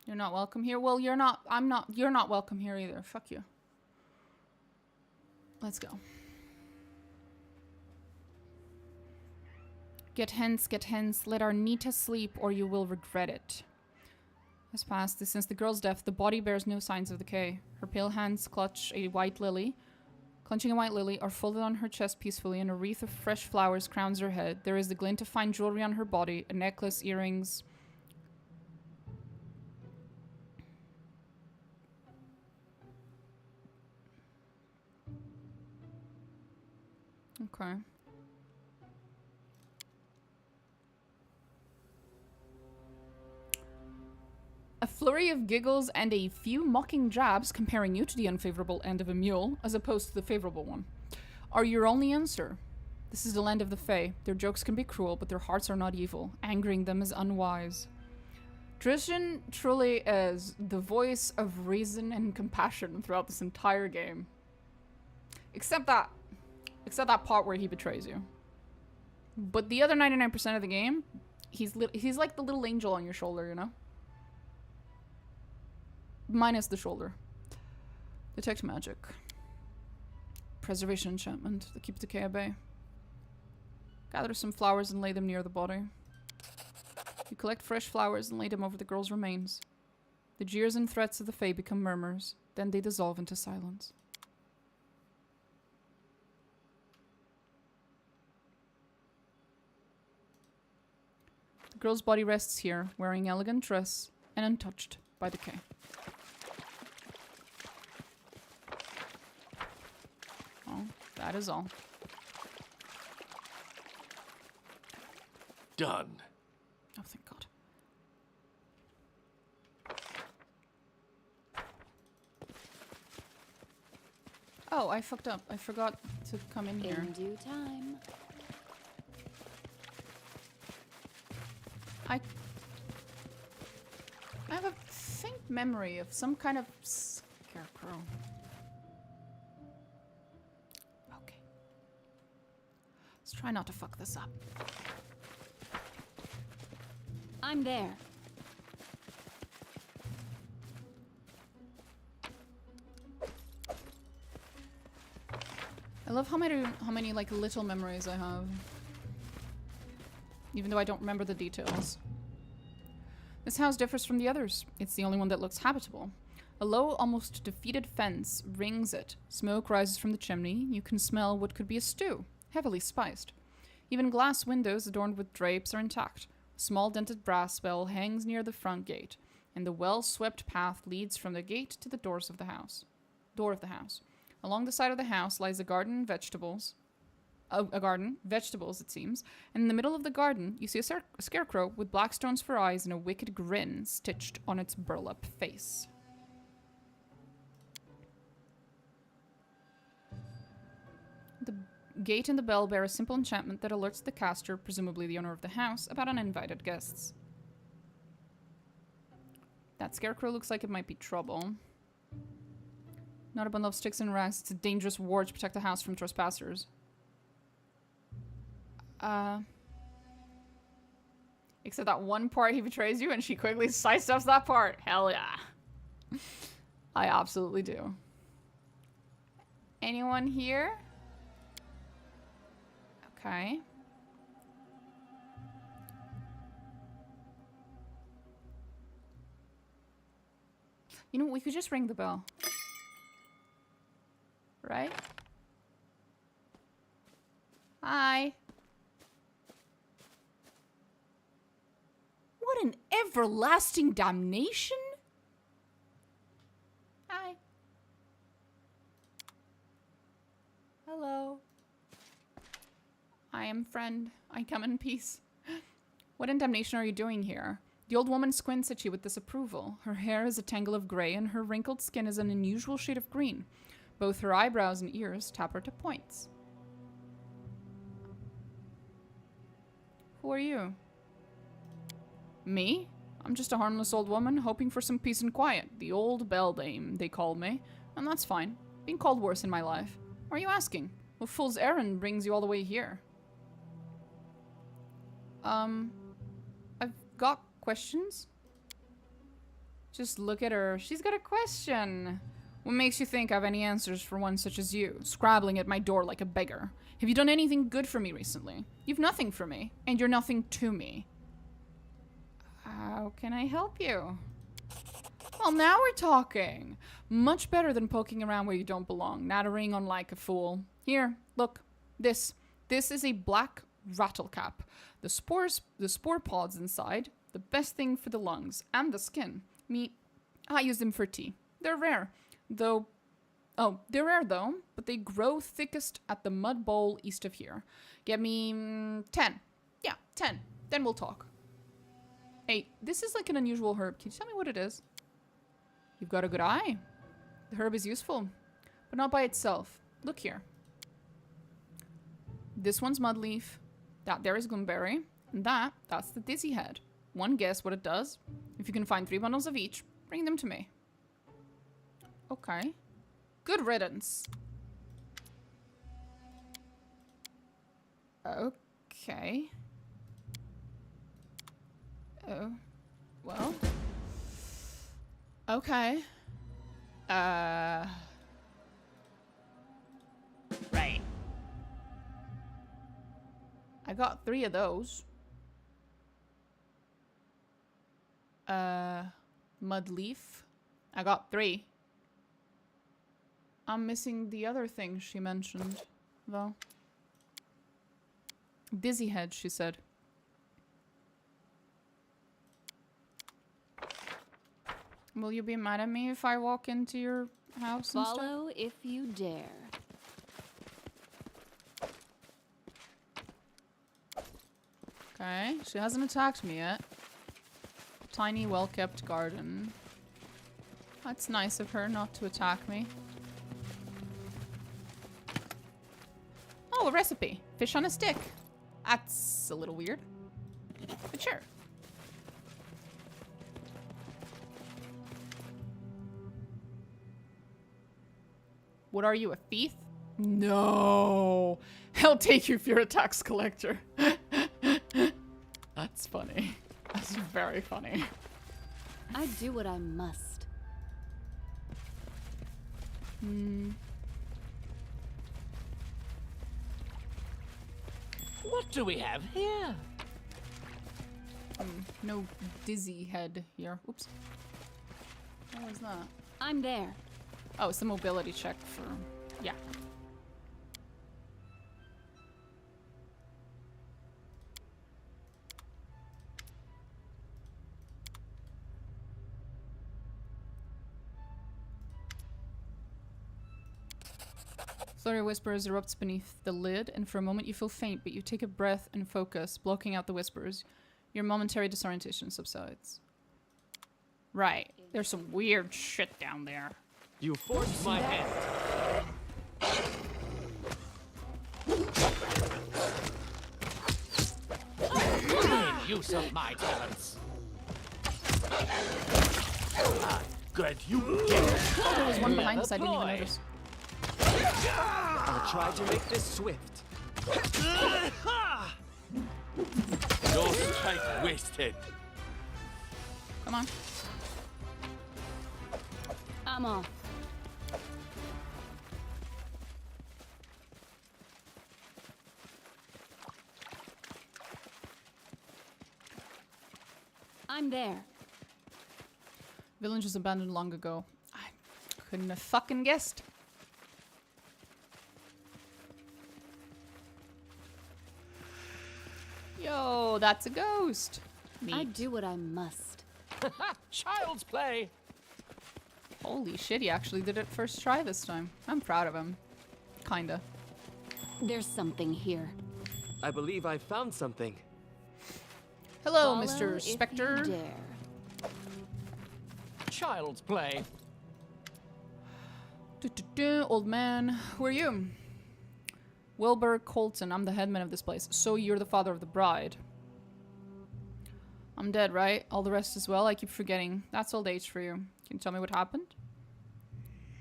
You're not welcome here. Well, you're not welcome here either. Fuck you. Let's go. Get hence, let our Nita sleep, or you will regret it. Has passed. Since the girl's death, the body bears no signs of decay. Her pale hands clutching a white lily, are folded on her chest peacefully, and a wreath of fresh flowers crowns her head. There is the glint of fine jewelry on her body, a necklace, earrings. Okay. A flurry of giggles and a few mocking jabs comparing you to the unfavorable end of a mule, as opposed to the favorable one, are your only answer. This is the land of the Fae. Their jokes can be cruel, but their hearts are not evil. Angering them is unwise. Tristan truly is the voice of reason and compassion throughout this entire game. Except that part where he betrays you. But the other 99% of the game, he's like the little angel on your shoulder, you know? Minus the shoulder. Detect magic. Preservation enchantment that keeps decay at bay. Gather some flowers and lay them near the body. You collect fresh flowers and lay them over the girl's remains. The jeers and threats of the Fae become murmurs, then they dissolve into silence. The girl's body rests here, wearing elegant dress and untouched by decay. Oh, that is all. Done. Oh, thank God. Oh, I fucked up. I forgot to come in here. In due time. I have a think memory of some kind of scarecrow. Okay. Let's try not to fuck this up. I'm there. I love how many like little memories I have. Even though I don't remember the details. This house differs from the others. It's the only one that looks habitable. A low, almost defeated fence rings it. Smoke rises from the chimney. You can smell what could be a stew, heavily spiced. Even glass windows adorned with drapes are intact. A small dented brass bell hangs near the front gate, and the well-swept path leads from the gate to the door of the house. Along the side of the house lies a garden, vegetables, it seems, and in the middle of the garden you see a scarecrow with black stones for eyes and a wicked grin stitched on its burlap face. The gate and the bell bear a simple enchantment that alerts the caster, presumably the owner of the house, about uninvited guests. That scarecrow looks like it might be trouble. Not a bundle of sticks and rags. It's a dangerous ward to protect the house from trespassers. Except that one part he betrays you and she quickly sidesteps that part. Hell yeah. I absolutely do. Anyone here? Okay. You know, we could just ring the bell. Right? Hi. What an everlasting damnation? Hi. Hello. I am friend. I come in peace. What in damnation are you doing here? The old woman squints at you with disapproval. Her hair is a tangle of gray and her wrinkled skin is an unusual shade of green. Both her eyebrows and ears tap her to points. Who are you? Me? I'm just a harmless old woman hoping for some peace and quiet. The old beldame, they call me. And that's fine. Been called worse in my life. Why are you asking? What fool's errand brings you all the way here? I've got questions. Just look at her. She's got a question. What makes you think I have any answers for one such as you, scrabbling at my door like a beggar? Have you done anything good for me recently? You've nothing for me, and you're nothing to me. How can I help you? Well, now we're talking. Much better than poking around where you don't belong, nattering on like a fool. Here, look. This is a black rattlecap. The spore pods inside, the best thing for the lungs and the skin. I use them for tea. They're rare. They're rare though, but they grow thickest at the mud bowl east of here. Get me 10. Yeah, 10. Then we'll talk. Hey, this is like an unusual herb. Can you tell me what it is? You've got a good eye. The herb is useful, but not by itself. Look here. This one's mudleaf. That there is gumberry. And that's the dizzy head. One guess what it does. If you can find 3 bundles of each, bring them to me. Okay. Good riddance. Okay. Oh. Well. Okay. Right. I got 3 of those. Mudleaf. I got 3. I'm missing the other thing she mentioned, though. Dizzy head, she said. Will you be mad at me if I walk into your house and stuff? Follow if you dare. Okay, she hasn't attacked me yet. Tiny, well-kept garden. That's nice of her not to attack me. Oh, a recipe. Fish on a stick. That's a little weird. But sure. What are you, a thief? No. I'll take you if you're a tax collector. That's funny. That's very funny. I do what I must. What do we have here? No dizzy head here. Oops. What was that? I'm there. Oh, it's the mobility check for... Yeah. Flurry of whispers erupts beneath the lid, and for a moment you feel faint, but you take a breath and focus, blocking out the whispers. Your momentary disorientation subsides. Right. There's some weird shit down there. You forced my hand. Made use of my talents. I'm glad you did. Oh, there was one behind us I didn't even notice. I'll try to make this swift. No strike wasted. Come on. I'm off. I'm there. Village was abandoned long ago. I couldn't have fucking guessed. Yo, that's a ghost. Neat. I do what I must. Child's play. Holy shit, he actually did it first try this time. I'm proud of him. Kinda. There's something here. I believe I found something. Hello, Follow Mr. if Spectre. you dare. Child's play. Old man, who are you? Wilbur Colton, I'm the headman of this place. So you're the father of the bride. I'm dead, right? All the rest as well? I keep forgetting. That's old age for you. Can you tell me what happened?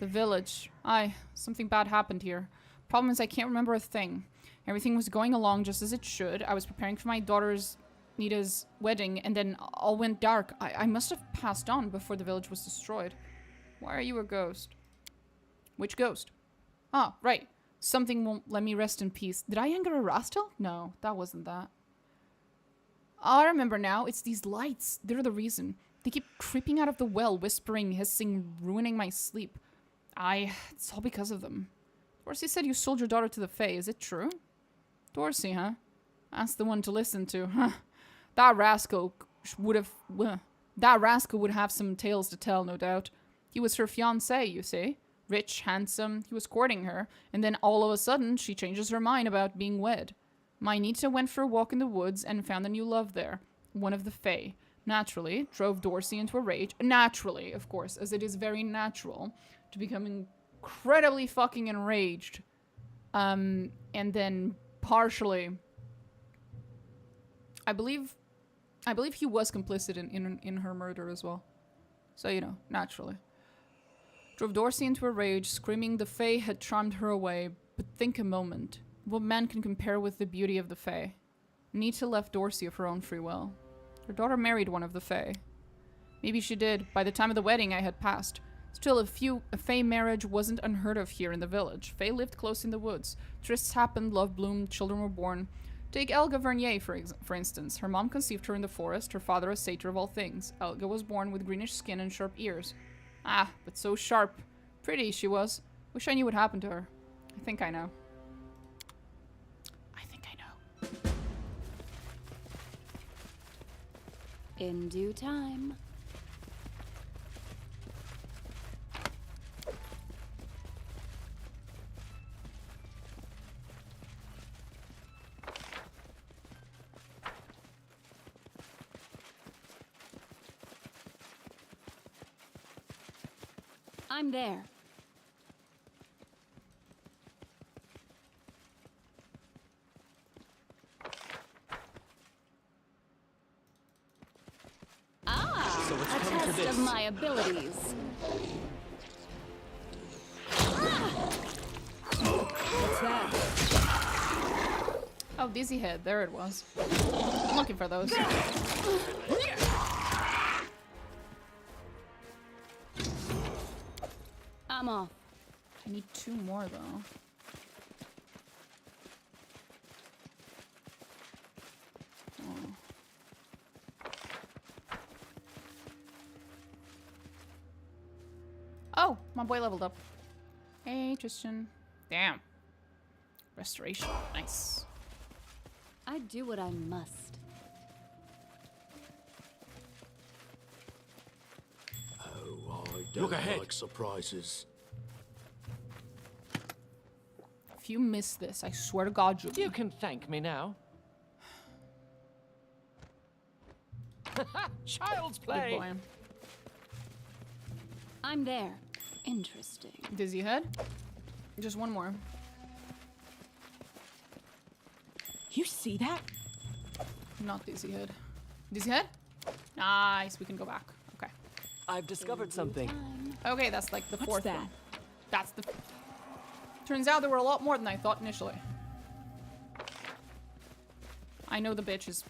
The village. Aye, something bad happened here. Problem is I can't remember a thing. Everything was going along just as it should. I was preparing for my daughter's Nita's wedding, and then all went dark. I must have passed on before the village was destroyed. Why are you a ghost? Which ghost? Ah, right. Something won't let me rest in peace. Did I anger a Rastal? No, that wasn't that. Oh, I remember now. It's these lights. They're the reason. They keep creeping out of the well, whispering, hissing, ruining my sleep. It's all because of them. Dorsey said you sold your daughter to the Fae. Is it true? Dorsey, huh? That's the one to listen to, huh? That rascal would have some tales to tell, no doubt. He was her fiancé, you see. Rich, handsome, he was courting her, and then all of a sudden, she changes her mind about being wed. My Nita went for a walk in the woods and found a new love there, one of the Fae. Naturally, drove Dorsey into a rage. Naturally, of course, as it is very natural to become incredibly fucking enraged. And then partially, I believe he was complicit in her murder as well. So, you know, naturally. Drove Dorsey into a rage, screaming the Fae had charmed her away. But think a moment. What man can compare with the beauty of the Fae? Nita left Dorsey of her own free will. Her daughter married one of the Fae. Maybe she did. By the time of the wedding, I had passed. Still, a Fae marriage wasn't unheard of here in the village. Fae lived close in the woods. Trysts happened, love bloomed, children were born. Take Elga Vernier, for instance. Her mom conceived her in the forest, her father a satyr of all things. Elga was born with greenish skin and sharp ears. Ah, but so sharp. Pretty she was. Wish I knew what happened to her. I think I know. In due time. I'm there. So it's A test of my abilities. that? Oh, dizzy head. There it was. I'm looking for those. I'm off. I need 2 more though. Oh, my boy leveled up. Hey, Tristan. Damn. Restoration. Nice. I do what I must. Oh, I Look don't ahead. like surprises. If you miss this, I swear to God, You can thank me now. Child's Good play. boy. I'm there. Interesting. Dizzy head. Just 1 more. You see that? Not dizzy head. Dizzy head? Nice. We can go back. Okay. I've discovered something. Okay, that's like the 4th What's that? one. That's the... Turns out there were a lot more than I thought initially. I know the bitch is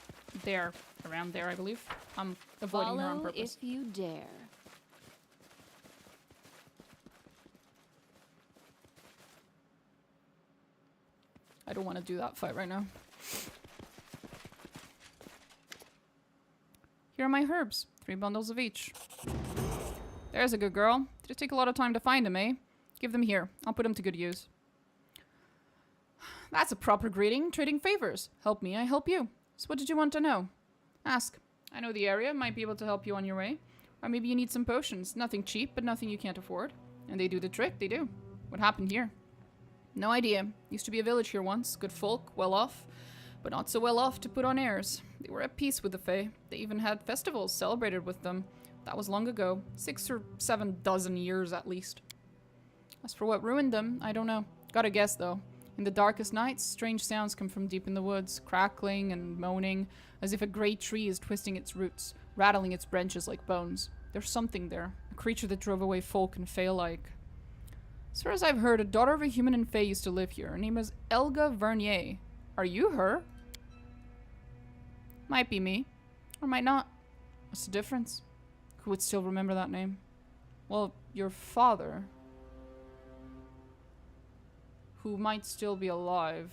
there. Around there, I believe. I'm avoiding her on Follow purpose. if you dare. I don't want to do that fight right now. Here are my herbs. 3 bundles of each. There's a good girl. Did it take a lot of time to find them, eh? Give them here. I'll put them to good use. That's a proper greeting. Trading favors. Help me, I help you. So what did you want to know? Ask. I know the area. Might be able to help you on your way. Or maybe you need some potions. Nothing cheap, but nothing you can't afford. And they do the trick. They do. What happened here? No idea. Used to be a village here once. Good folk, well off. But not so well off to put on airs. They were at peace with the Fae. They even had festivals celebrated with them. That was long ago. 6 or 7 dozen years at least. As for what ruined them, I don't know. Gotta guess though. In the darkest nights, strange sounds come from deep in the woods, crackling and moaning, as if a great tree is twisting its roots, rattling its branches like bones. There's something there, a creature that drove away folk and Fae alike. As far as I've heard, a daughter of a human and Fae used to live here. Her name is Elga Vernier. Are you her? Might be me. Or might not. What's the difference? Who would still remember that name? Well, your father. Who might still be alive.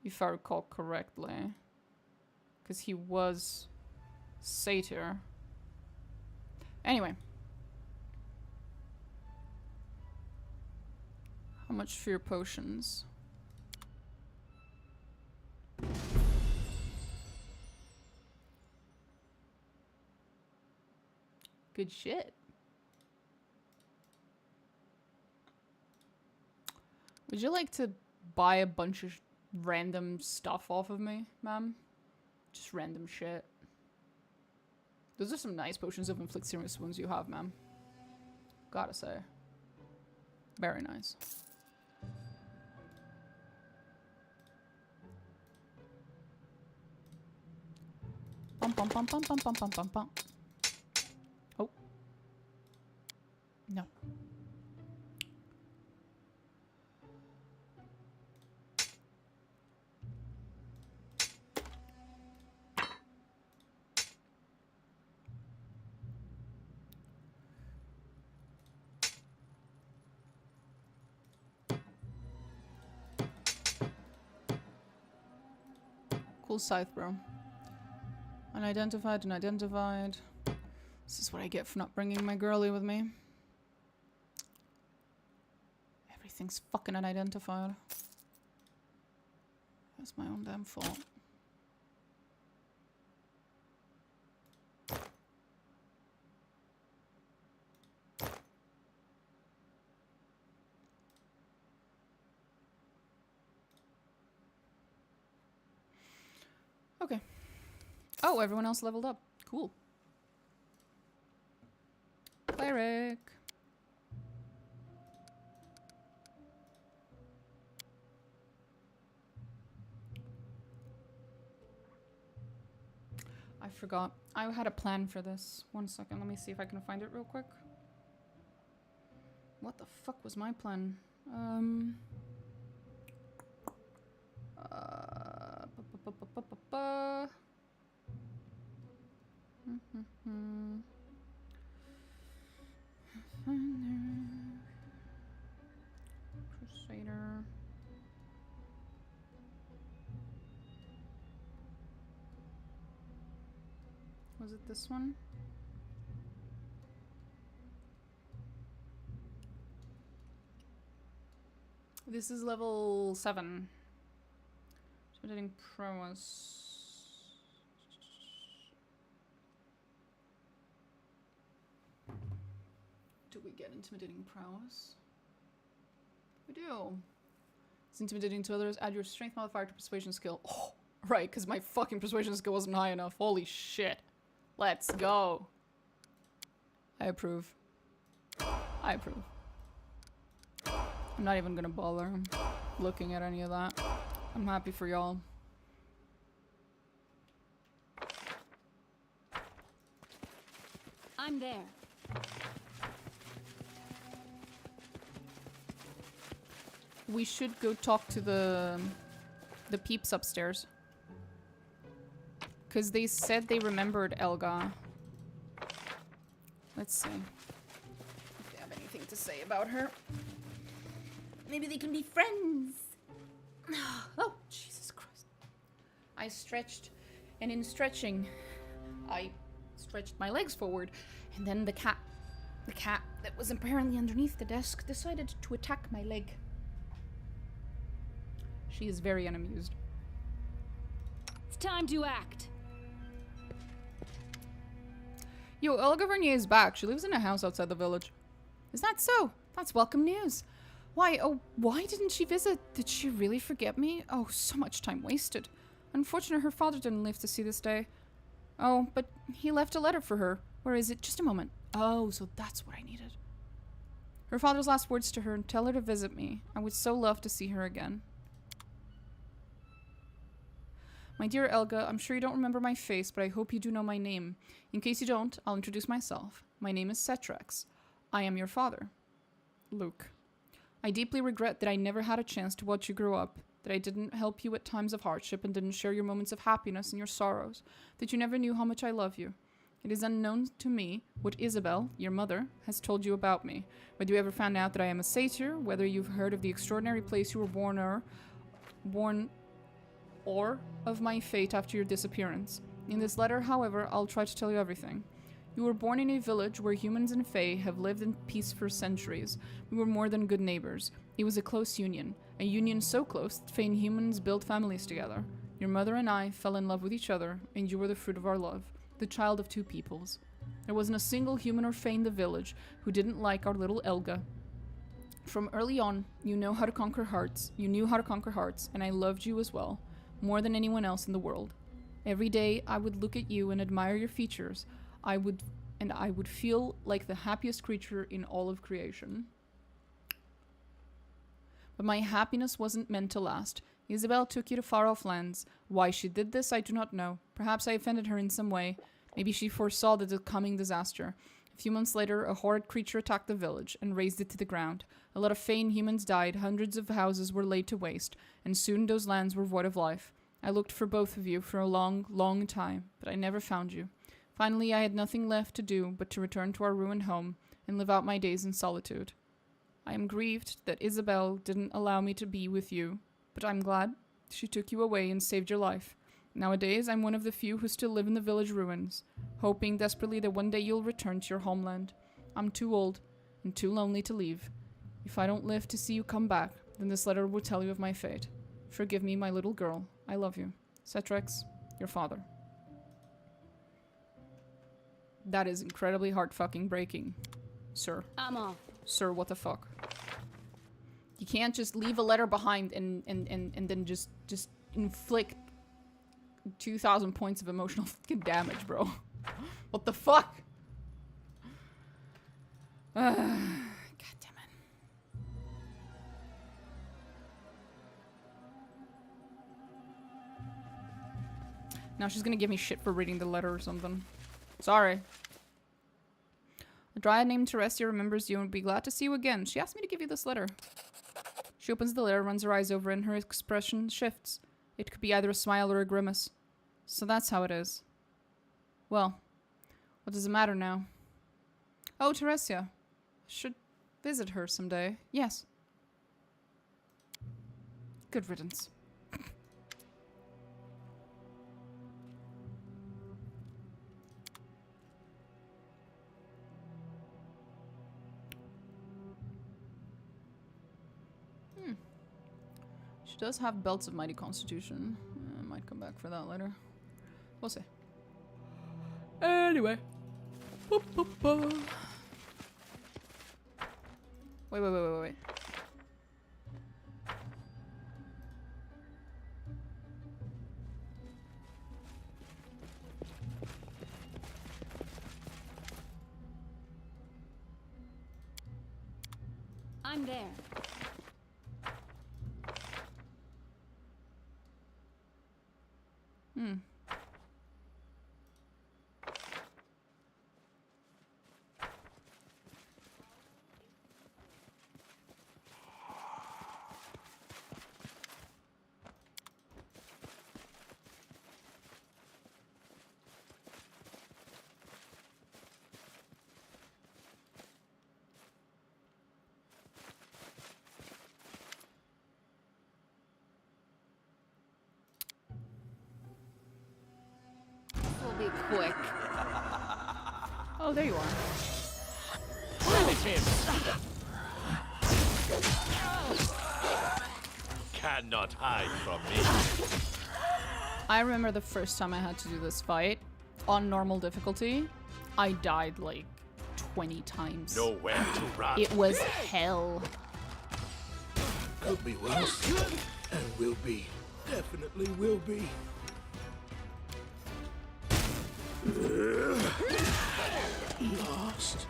If I recall correctly. Because he was satyr. Anyway. How much for your potions? Good shit. Would you like to buy a bunch of random stuff off of me, ma'am? Just random shit. Those are some nice potions of inflict serious wounds you have, ma'am. Gotta say. Very nice. Bum bum bum bum bum bum bum bum bum. Oh. No. Cool scythe, bro. Unidentified, unidentified. This is what I get for not bringing my girly with me. Everything's fucking unidentified. That's my own damn fault. Okay. Oh, everyone else leveled up. Cool. Cleric. I forgot. I had a plan for this. 1 second. Let me see if I can find it real quick. What the fuck was my plan? Crusader. Was it this one? This is level 7. Intimidating prowess. Do we get intimidating prowess? We do. It's intimidating to others. Add your strength modifier to persuasion skill. Oh, right, because my fucking persuasion skill wasn't high enough. Holy shit. Let's go. I approve. I approve. I'm not even gonna bother looking at any of that. I'm happy for y'all. I'm there. We should go talk to the peeps upstairs. Because they said they remembered Elga. Let's see if they have anything to say about her. Maybe they can be friends. Oh, Jesus Christ. I stretched, and in stretching, I stretched my legs forward, and then the cat that was apparently underneath the desk decided to attack my leg. She is very unamused. It's time to act. Yo, Elga Vernier is back. She lives in a house outside the village. Is that so? That's welcome news. Why didn't she visit? Did she really forget me? Oh, so much time wasted. Unfortunately, her father didn't live to see this day. Oh, but he left a letter for her. Where is it? Just a moment. Oh, so that's what I needed. Her father's last words to her, tell her to visit me. I would so love to see her again. My dear Elga, I'm sure you don't remember my face, but I hope you do know my name. In case you don't, I'll introduce myself. My name is Cetrax. I am your father, Luke. I deeply regret that I never had a chance to watch you grow up, that I didn't help you at times of hardship and didn't share your moments of happiness and your sorrows, that you never knew how much I love you. It is unknown to me what Isabel, your mother, has told you about me, whether you ever found out that I am a satyr, whether you've heard of the extraordinary place you were born or of my fate after your disappearance. In this letter, however, I'll try to tell you everything. You were born in a village where humans and fae have lived in peace for centuries. We were more than good neighbors. It was a close union. A union so close that fae and humans built families together. Your mother and I fell in love with each other, and you were the fruit of our love, the child of two peoples. There wasn't a single human or fae in the village who didn't like our little Elga. From early on, you knew how to conquer hearts, and I loved you as well, more than anyone else in the world. Every day, I would look at you and admire your features. I would feel like the happiest creature in all of creation. But my happiness wasn't meant to last. Isabel took you to far-off lands. Why she did this, I do not know. Perhaps I offended her in some way. Maybe she foresaw the coming disaster. A few months later, a horrid creature attacked the village and razed it to the ground. A lot of fae and humans died, hundreds of houses were laid to waste, and soon those lands were void of life. I looked for both of you for a long, long time, but I never found you. Finally, I had nothing left to do but to return to our ruined home and live out my days in solitude. I am grieved that Isabel didn't allow me to be with you, but I'm glad she took you away and saved your life. Nowadays, I'm one of the few who still live in the village ruins, hoping desperately that one day you'll return to your homeland. I'm too old and too lonely to leave. If I don't live to see you come back, then this letter will tell you of my fate. Forgive me, my little girl. I love you. Cetrax, your father. That is incredibly heart-fucking-breaking, sir. I'm off. Sir, what the fuck? You can't just leave a letter behind and then just inflict 2,000 points of emotional fucking damage, bro. What the fuck? God damn it. Now she's gonna give me shit for reading the letter or something. Sorry. A dryad named Teresia remembers you and would be glad to see you again. She asked me to give you this letter. She opens the letter, runs her eyes over, and her expression shifts. It could be either a smile or a grimace. So that's how it is. Well, what does it matter now? Oh, Teresia. Should visit her someday. Yes. Good riddance. She does have belts of mighty constitution. I might come back for that later. We'll see. Anyway. Boop, boop, boop. Wait. I'm there. Be quick. Oh, there you are. Cannot hide from me. I remember the first time I had to do this fight on normal difficulty. I died like 20 times. Nowhere to run. It was hell. Could be worse. And will be. Definitely will be. Lost.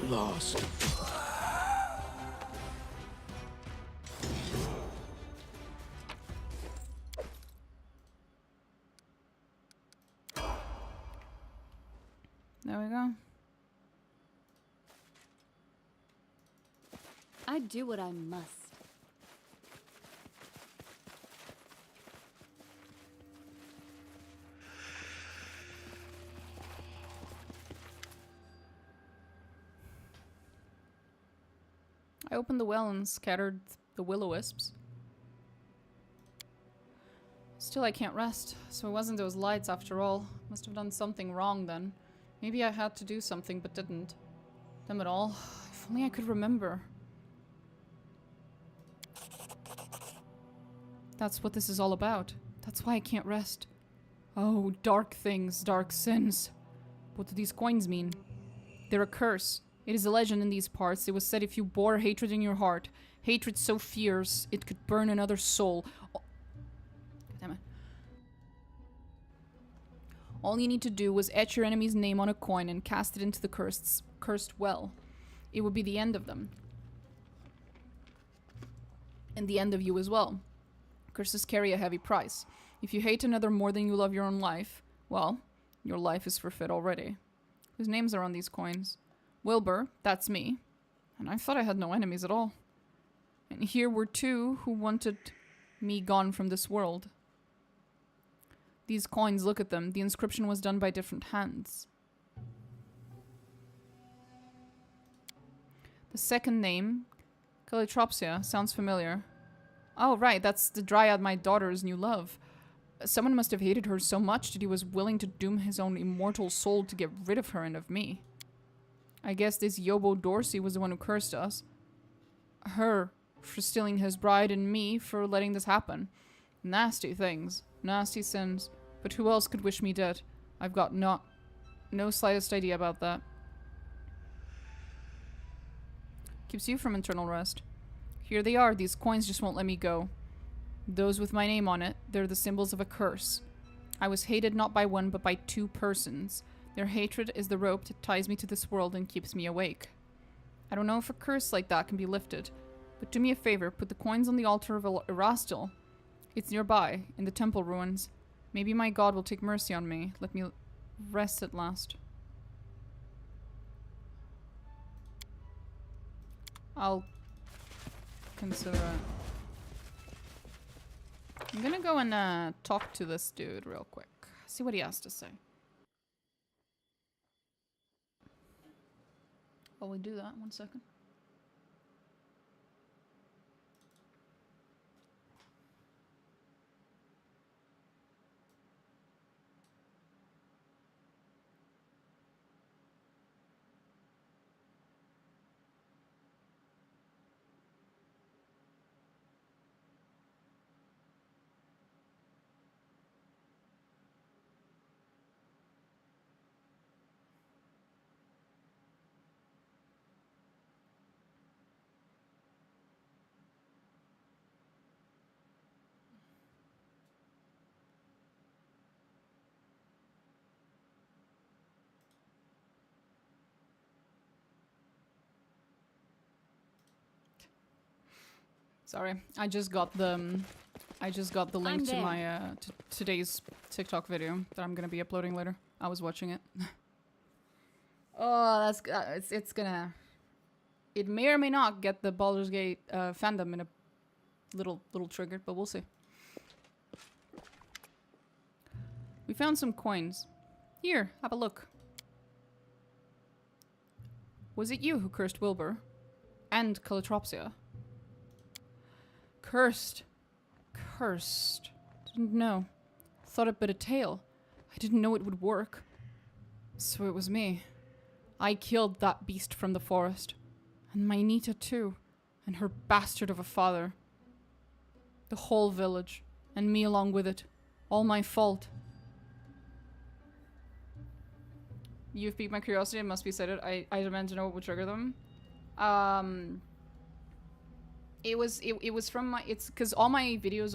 Lost. There we go. I do what I must. I opened the well and scattered the will-o-wisps. Still, I can't rest, so it wasn't those lights after all. Must have done something wrong then. Maybe I had to do something, but didn't. Damn it all. If only I could remember. That's what this is all about. That's why I can't rest. Oh, dark things, dark sins. What do these coins mean? They're a curse. It is a legend in these parts. It was said if you bore hatred in your heart, hatred so fierce it could burn another soul. Oh. Damn it. All you need to do was etch your enemy's name on a coin and cast it into the cursed well. It would be the end of them. And the end of you as well. Curses carry a heavy price. If you hate another more than you love your own life, well, your life is forfeit already. Whose names are on these coins? Wilbur, that's me. And I thought I had no enemies at all. And here were two who wanted me gone from this world. These coins, look at them. The inscription was done by different hands. The second name, Calitropsia, sounds familiar. Oh, right, that's the dryad my daughter's new love. Someone must have hated her so much that he was willing to doom his own immortal soul to get rid of her and of me. I guess this Yobo Dorsey was the one who cursed us. Her for stealing his bride and me for letting this happen. Nasty things. Nasty sins. But who else could wish me dead? I've got no slightest idea about that. Keeps you from eternal rest. Here they are. These coins just won't let me go. Those with my name on it, they're the symbols of a curse. I was hated not by one but by two persons. Their hatred is the rope that ties me to this world and keeps me awake. I don't know if a curse like that can be lifted, but do me a favor, put the coins on the altar of Erastil. It's nearby, in the temple ruins. Maybe my god will take mercy on me. Let me rest at last. I'll consider it. I'm gonna go and talk to this dude real quick. See what he has to say. While we do that, 1 second. Sorry, I just got the link to my today's TikTok video that I'm gonna be uploading later. I was watching it. Oh, that's it's gonna. It may or may not get the Baldur's Gate fandom in a little triggered, but we'll see. We found some coins. Here, have a look. Was it you who cursed Wilbur? And Calatropsia? Cursed. Cursed. Didn't know. Thought it but a tale. I didn't know it would work. So it was me. I killed that beast from the forest. And my Nita too. And her bastard of a father. The whole village. And me along with it. All my fault. You've piqued my curiosity, it must be said. I demand to know what would trigger them. It was from my, it's because all my videos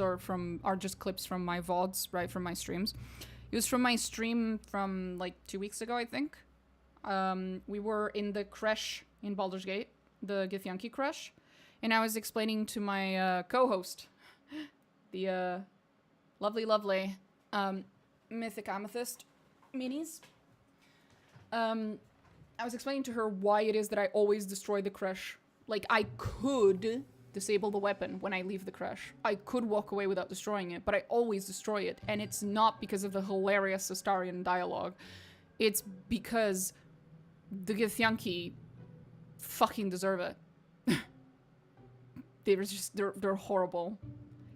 are just clips from my VODs, right, from my streams. It was from my stream from like 2 weeks ago, I think. We were in the creche in Baldur's Gate, the Githyanki creche, and I was explaining to my co-host, the lovely Mythic Amethyst minis. I was explaining to her why it is that I always destroy the creche. Like, I could disable the weapon when I leave the creche. I could walk away without destroying it, but I always destroy it. And it's not because of the hilarious Astarian dialogue. It's because the Githyanki fucking deserve it. They're horrible.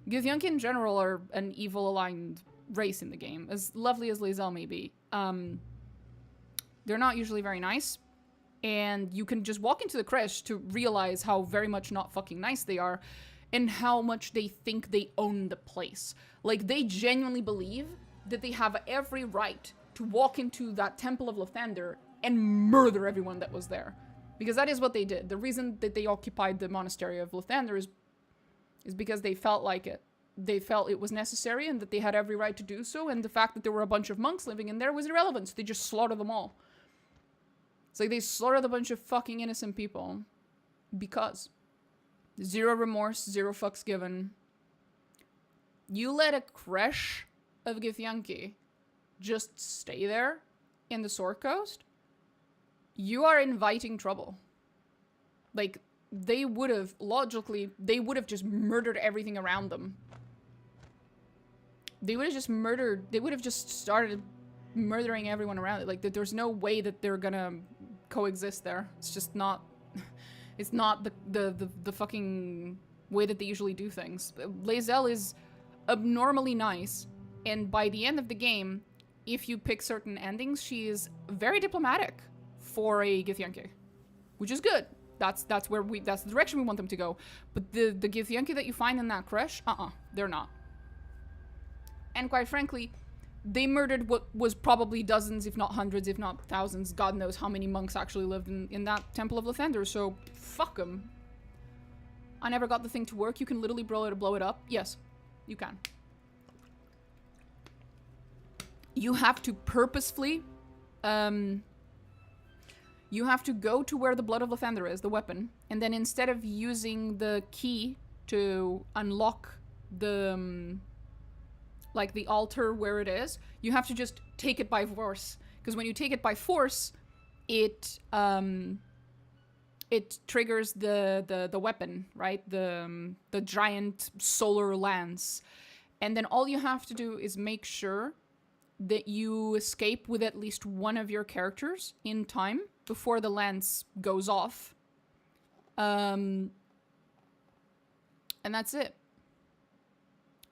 Githyanki in general are an evil-aligned race in the game, as lovely as Lae'zel may be. They're not usually very nice, and you can just walk into the creche to realize how very much not fucking nice they are, and how much they think they own the place. Like, they genuinely believe that they have every right to walk into that Temple of Lathander and murder everyone that was there. Because that is what they did. The reason that they occupied the Monastery of Lathander is because they felt like it. They felt it was necessary and that they had every right to do so, and the fact that there were a bunch of monks living in there was irrelevant, so they just slaughtered them all. It's like they slaughtered a bunch of fucking innocent people. Because. Zero remorse, zero fucks given. You let a creche of Githyanki just stay there in the Sword Coast, you are inviting trouble. Like, they would have, logically, they would have just murdered everything around them. They would have just murdered, they would have just started murdering everyone around it. Like, there's no way that they're gonna coexist there. It's just not, it's not the fucking way that they usually do things. Lae'zel is abnormally nice, and by the end of the game, if you pick certain endings, she is very diplomatic for a Githyanki, which is good. That's the direction we want them to go. But the Githyanki that you find in that creche, they're not. And quite frankly, they murdered what was probably dozens, if not hundreds, if not thousands. God knows how many monks actually lived in that Temple of Lathander, so fuck them. I never got the thing to work. You can literally blow it up. Yes, you can. You have to purposefully, you have to go to where the Blood of Lathander is, the weapon, and then instead of using the key to unlock the, like the altar where it is, you have to just take it by force. Because when you take it by force, it triggers the weapon, right? The giant solar lance. And then all you have to do is make sure that you escape with at least one of your characters in time before the lance goes off. And that's it.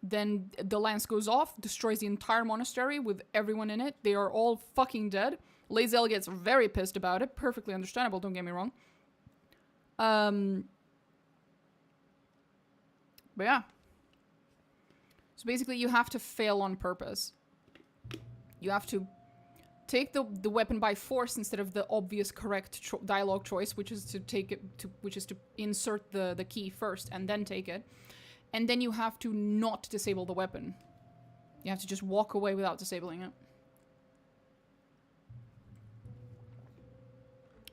Then the lance goes off, destroys the entire monastery with everyone in it. They are all fucking dead. Lae'zel gets very pissed about it. Perfectly understandable, don't get me wrong. But yeah. So basically you have to fail on purpose. You have to take the weapon by force instead of the obvious correct dialogue choice, which is to take it which is to insert the key first and then take it. And then you have to not disable the weapon. You have to just walk away without disabling it.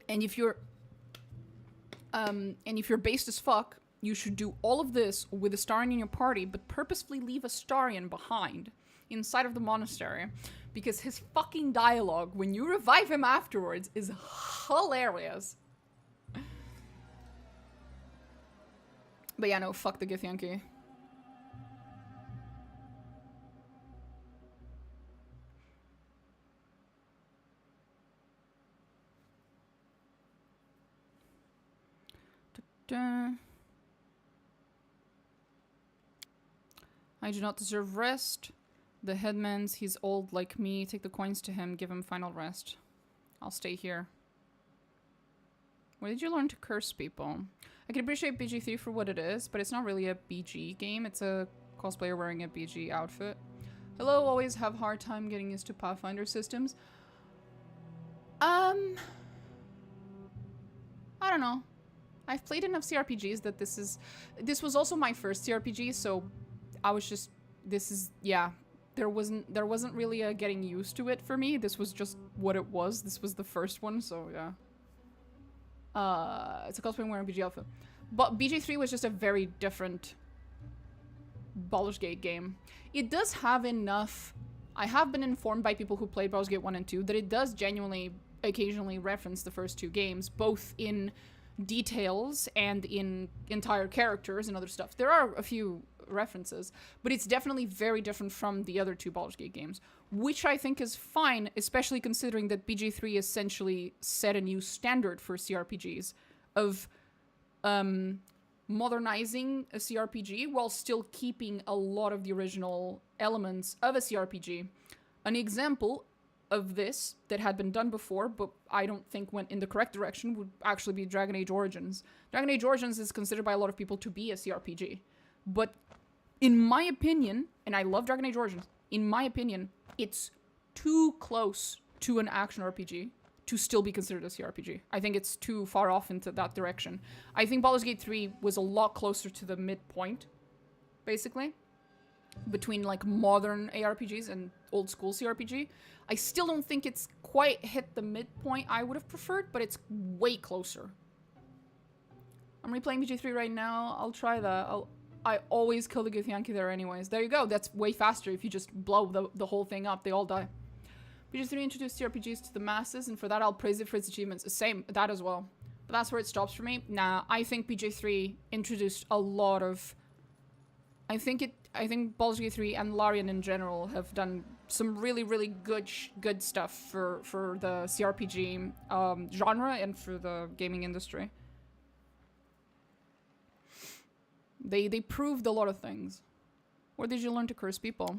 And if you're based as fuck, you should do all of this with a Starion in your party, but purposefully leave a Starion behind inside of the monastery, because his fucking dialogue when you revive him afterwards is hilarious. But yeah, no, fuck the Githyanki. I do not deserve rest. The headman's, he's old like me. Take the coins to him, give him final rest. I'll stay here. Where did you learn to curse people? I can appreciate BG3 for what it is, but it's not really a BG game. It's a cosplayer wearing a BG outfit. Hello, always have hard time getting used to Pathfinder systems. I don't know. I've played enough CRPGs that this was also my first CRPG, so I was just, yeah. There wasn't really a getting used to it for me. This was just what it was. This was the first one, so yeah. It's a cosplay wearing BG outfit. But BG3 was just a very different Baldur's Gate game. It does have enough... I have been informed by people who played Baldur's Gate 1 and 2 that it does genuinely occasionally reference the first two games, both in details and in entire characters and other stuff. There are a few references, but it's definitely very different from the other two Baldur's Gate games, which I think is fine, especially considering that BG3 essentially set a new standard for CRPGs of modernizing a CRPG while still keeping a lot of the original elements of a CRPG. An example of this that had been done before, but I don't think went in the correct direction, would actually be Dragon Age Origins. Dragon Age Origins is considered by a lot of people to be a CRPG, but in my opinion, and I love Dragon Age Origins, in my opinion, it's too close to an action RPG to still be considered a CRPG. I think it's too far off into that direction. I think Baldur's Gate 3 was a lot closer to the midpoint, basically, between like modern ARPGs and old school CRPG. I still don't think it's quite hit the midpoint I would have preferred, but it's way closer. I'm replaying BG3 right now. I'll try that. I always kill the Githyanki there anyways. There you go. That's way faster if you just blow the whole thing up. They all die. BG3 introduced CRPGs to the masses, and for that I'll praise it for its achievements. Same, that as well. But that's where it stops for me. Nah, I think BG3 introduced a lot of... I think Baldur's Gate 3 and Larian in general have done some really, really good stuff for the CRPG genre and for the gaming industry. They proved a lot of things. Where did you learn to curse people?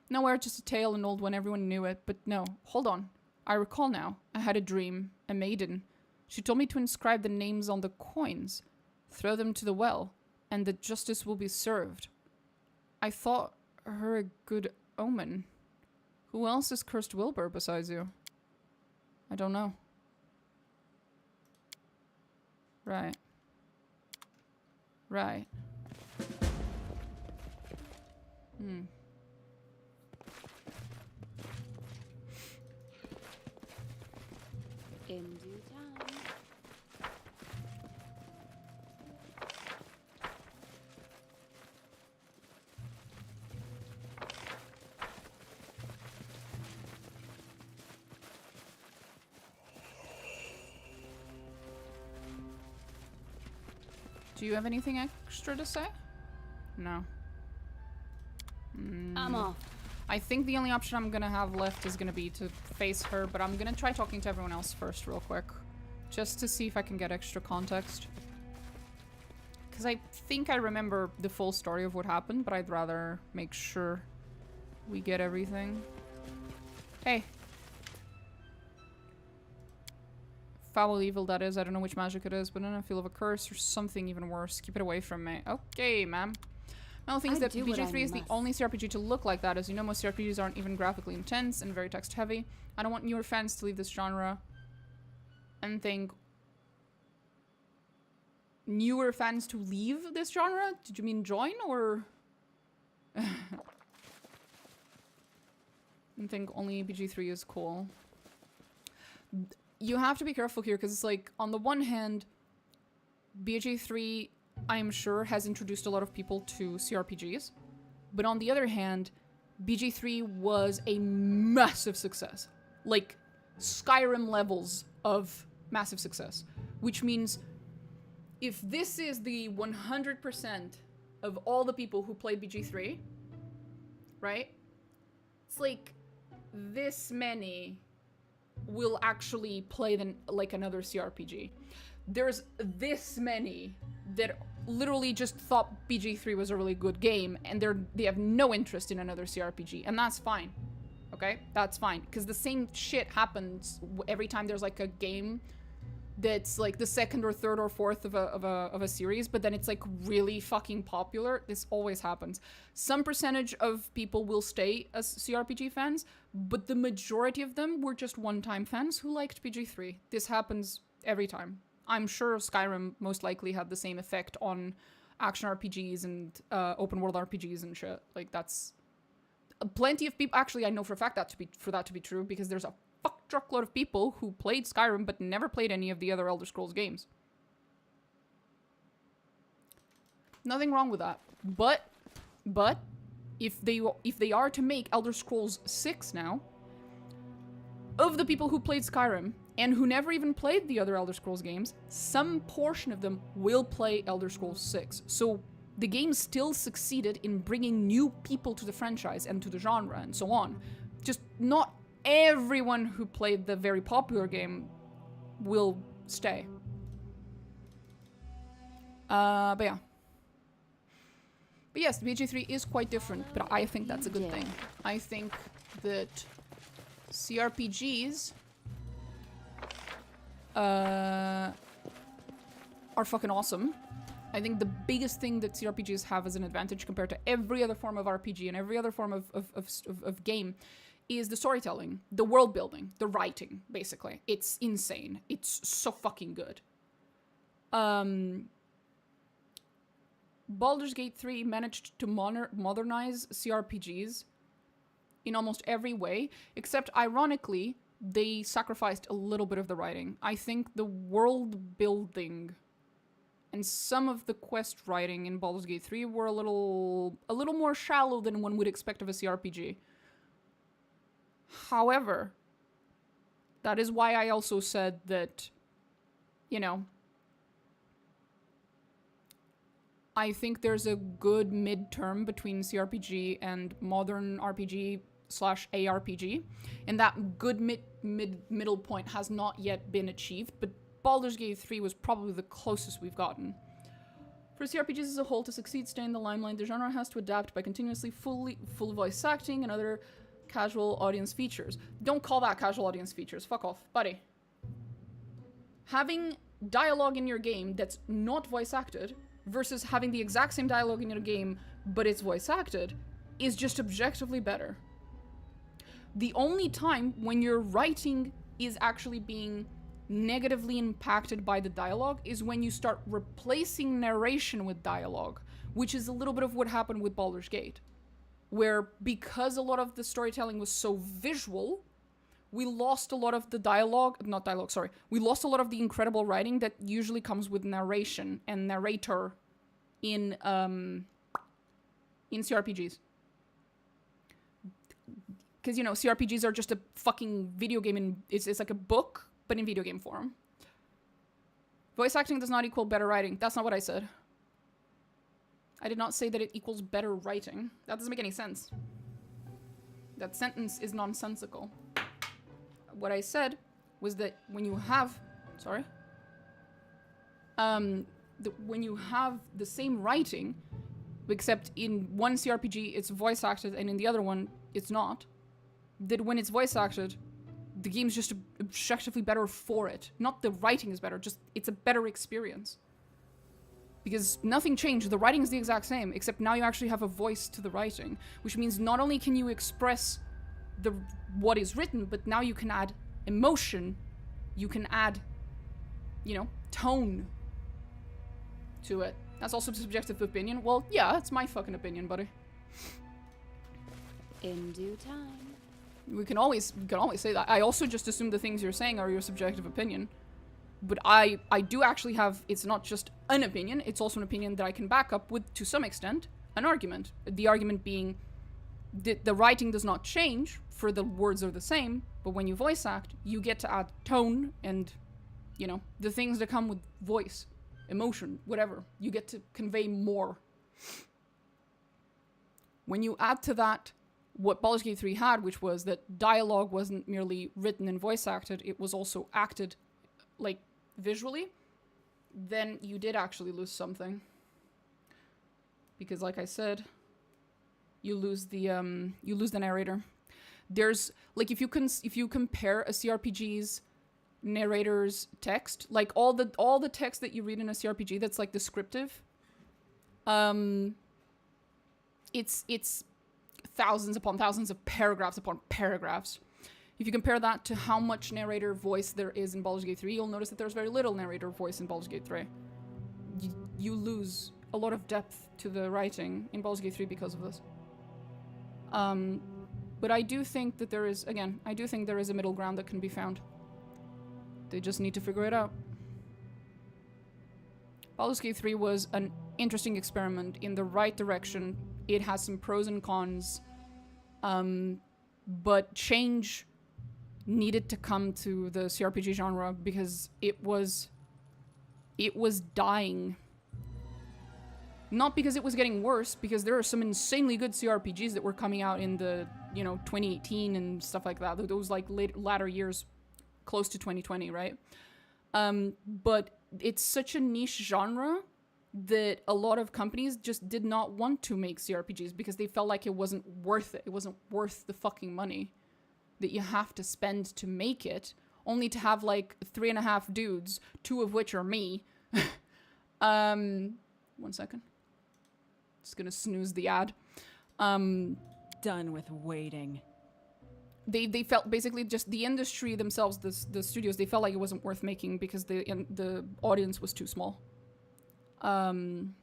Nowhere, just a tale, an old one, everyone knew it. But no, hold on. I recall now. I had a dream. A maiden. She told me to inscribe the names on the coins. Throw them to the well. And that justice will be served. I thought her a good omen. Who else has cursed Wilbur besides you? I don't know. Right. Right. In due time. Do you have anything extra to say? No. I'm off. I think the only option I'm gonna have left is gonna be to face her, but I'm gonna try talking to everyone else first real quick. Just to see if I can get extra context. Because I think I remember the full story of what happened, but I'd rather make sure we get everything. Hey. Foul evil, that is. I don't know which magic it is, but I don't feel of a curse or something even worse. Keep it away from me. Okay, ma'am. Mel thinks that BG3 is the only CRPG to look like that. As you know, most CRPGs aren't even graphically intense and very text heavy. I don't want newer fans to leave this genre and think... Newer fans to leave this genre? Did you mean join, or... and think only BG3 is cool. You have to be careful here, because it's like, on the one hand, BG3, I'm sure, has introduced a lot of people to CRPGs. But on the other hand, BG3 was a massive success. Like, Skyrim levels of massive success. Which means, if this is the 100% of all the people who played BG3, right? It's like, this many will actually play like another CRPG. There's this many that literally just thought BG3 was a really good game, and they have no interest in another CRPG, and that's fine. Okay? That's fine. Because the same shit happens every time there's like a game that's like the second or third or fourth of a series, but then it's like really fucking popular. This always happens. Some percentage of people will stay as CRPG fans, but the majority of them were just one-time fans who liked BG3. This happens every time. I'm sure Skyrim most likely had the same effect on action RPGs and open world RPGs and shit. Like, that's plenty of people. Actually, I know for a fact that to be true, because there's a fuck truckload of people who played Skyrim but never played any of the other Elder Scrolls games. Nothing wrong with that. But if they are to make Elder Scrolls 6 now, of the people who played Skyrim and who never even played the other Elder Scrolls games, some portion of them will play Elder Scrolls 6. So the game still succeeded in bringing new people to the franchise and to the genre and so on. Just not everyone who played the very popular game will stay. But yeah. But yes, BG3 is quite different, but I think that's a good thing. I think that CRPGs are fucking awesome. I think the biggest thing that CRPGs have as an advantage compared to every other form of RPG and every other form of game is the storytelling, the world building, the writing, basically. It's insane. It's so fucking good. Baldur's Gate 3 managed to modernize CRPGs in almost every way, except ironically, they sacrificed a little bit of the writing. I think the world building and some of the quest writing in Baldur's Gate 3 were a little more shallow than one would expect of a CRPG. However, that is why I also said that, you know, I think there's a good midterm between CRPG and modern RPG / ARPG, and that good middle point has not yet been achieved, but Baldur's Gate 3 was probably the closest we've gotten. For CRPGs as a whole to succeed, stay in the limelight, the genre has to adapt by continuously full voice acting and other casual audience features. Don't call that casual audience features. Fuck off, buddy. Having dialogue in your game that's not voice acted versus having the exact same dialogue in your game but it's voice acted is just objectively better. The only time when your writing is actually being negatively impacted by the dialogue is when you start replacing narration with dialogue, which is a little bit of what happened with Baldur's Gate, where because a lot of the storytelling was so visual, we lost a lot of the we lost a lot of the incredible writing that usually comes with narration and narrator in CRPGs. Because, you know, CRPGs are just a fucking video game, it's like a book, but in video game form. Voice acting does not equal better writing. That's not what I said. I did not say that it equals better writing. That doesn't make any sense. That sentence is nonsensical. What I said was that when you have... Sorry? When you have the same writing, except in one CRPG it's voice acted and in the other one it's not, that when it's voice acted, the game's just objectively better for it. Not the writing is better, just it's a better experience. Because nothing changed, the writing is the exact same, except now you actually have a voice to the writing, which means not only can you express what is written, but now you can add emotion, you can add, you know, tone to it. That's also subjective opinion. Well, yeah, it's my fucking opinion, buddy. In due time. We can always say that. I also just assume the things you're saying are your subjective opinion. But I do actually have, it's not just an opinion, it's also an opinion that I can back up with, to some extent, an argument. The argument being that the writing does not change, for the words are the same, but when you voice act, you get to add tone and, you know, the things that come with voice, emotion, whatever. You get to convey more. When you add to that what Baldur's Gate 3 had, which was that dialogue wasn't merely written and voice acted, it was also acted, like, visually, then you did actually lose something. Because, like I said, you lose the narrator. There's, like, if you compare a CRPG's narrator's text, like all the text that you read in a CRPG that's like descriptive, it's thousands upon thousands of paragraphs upon paragraphs. If you compare that to how much narrator voice there is in Baldur's Gate 3, you'll notice that there's very little narrator voice in Baldur's Gate 3. You lose a lot of depth to the writing in Baldur's Gate 3 because of this. But I do think that there is, again, I do think there is a middle ground that can be found. They just need to figure it out. Baldur's Gate 3 was an interesting experiment in the right direction. It has some pros and cons, but change needed to come to the CRPG genre because it was dying. Not because it was getting worse, because there are some insanely good CRPGs that were coming out in the, 2018 and stuff like that. Those like latter years, close to 2020, right? But it's such a niche genre that a lot of companies just did not want to make CRPGs because they felt like it wasn't worth it. It wasn't worth the fucking money that you have to spend to make it, only to have like 3.5 dudes, 2 of which are me. 1 second. Just gonna snooze the ad. Done with waiting. They felt basically just the industry themselves, the studios, they felt like it wasn't worth making because the audience was too small. And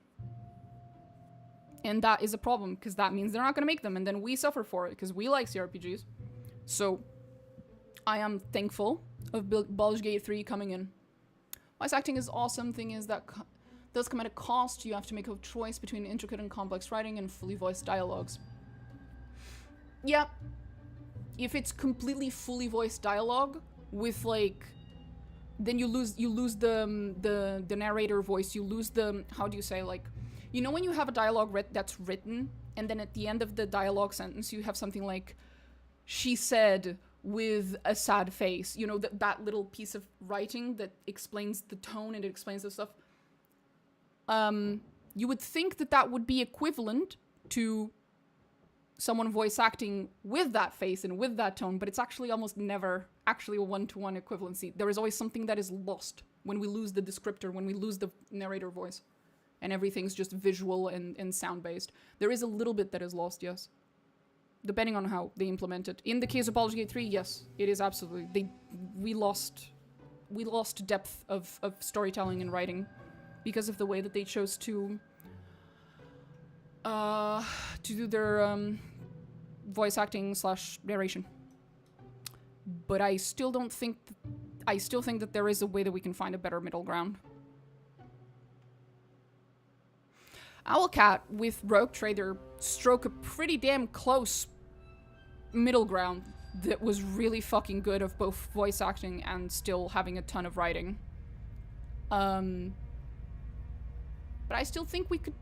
that is a problem because that means they're not gonna make them, and then we suffer for it because we like CRPGs. So I am thankful of Baldur's Gate 3 coming in. Voice acting is awesome. Thing is that does come at a cost. You have to make a choice between intricate and complex writing and fully voiced dialogues. Yeah. If it's completely fully voiced dialogue with like, then you lose the narrator voice. You lose the, how do you say, like, when you have a dialogue that's written and then at the end of the dialogue sentence you have something like, she said with a sad face, that little piece of writing that explains the tone and it explains the stuff. You would think that would be equivalent to someone voice acting with that face and with that tone, but it's actually almost never actually a one-to-one equivalency. There is always something that is lost when we lose the descriptor, when we lose the narrator voice, and everything's just visual and sound-based. There is a little bit that is lost, yes. Depending on how they implement it. In the case of Baldur's Gate 3, yes, it is absolutely. We lost depth of storytelling and writing because of the way that they chose to do their voice acting / narration. But I still think that there is a way that we can find a better middle ground. Owlcat with Rogue Trader struck a pretty damn close middle ground that was really fucking good of both voice acting and still having a ton of writing. But I still think we could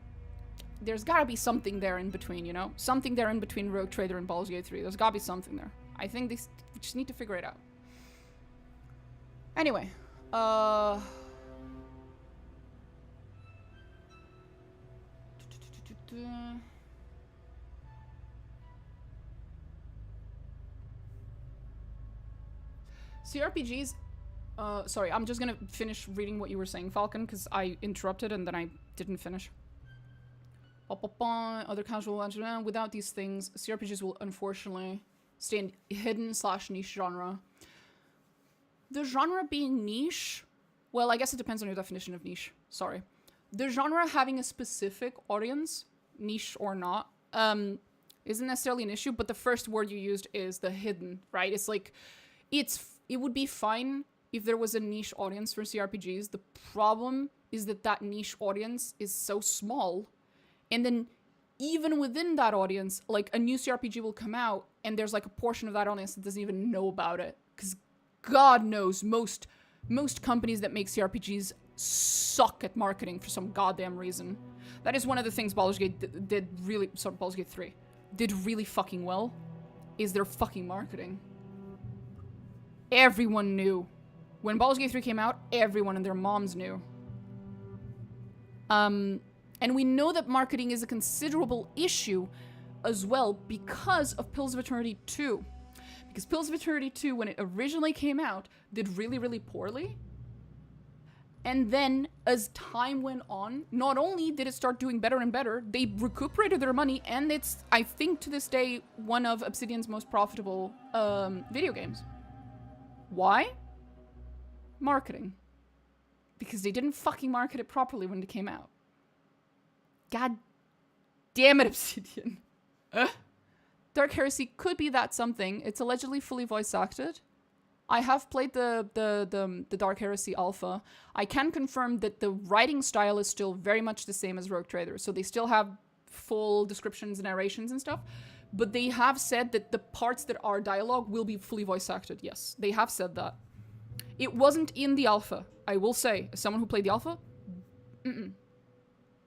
there's gotta be something there in between, you know? Something there in between Rogue Trader and Baldur's Gate 3. There's gotta be something there. I think we just need to figure it out. Anyway, CRPGs, sorry, I'm just gonna finish reading what you were saying, Falcon, because I interrupted and then I didn't finish. Other casual, without these things, CRPGs will unfortunately stay in hidden/niche genre. The genre being niche, well, I guess it depends on your definition of niche, sorry. The genre having a specific audience, niche or not, isn't necessarily an issue, but the first word you used is the hidden, right? It's like, it would be fine if there was a niche audience for CRPGs. The problem is that niche audience is so small, and then even within that audience, like a new CRPG will come out, and there's like a portion of that audience that doesn't even know about it, because God knows most companies that make CRPGs suck at marketing for some goddamn reason. That is one of the things Baldur's Gate did really, sorry, Baldur's Gate 3 did really fucking well, is their fucking marketing. Everyone knew. When Baldur's Gate 3 came out, everyone and their moms knew. And we know that marketing is a considerable issue as well because of Pillars of Eternity 2. Because Pillars of Eternity 2, when it originally came out, did really, really poorly. And then, as time went on, not only did it start doing better and better, they recuperated their money, and it's, I think to this day, one of Obsidian's most profitable video games. Why? Marketing. Because they didn't fucking market it properly when it came out. God damn it, Obsidian. Dark Heresy could be that something. It's allegedly fully voice acted. I have played the Dark Heresy alpha. I can confirm that the writing style is still very much the same as Rogue Trader. So they still have full descriptions and narrations and stuff. But they have said that the parts that are dialogue will be fully voice acted. Yes, they have said that. It wasn't in the alpha, I will say. As someone who played the alpha,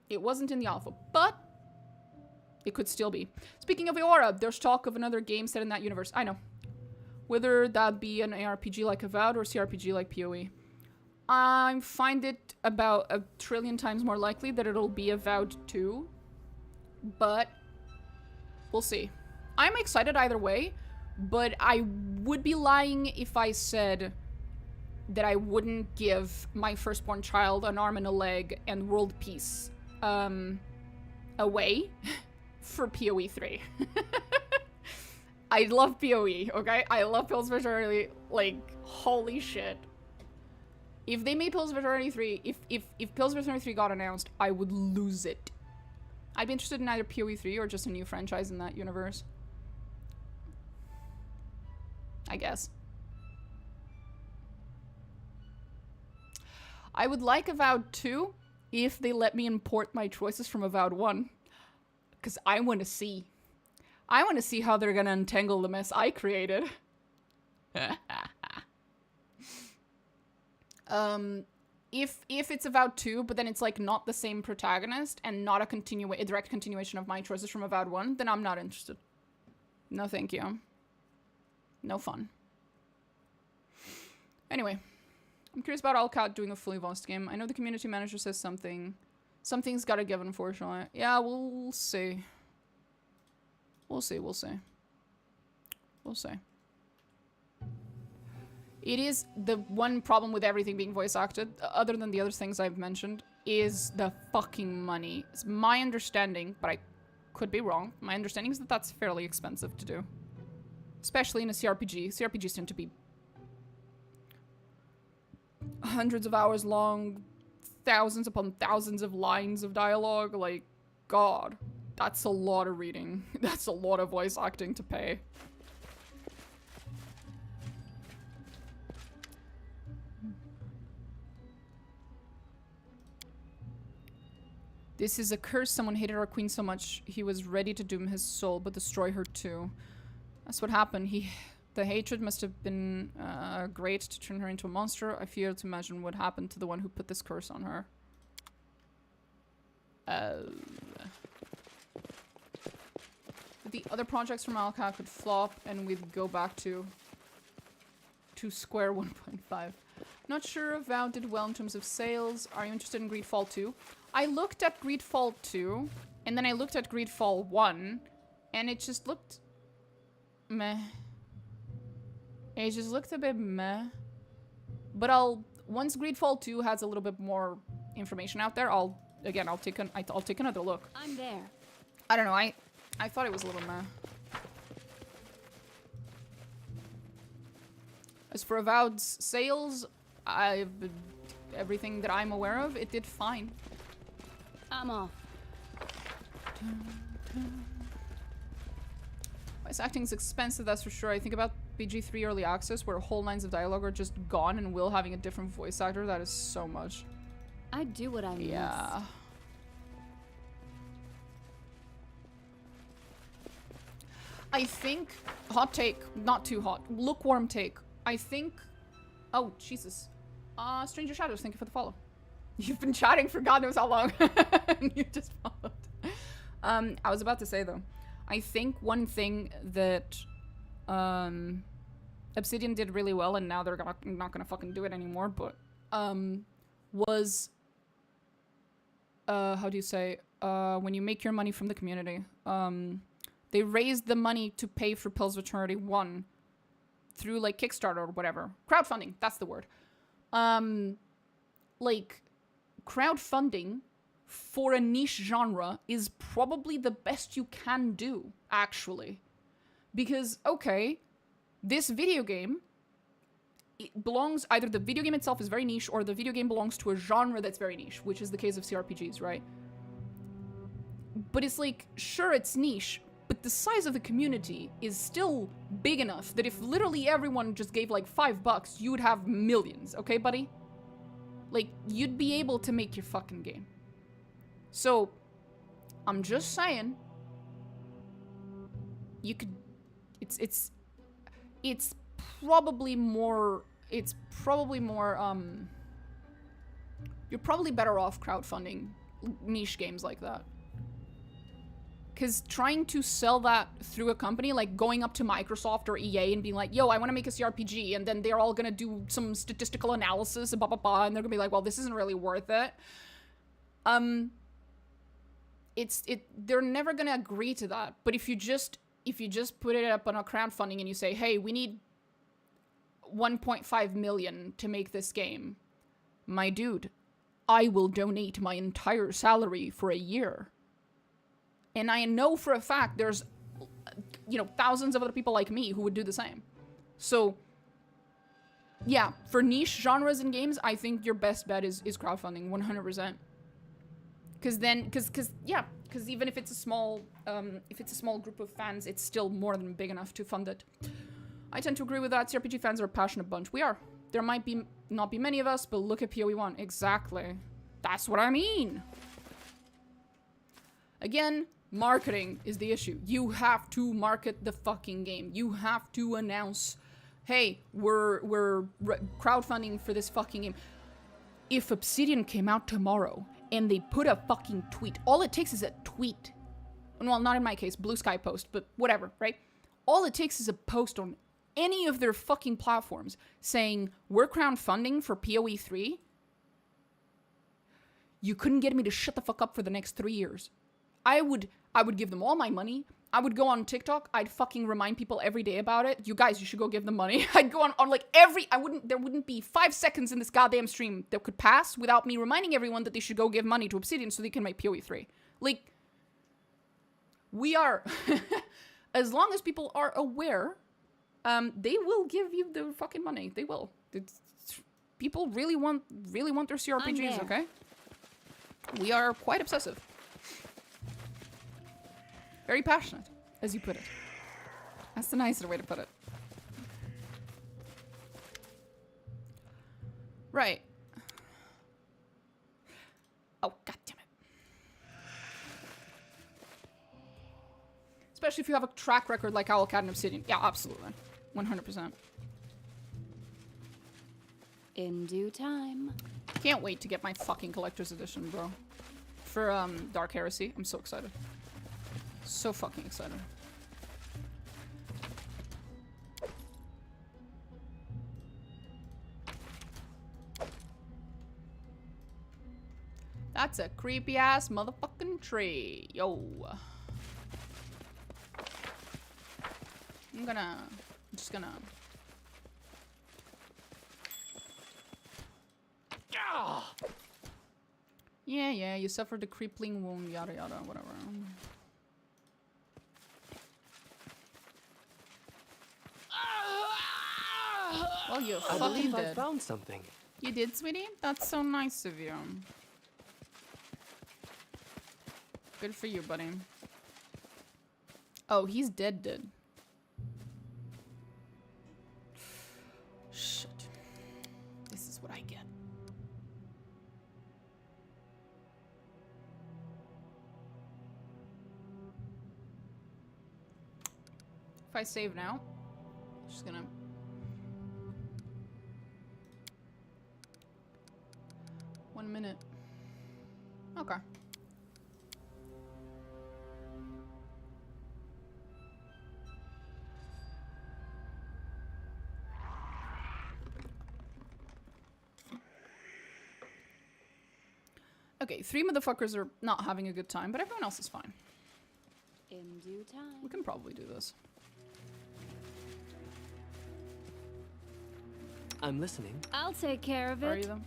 it wasn't in the alpha, but it could still be. Speaking of Eora, there's talk of another game set in that universe. I know. Whether that be an ARPG like Avowed or CRPG like PoE. I find it about 1 trillion times more likely that it'll be Avowed 2. But we'll see. I'm excited either way, but I would be lying if I said that I wouldn't give my firstborn child an arm and a leg and world peace away for PoE 3. I love PoE, okay? I love Pillars of Eternity, like, holy shit. If they made Pillars of Eternity 3, if Pillars of Eternity 3 got announced, I would lose it. I'd be interested in either PoE 3 or just a new franchise in that universe. I guess. I would like Avowed 2 if they let me import my choices from Avowed 1. Because I want to see. I want to see how they're going to untangle the mess I created. If it's Avowed 2, but then it's like not the same protagonist and not a direct continuation of my choices from Avowed 1, then I'm not interested. No thank you. No fun. Anyway, I'm curious about owlcat doing a fully voiced game. I know the community manager says something. Something's gotta give, unfortunately. Yeah, we'll see. We'll see, we'll see. We'll see. It is the one problem with everything being voice acted, other than the other things I've mentioned, is the fucking money. It's my understanding, but I could be wrong. My understanding is that that's fairly expensive to do. Especially in a CRPG. CRPGs tend to be hundreds of hours long, thousands upon thousands of lines of dialogue. Like, God, that's a lot of reading. That's a lot of voice acting to pay. This is a curse. Someone hated our queen so much he was ready to doom his soul, but destroy her too. That's what happened. The hatred must have been great to turn her into a monster. I fear to imagine what happened to the one who put this curse on her. The other projects from owlcat could flop and we'd go back to square 1.5. Not sure if VOD did well in terms of sales. Are you interested in Greedfall 2? I looked at Greedfall 2, and then I looked at Greedfall 1, and it just looked meh. It just looked a bit meh. But once Greedfall 2 has a little bit more information out there, I'll take another look. I'm there. I don't know, I thought it was a little meh. As for Avowed's sales, everything that I'm aware of, it did fine. I'm off. Voice acting's expensive, that's for sure. I think about BG3 Early Access, where whole lines of dialogue are just gone and Will having a different voice actor. That is so much. I do what I must. Yeah. I think, hot take, not too hot, lukewarm take. I think, oh, Jesus. Stranger Shadows, thank you for the follow. You've been chatting for God knows how long. And you just followed. I was about to say, though, I think one thing that Obsidian did really well, and now they're not gonna fucking do it anymore, but was, how do you say, when you make your money from the community, they raised the money to pay for Pills of Eternity 1 through, like, Kickstarter or whatever. Crowdfunding, that's the word. Like, crowdfunding for a niche genre is probably the best you can do, actually. Because, okay, this video game, it belongs, either the video game itself is very niche, or the video game belongs to a genre that's very niche, which is the case of CRPGs, right? But it's like, sure, it's niche, but the size of the community is still big enough that if literally everyone just gave like $5, you would have millions, okay, buddy? Like, you'd be able to make your fucking game. So, I'm just saying, you could, it's probably more, you're probably better off crowdfunding niche games like that. Because trying to sell that through a company, like going up to Microsoft or EA and being like, yo, I want to make a CRPG, and then they're all going to do some statistical analysis and blah, blah, blah, and they're going to be like, well, this isn't really worth it. They're never going to agree to that. But if you just put it up on a crowdfunding and you say, hey, we need 1.5 million to make this game, my dude, I will donate my entire salary for a year. And I know for a fact there's, you know, thousands of other people like me who would do the same. So, yeah, for niche genres in games, I think your best bet is crowdfunding, 100%. Because even if it's a small group of fans, it's still more than big enough to fund it. I tend to agree with that. CRPG fans are a passionate bunch. We are. There might not be many of us, but look at PoE1. Exactly. That's what I mean. Again, marketing is the issue. You have to market the fucking game. You have to announce, hey, we're crowdfunding for this fucking game. If Obsidian came out tomorrow and they put a fucking tweet, all it takes is a tweet. Well, not in my case, Blue Sky post, but whatever, right? All it takes is a post on any of their fucking platforms saying, we're crowdfunding for PoE 3. You couldn't get me to shut the fuck up for the next 3 years. I would give them all my money. I would go on TikTok. I'd fucking remind people every day about it. You guys, you should go give them money. I'd go on like there wouldn't be 5 seconds in this goddamn stream that could pass without me reminding everyone that they should go give money to Obsidian so they can make PoE 3. Like, we are, as long as people are aware, they will give you the fucking money. They will. People really want their CRPGs, okay? We are quite obsessive. Very passionate, as you put it. That's the nicer way to put it. Right. Oh, god damn it. Especially if you have a track record like Owlcat and Obsidian. Yeah, absolutely. 100%. In due time. Can't wait to get my fucking collector's edition, bro. For Dark Heresy. I'm so excited. So fucking excited. That's a creepy ass motherfucking tree. Yo. I'm just gonna. Yeah, you suffered a crippling wound, yada yada, whatever. Well, you I fucking believe I did. found something. You did, sweetie? That's so nice of you. Good for you, buddy. Oh, he's dead. Shit. This is what I get. If I save now, just gonna... One minute. Okay. Okay, 3 motherfuckers are not having a good time, but everyone else is fine. In due time. We can probably do this. I'm listening. I'll take care of it. Are you though?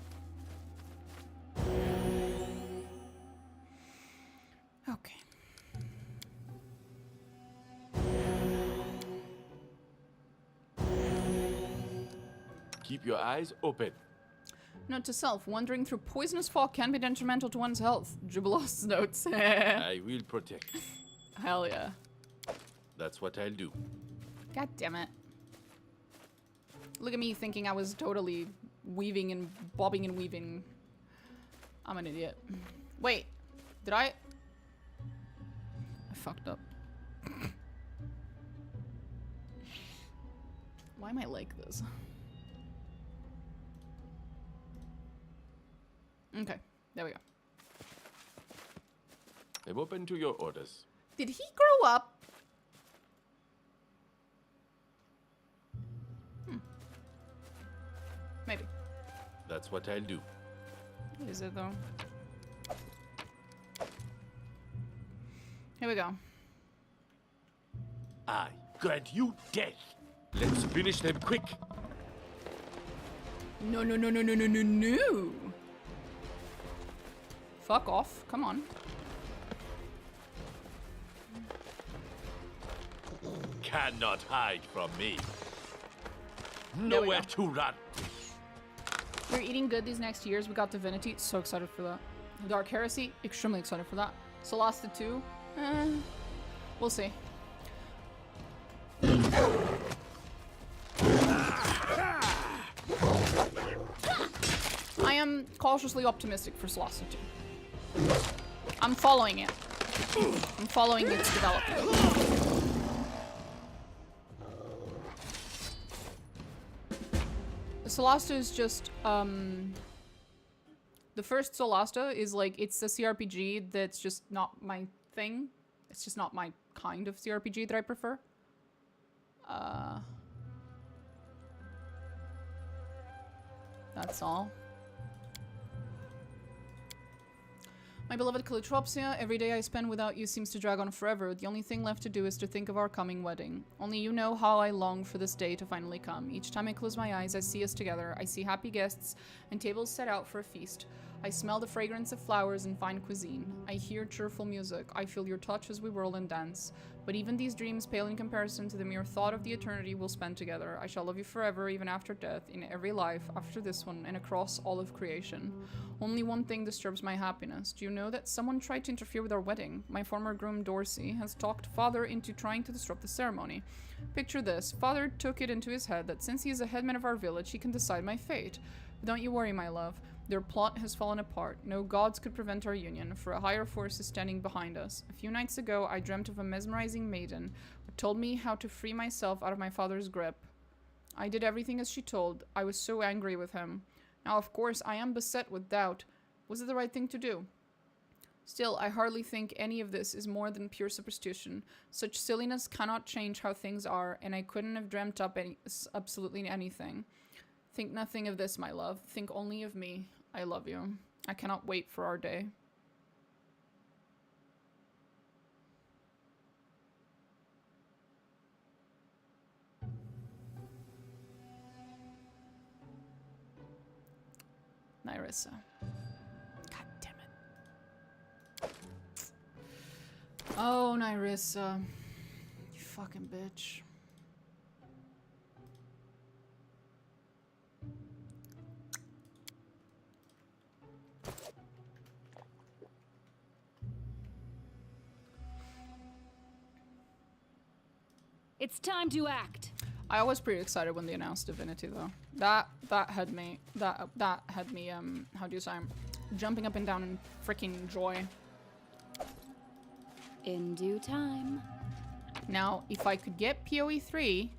Okay. Keep your eyes open. Note to self, wandering through poisonous fog can be detrimental to one's health. Jubilos notes. I will protect. Hell yeah. That's what I'll do. God damn it. Look at me thinking I was totally weaving and bobbing and weaving. I'm an idiot. Wait, did I fucked up. Why am I like this? Okay, there we go. I'm open to your orders. Did he grow up? Maybe. That's what I'll do. Is it though? Here we go. I grant you death. Let's finish them quick. No, no, no, no, no, no, no, no. Fuck off. Come on. Cannot hide from me. There we Nowhere go. to run. We're eating good these next years. We got Divinity. So excited for that. Dark Heresy. Extremely excited for that. Solasta 2. We'll see. I am cautiously optimistic for Solasta 2. I'm following it. I'm following its development. Solasta is just, the first Solasta is like, it's a CRPG that's just not my thing. It's just not my kind of CRPG that I prefer. That's all. My beloved Calotropsia, every day I spend without you seems to drag on forever. The only thing left to do is to think of our coming wedding. Only you know how I long for this day to finally come. Each time I close my eyes, I see us together. I see happy guests and tables set out for a feast. I smell the fragrance of flowers and fine cuisine. I hear cheerful music. I feel your touch as we whirl and dance. But even these dreams pale in comparison to the mere thought of the eternity we'll spend together. I shall love you forever, even after death, in every life, after this one, and across all of creation. Only one thing disturbs my happiness. Do you know that someone tried to interfere with our wedding? My former groom, Dorsey, has talked Father into trying to disrupt the ceremony. Picture this. Father took it into his head that since he is the headman of our village, he can decide my fate. But don't you worry, my love. Their plot has fallen apart. No gods could prevent our union, for a higher force is standing behind us. A few nights ago, I dreamt of a mesmerizing maiden who told me how to free myself out of my father's grip. I did everything as she told. I was so angry with him. Now, of course, I am beset with doubt. Was it the right thing to do? Still, I hardly think any of this is more than pure superstition. Such silliness cannot change how things are, and I couldn't have dreamt up absolutely anything. Think nothing of this, my love. Think only of me. I love you. I cannot wait for our day. Nyrissa. God damn it. Oh, Nyrissa. You fucking bitch. It's time to act. I was pretty excited when they announced Divinity though. That had me how do you say, jumping up and down in freaking joy. In due time. Now, if I could get PoE 3,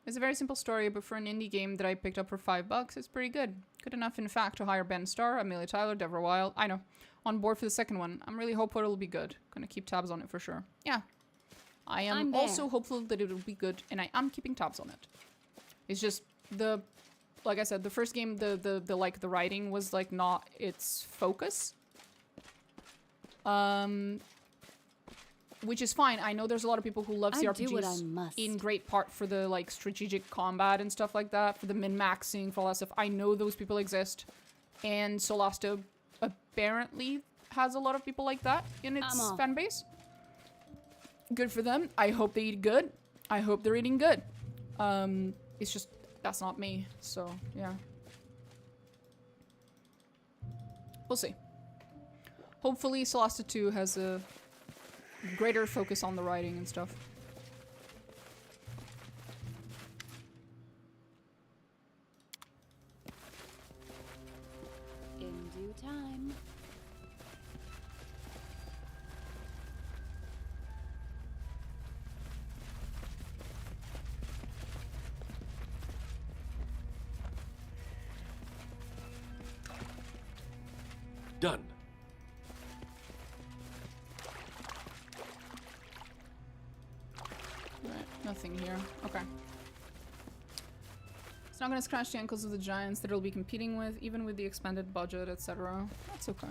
it's a very simple story, but for an indie game that I picked up for $5, it's pretty good. Good enough, in fact, to hire Ben Starr, Amelia Tyler, Deborah Wild. I know. On board for the second one. I'm really hopeful it'll be good. Gonna keep tabs on it for sure. Yeah. I am also hopeful that it'll be good, and I am keeping tabs on it. It's just like I said, the first game, the writing was like not its focus. Which is fine. I know there's a lot of people who love CRPGs in great part for the like strategic combat and stuff like that, for the min-maxing, for all that stuff. I know those people exist, and Solasta apparently has a lot of people like that in its fan base. Good for them. I hope they eat good. I hope they're eating good. It's just that's not me, so yeah. We'll see. Hopefully Solasta 2 has a greater focus on the writing and stuff. In due time. Done. Right, nothing here. Okay. It's not gonna scratch the ankles of the giants that it'll be competing with, even with the expanded budget, etc. That's okay.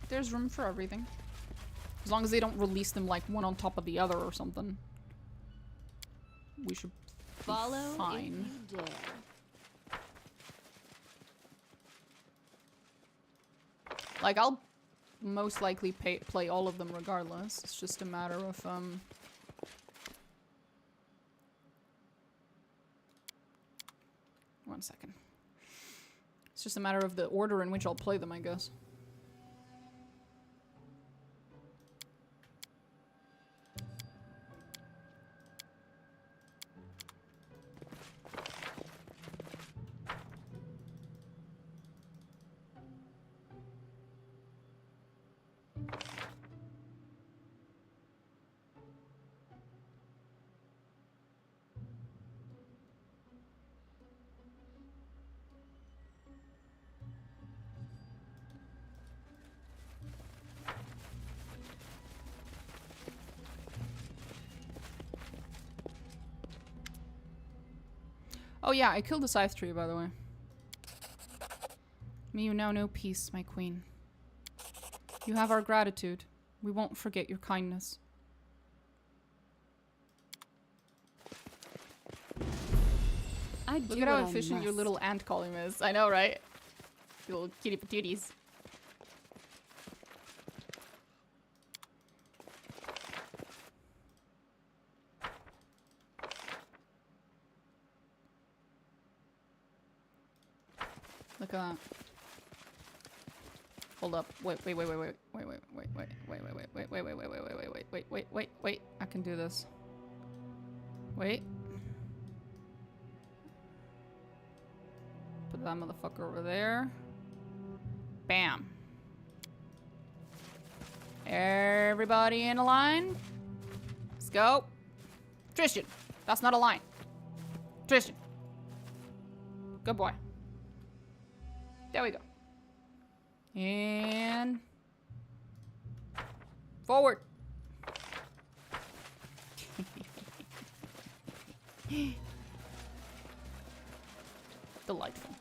There's room for everything. As long as they don't release them like one on top of the other or something. We should be fine. If you dare. Like, I'll most likely play all of them regardless. It's just a matter of, 1 second. It's just a matter of the order in which I'll play them, I guess. Oh yeah, I killed the scythe tree, by the way. May you now know peace, my queen. You have our gratitude. We won't forget your kindness. Look at how efficient your little ant column is. I know, right? Your little kitty patooties. Look at that. Hold up. Wait. I can do this. Wait. Put that motherfucker over there. Bam. Everybody in a line. Let's go. Tristan. That's not a line. Tristan. Good boy. There we go. And forward. Delightful.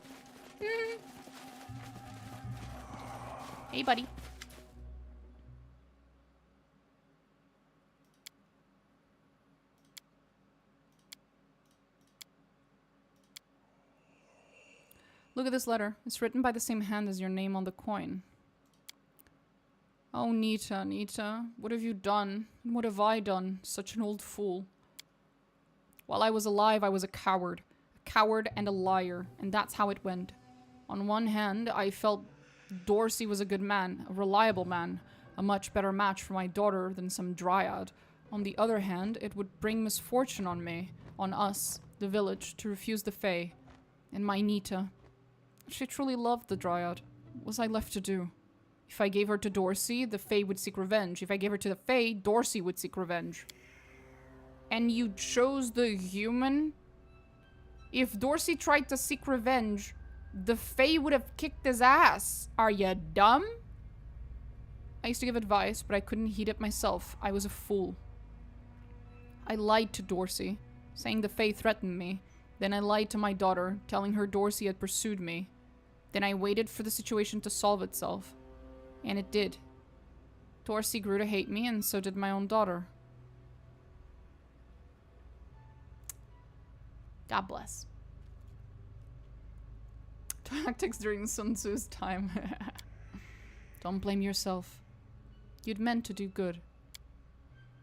Hey, buddy. Look at this letter. It's written by the same hand as your name on the coin. Oh, Nita, Nita. What have you done? And what have I done? Such an old fool. While I was alive, I was a coward. A coward and a liar. And that's how it went. On one hand, I felt Dorsey was a good man, a reliable man, a much better match for my daughter than some dryad. On the other hand, it would bring misfortune on me, on us, the village, to refuse the Fae. And my Nita. She truly loved the dryad. What was I left to do? If I gave her to Dorsey, the Fae would seek revenge. If I gave her to the Fae, Dorsey would seek revenge. And you chose the human? If Dorsey tried to seek revenge, the Fae would have kicked his ass. Are you dumb? I used to give advice, but I couldn't heed it myself. I was a fool. I lied to Dorsey, saying the Fae threatened me. Then I lied to my daughter, telling her Dorsey had pursued me. Then I waited for the situation to solve itself. And it did. Dorsey grew to hate me, and so did my own daughter. God bless. Tactics during Sun Tzu's time. Don't blame yourself. You'd meant to do good.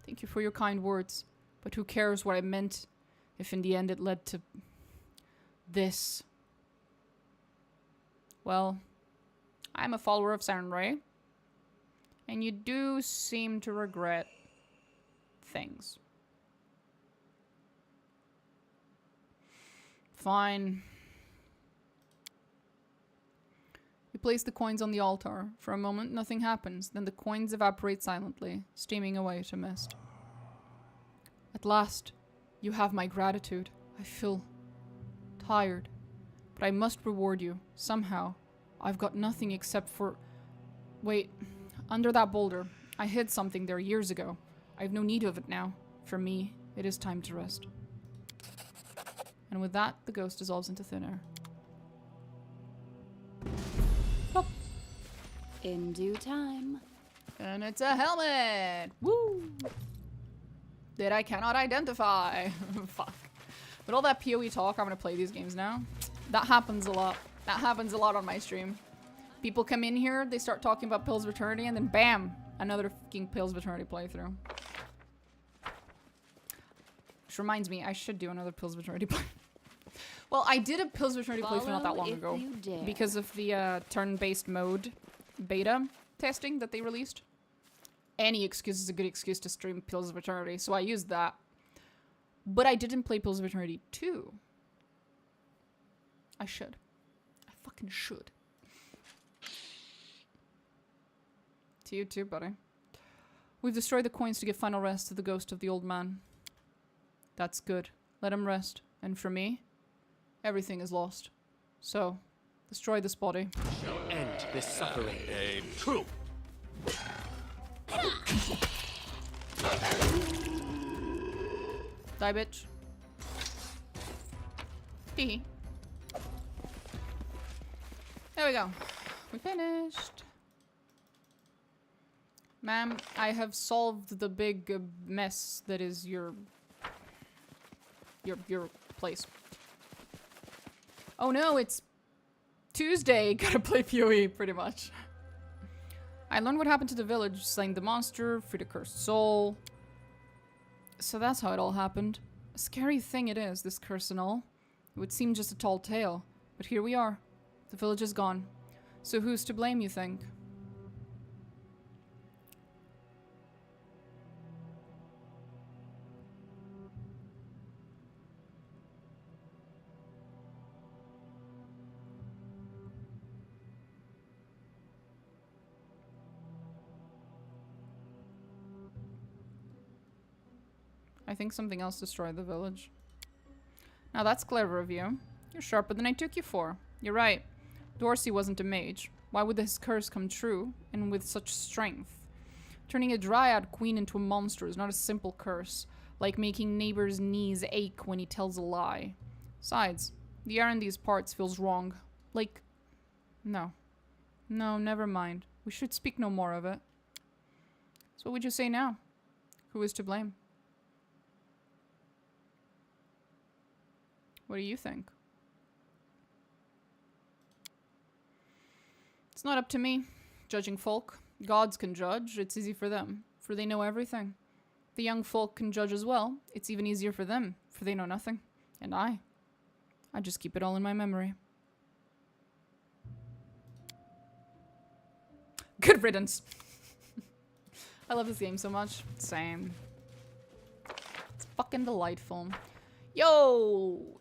Thank you for your kind words. But who cares what I meant if in the end it led to this? Well, I'm a follower of Sarenrae. And you do seem to regret things. Fine. You place the coins on the altar. For a moment, nothing happens. Then the coins evaporate silently, steaming away to mist. At last, you have my gratitude. I feel tired. But I must reward you, somehow. I've got nothing except for... Wait, under that boulder. I hid something there years ago. I have no need of it now. For me, it is time to rest. And with that, the ghost dissolves into thin air. Oh. In due time. And it's a helmet! Woo! That I cannot identify. Fuck. But all that PoE talk, I'm gonna play these games now. That happens a lot. That happens a lot on my stream. People come in here, they start talking about Pills of Eternity, and then BAM! Another fucking Pills of Eternity playthrough. Which reminds me, I should do another Pills of Eternity playthrough. Well, I did a Pills of Eternity playthrough not that long ago. Because of the turn-based mode beta testing that they released. Any excuse is a good excuse to stream Pills of Eternity, so I used that. But I didn't play Pills of Eternity 2. I should. I fucking should. To you too, buddy. We've destroyed the coins to give final rest to the ghost of the old man. That's good. Let him rest. And for me, everything is lost. So, destroy this body. Shall end this suffering. True. Die, bitch. Hee. There we go. We finished. Ma'am, I have solved the big mess that is your place. Oh no, it's Tuesday. Gotta play PoE, pretty much. I learned what happened to the village, slain the monster, freed a cursed soul. So that's how it all happened. A scary thing it is, this curse and all. It would seem just a tall tale, but here we are. The village is gone. So who's to blame, you think? I think something else destroyed the village. Now that's clever of you. You're sharper than I took you for. You're right. Dorsey wasn't a mage. Why would this curse come true, and with such strength? Turning a dryad queen into a monster is not a simple curse. like making neighbors' knees ache when he tells a lie. Besides, the air in these parts feels wrong. Like, no. No, never mind. We should speak no more of it. So what would you say now? Who is to blame? What do you think? It's not up to me, judging folk. Gods can judge, it's easy for them, for they know everything. The young folk can judge as well, it's even easier for them, for they know nothing. And I just keep it all in my memory. Good riddance. I love this game so much. Same. It's fucking delightful. Yo!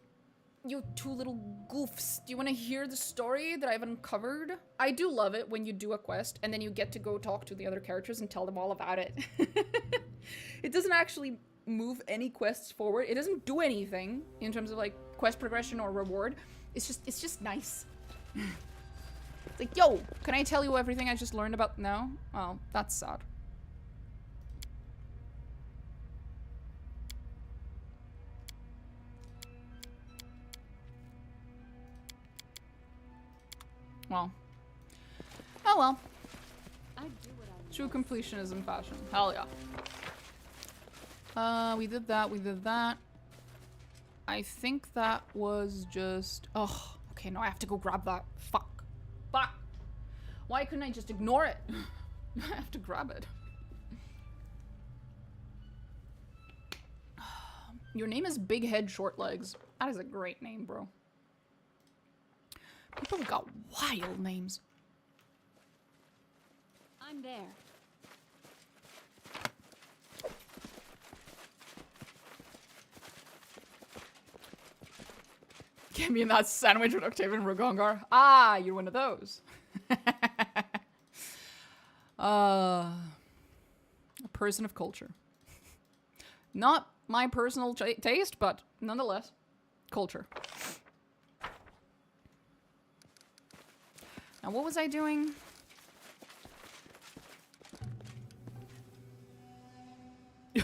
You two little goofs. Do you want to hear the story that I've uncovered? I do love it when you do a quest and then you get to go talk to the other characters and tell them all about it. It doesn't actually move any quests forward. It doesn't do anything in terms of like quest progression or reward. It's just nice. It's like, yo, can I tell you everything I just learned about? No? Well, that's sad. Well. Oh well. True completionism fashion. Hell yeah. We did that, we did that. I think that was just... Oh, okay, no, I have to go grab that. Fuck. Fuck. Why couldn't I just ignore it? I have to grab it. Your name is Big Head Short Legs. That is a great name, bro. People have got wild names. I'm there. Get me in that sandwich with Octavian Rogongar. Ah, you're one of those. A person of culture. Not my personal taste, but nonetheless, culture. Now, what was I doing? I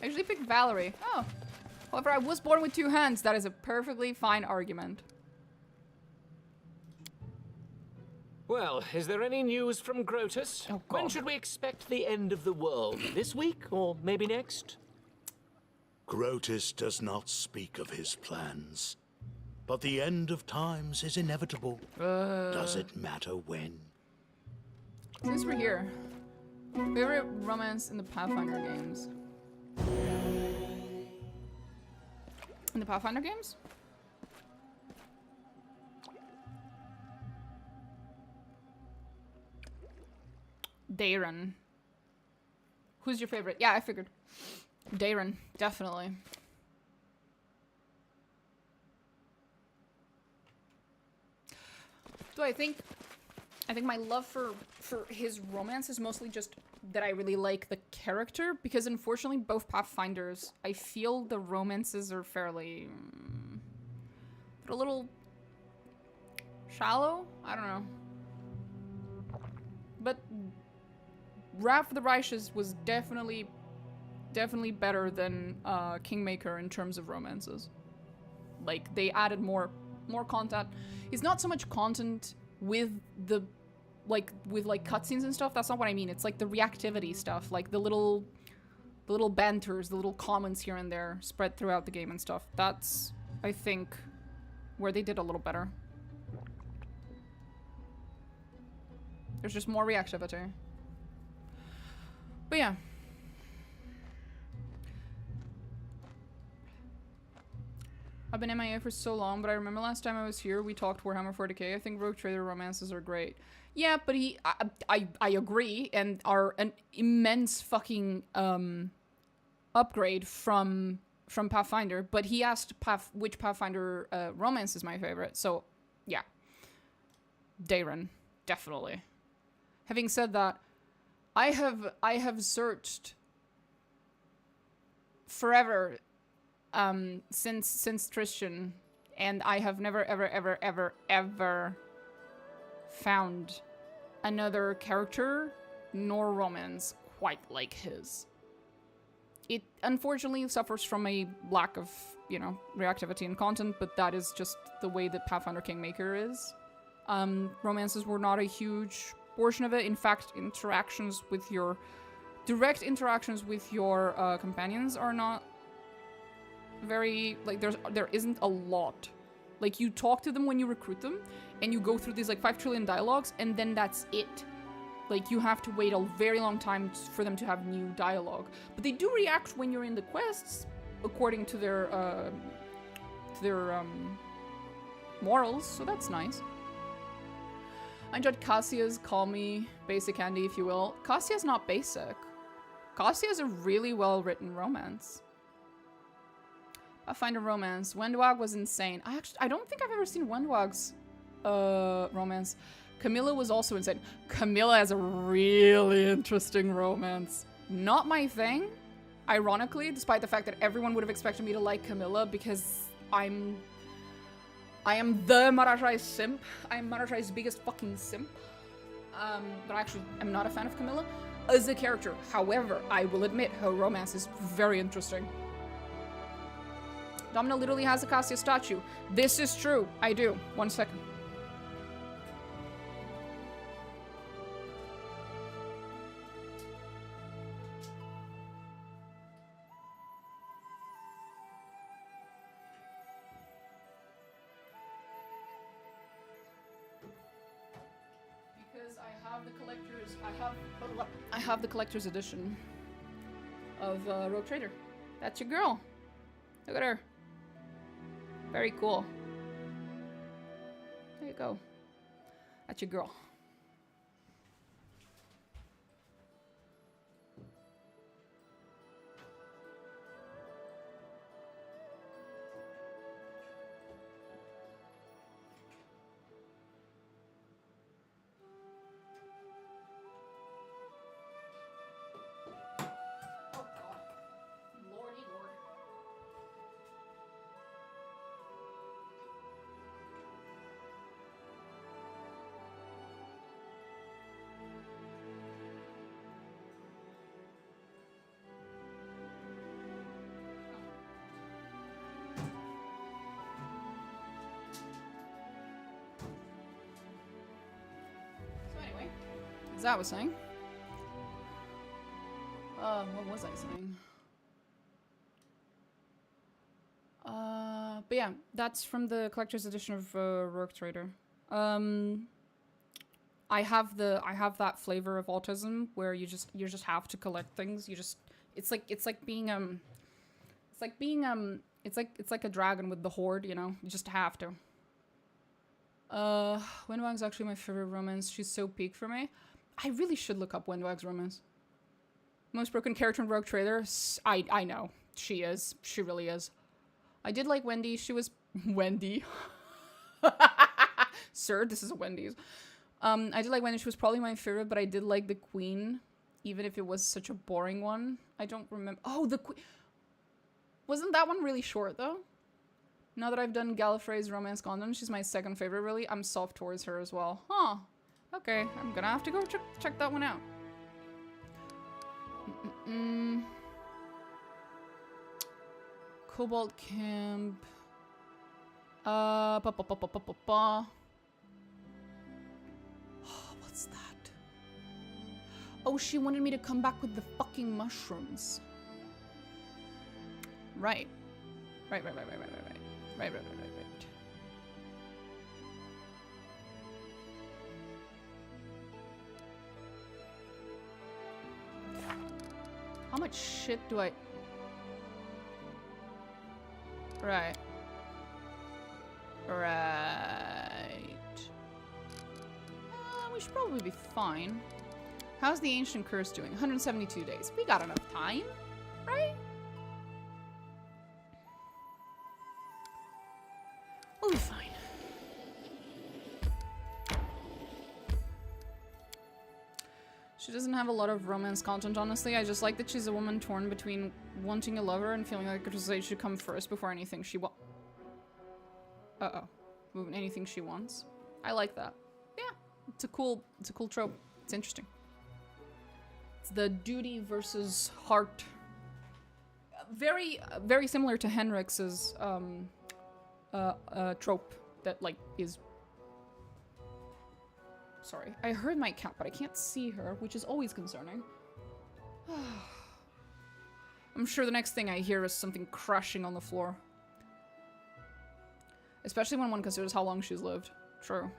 usually pick Valerie. Oh. However, I was born with 2 hands. That is a perfectly fine argument. Well, is there any news from Grotus? Oh, when God. should we expect the end of the world? This week or maybe next? Grotus does not speak of his plans. But the end of times is inevitable. Does it matter when? Since we're here, favorite romance in the Pathfinder games? In the Pathfinder games? Darren. Who's your favorite? Yeah, I figured. Darren, definitely. So I think my love for his romance is mostly just that I really like the character, because unfortunately both Pathfinders, I feel the romances are fairly a little shallow. I don't know. But Wrath of the Righteous was definitely better than Kingmaker in terms of romances. Like, they added more content. It's not so much content with the with cutscenes and stuff. That's not what I mean. It's like the reactivity stuff, like the little banters, the little comments here and there spread throughout the game and stuff. That's, I think, where they did a little better. There's just more reactivity. But yeah. I've been MIA for so long, but I remember last time I was here, we talked Warhammer 40k. I think Rogue Trader romances are great. Yeah, but I agree, and are an immense fucking upgrade from Pathfinder. But he asked which Pathfinder romance is my favorite, so yeah, Darren, definitely. Having said that, I have searched forever since Tristan, and I have never ever found another character nor romance quite like his. it unfortunately suffers from a lack of, you know, reactivity in content, but that is just the way that Pathfinder Kingmaker is. Romances were not a huge portion of it. In fact, interactions with your... direct interactions with your companions are not very... like, there isn't a lot. Like, you talk to them when you recruit them, and you go through these, like, 5 trillion dialogues, and then that's it. Like, you have to wait a very long time for them to have new dialogue. But they do react when you're in the quests, according to their morals, so that's nice. I enjoyed Cassia's Call Me Basic Candy, if you will. Cassia's not basic. Cassia's a really well-written romance. Pathfinder romance. Wendwag was insane. I don't think I've ever seen Wendwag's romance. Camilla was also insane. Camilla has a really interesting romance. Not my thing, ironically, despite the fact that everyone would have expected me to like Camilla because I am the Marajai's simp. I am Marajai's biggest fucking simp. But actually, I'm not a fan of Camilla as a character. However, I will admit her romance is very interesting. Domina literally has a Cassia statue. This is true. I do. 1 second. Because I have the collector's edition of Rogue Trader. That's your girl. Look at her. Very cool. There you go. That's your girl. As I was saying. What was I saying? But yeah, that's from the collector's edition of Rogue Trader. I have that flavor of autism where you just have to collect things. It's like being a dragon with the horde, you know? You just have to. Windwag's actually my favorite romance. She's so peak for me. I really should look up Windwag's romance. Most broken character in Rogue Trader? I know. She is. She really is. I did like Wendy. She was... Wendy. Sir, this is a Wendy's. I did like Wendy. She was probably my favorite, but I did like the Queen, even if it was such a boring one. I don't remember... Oh, the Queen... Wasn't that one really short, though? Now that I've done Gallifrey's Romance Condom, she's my second favorite, really. I'm soft towards her as well. Huh. Okay, I'm gonna have to go check that one out. Cobalt Camp. What's that? Oh, she wanted me to come back with the fucking mushrooms. Right. Right. How much shit do I... Right. We should probably be fine. How's the Ancient Curse doing? 172 days. We got enough time, right? We'll be fine. She doesn't have a lot of romance content, honestly. I just like that she's a woman torn between wanting a lover and feeling like it should come first before anything she wants. Anything she wants. I like that. Yeah, it's a cool trope. It's interesting. It's the duty versus heart very similar to Henrix's trope that like is. Sorry, I heard my cat, but I can't see her, which is always concerning. I'm sure the next thing I hear is something crashing on the floor. Especially when one considers how long she's lived. True.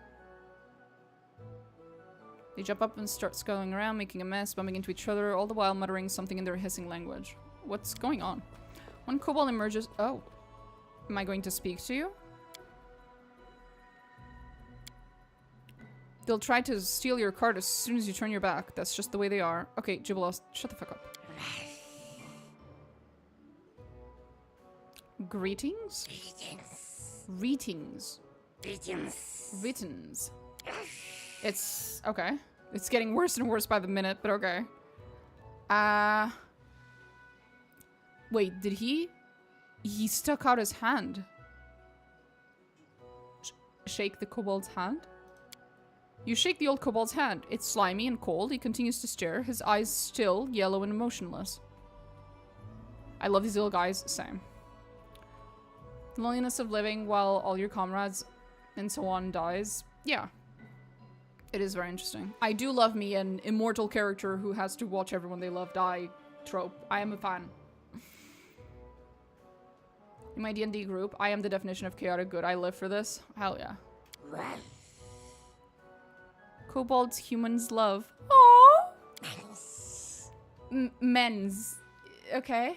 They jump up and start scuttling around, making a mess, bumping into each other, all the while muttering something in their hissing language. What's going on? One kobold emerges. Oh. Am I going to speak to you? They'll try to steal your cart as soon as you turn your back. That's just the way they are. Okay, Jibbalos, shut the fuck up. Greetings? Greetings. Greetings. It's okay. It's getting worse and worse by the minute, but okay. Wait, did he? He stuck out his hand. Shake the kobold's hand? You shake the old kobold's hand. It's slimy and cold. He continues to stare, his eyes still, yellow and emotionless. I love these little guys. Same. The loneliness of living while all your comrades and so on dies. Yeah. It is very interesting. I do love me an immortal character who has to watch everyone they love die trope. I am a fan. In my D&D group, I am the definition of chaotic good. I live for this. Hell yeah. Kobolds, humans, love. Aww! Men's. Okay.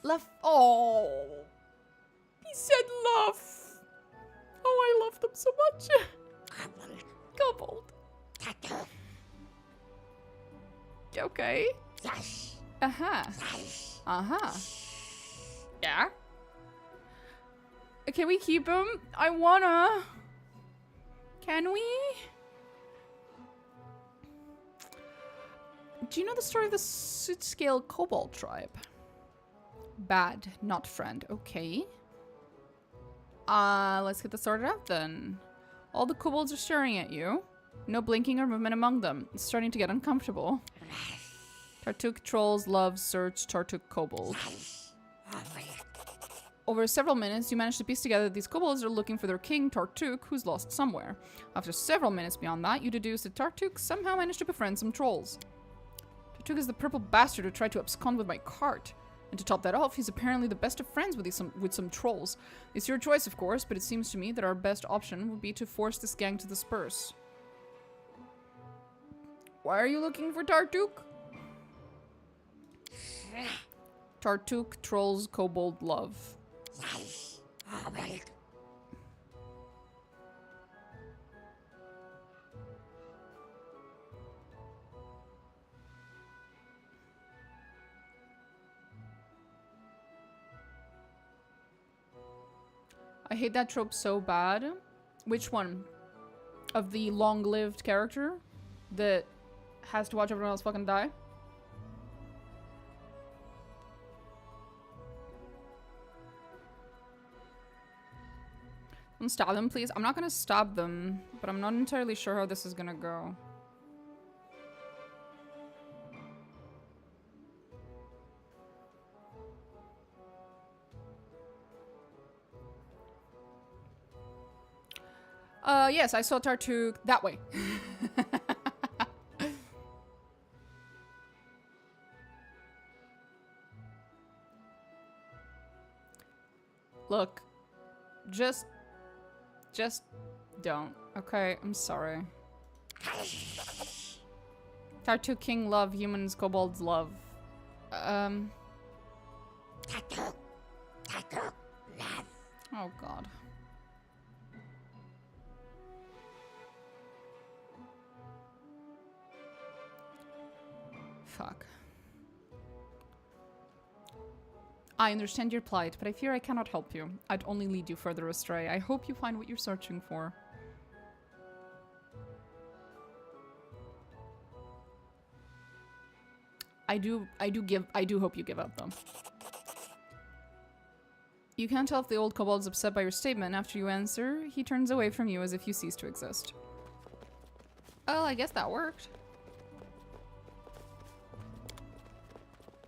Love. Oh. He said love. Oh, I love them so much. Kobold. Okay. Uh-huh. Uh-huh. Yeah. Can we keep him? I wanna. Can we? Do you know the story of the Sootscale Kobold tribe? Bad, not friend. Okay. Let's get this sorted out then. All the kobolds are staring at you. No blinking or movement among them. It's starting to get uncomfortable. Tartuk trolls love search Tartuk kobold. Over several minutes, you manage to piece together that these kobolds are looking for their king, Tartuk, who's lost somewhere. After several minutes beyond that, you deduce that Tartuk somehow managed to befriend some trolls. Tartuk is the purple bastard who tried to abscond with my cart. And to top that off, he's apparently the best of friends with some trolls. It's your choice, of course, but it seems to me that our best option would be to force this gang to disperse. Why are you looking for Tartuk? Tartuk trolls kobold love. I hate that trope so bad. Which one? Of the long-lived character that has to watch everyone else fucking die? Don't stab them, please. I'm not gonna stab them, but I'm not entirely sure how this is gonna go. Yes, I saw Tartuk that way. Look, just don't. Okay, I'm sorry. Tartuk king love, humans, kobolds love. Oh god. Fuck. I understand your plight, but I fear I cannot help you. I'd only lead you further astray. I hope you find what you're searching for. I do hope you give up, though. You can't tell if the old kobold's upset by your statement. After you answer, he turns away from you as if you cease to exist. Well, I guess that worked.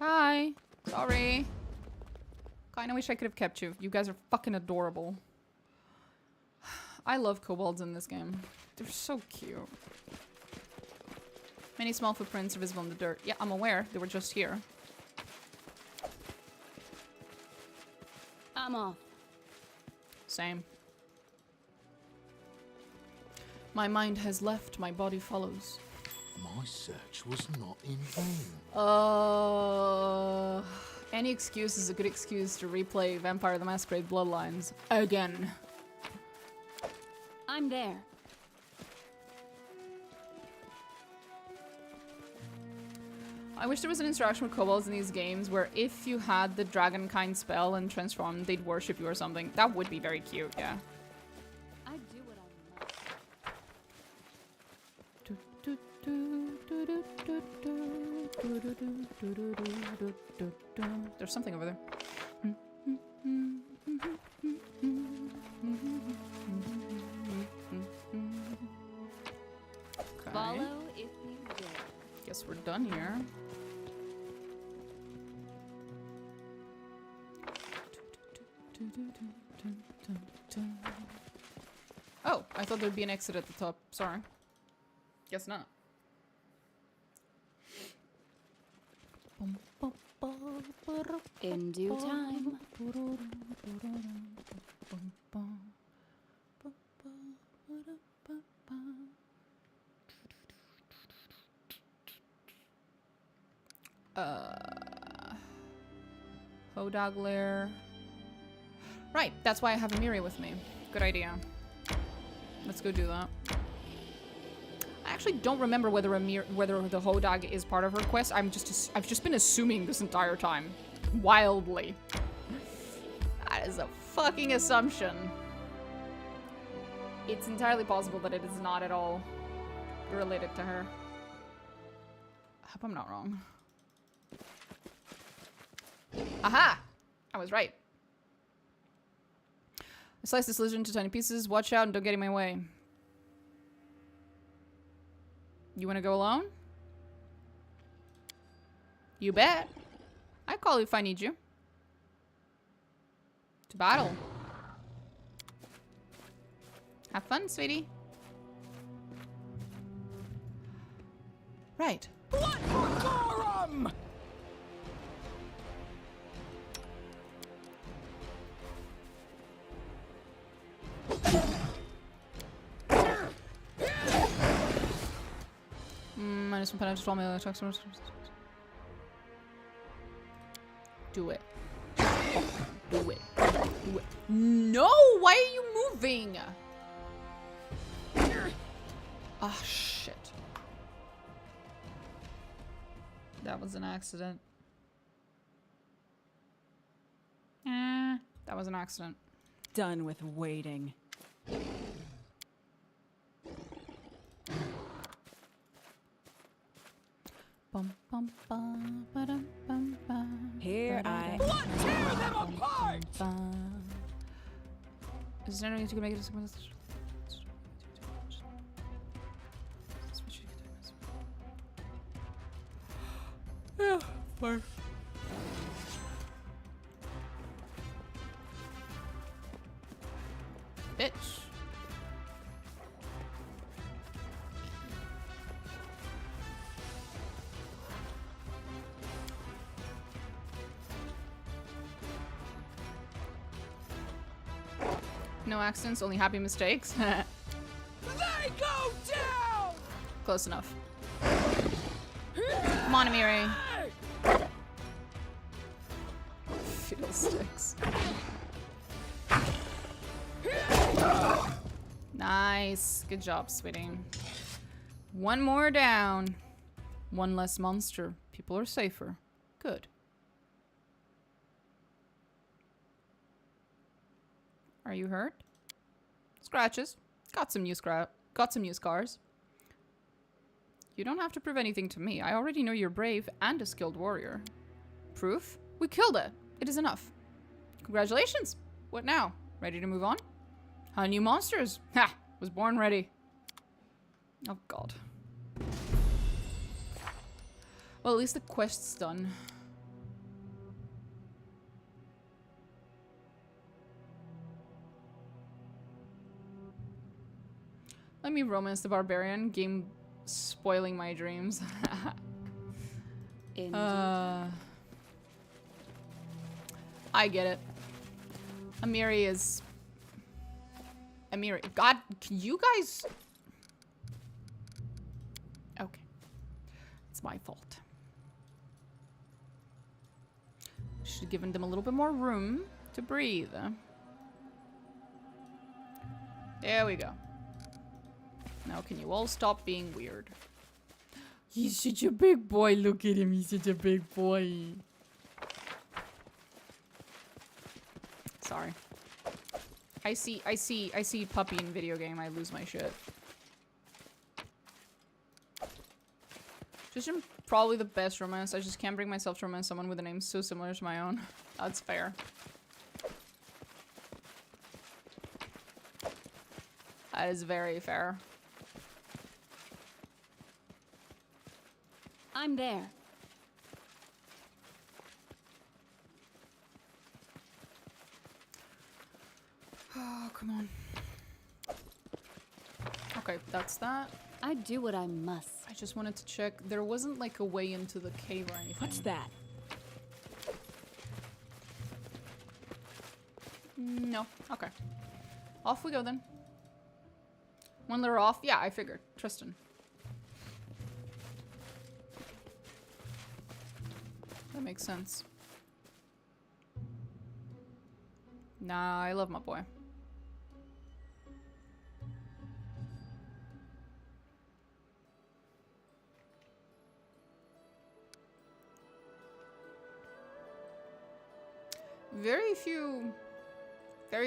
Hi. Sorry. Kinda wish I could have kept you. You guys are fucking adorable. I love kobolds in this game. They're so cute. Many small footprints are visible in the dirt. Yeah, I'm aware. They were just here. I'm off. Same. My mind has left, my body follows. My search was not in vain. Any excuse is a good excuse to replay Vampire the Masquerade Bloodlines again. I'm there. I wish there was an interaction with kobolds in these games where if you had the dragon kind spell and transform, they'd worship you or something. That would be very cute, yeah. I do what I must. There's something over there. Okay. Follow if you will. Guess we're done here. Oh, I thought there'd be an exit at the top. Sorry. Guess not. In due time. Hodog lair. Right, that's why I have Amiri with me. Good idea. Let's go do that. I actually don't remember whether whether the Hodog is part of her quest. I've just been assuming this entire time. Wildly. That is a fucking assumption. It's entirely possible that it is not at all related to her. I hope I'm not wrong. Aha! I was right. I slice this lizard into tiny pieces. Watch out and don't get in my way. You want to go alone? You bet. I call you if I need you. To battle. Have fun, sweetie. Right. What for Gorum? Minus one penalty to all melee attacks. Do it. Do it. Do it. No! Why are you moving? Ah, shit. That was an accident. That was an accident. Done with waiting. Bum, bum, bum, ba-dum, bum, bum, Here I... What? Tear them apart! bum. Is there anything you can make it? Yeah, fine. Bitch. No accidents, only happy mistakes. They go down! Close enough. Come on, Amiri. Fiddlesticks. Nice. Good job, sweetie. One more down. One less monster. People are safer. Good. Are you hurt? Scratches. Got some new scars. You don't have to prove anything to me. I already know you're brave and a skilled warrior. Proof? We killed it. It is enough. Congratulations. What now? Ready to move on? Huh, new monsters. Ha! Was born ready. Oh, God. Well, at least the quest's done. Let me romance the barbarian. Game spoiling my dreams. I get it. Amiri is... Amiri... God, can you guys... Okay. It's my fault. Should have given them a little bit more room to breathe. There we go. Now can you all stop being weird? He's such a big boy. Look at him. He's such a big boy. Sorry. I see puppy in video game. I lose my shit. Just probably the best romance. I just can't bring myself to romance someone with a name so similar to my own. That's fair. That is very fair. I'm there. Oh, come on. Okay, that's that. I do what I must. I just wanted to check. There wasn't like a way into the cave or anything. What's that? No. Okay. Off we go then. When they're off, yeah, I figured. Tristan. That makes sense. Nah, I love my boy. Very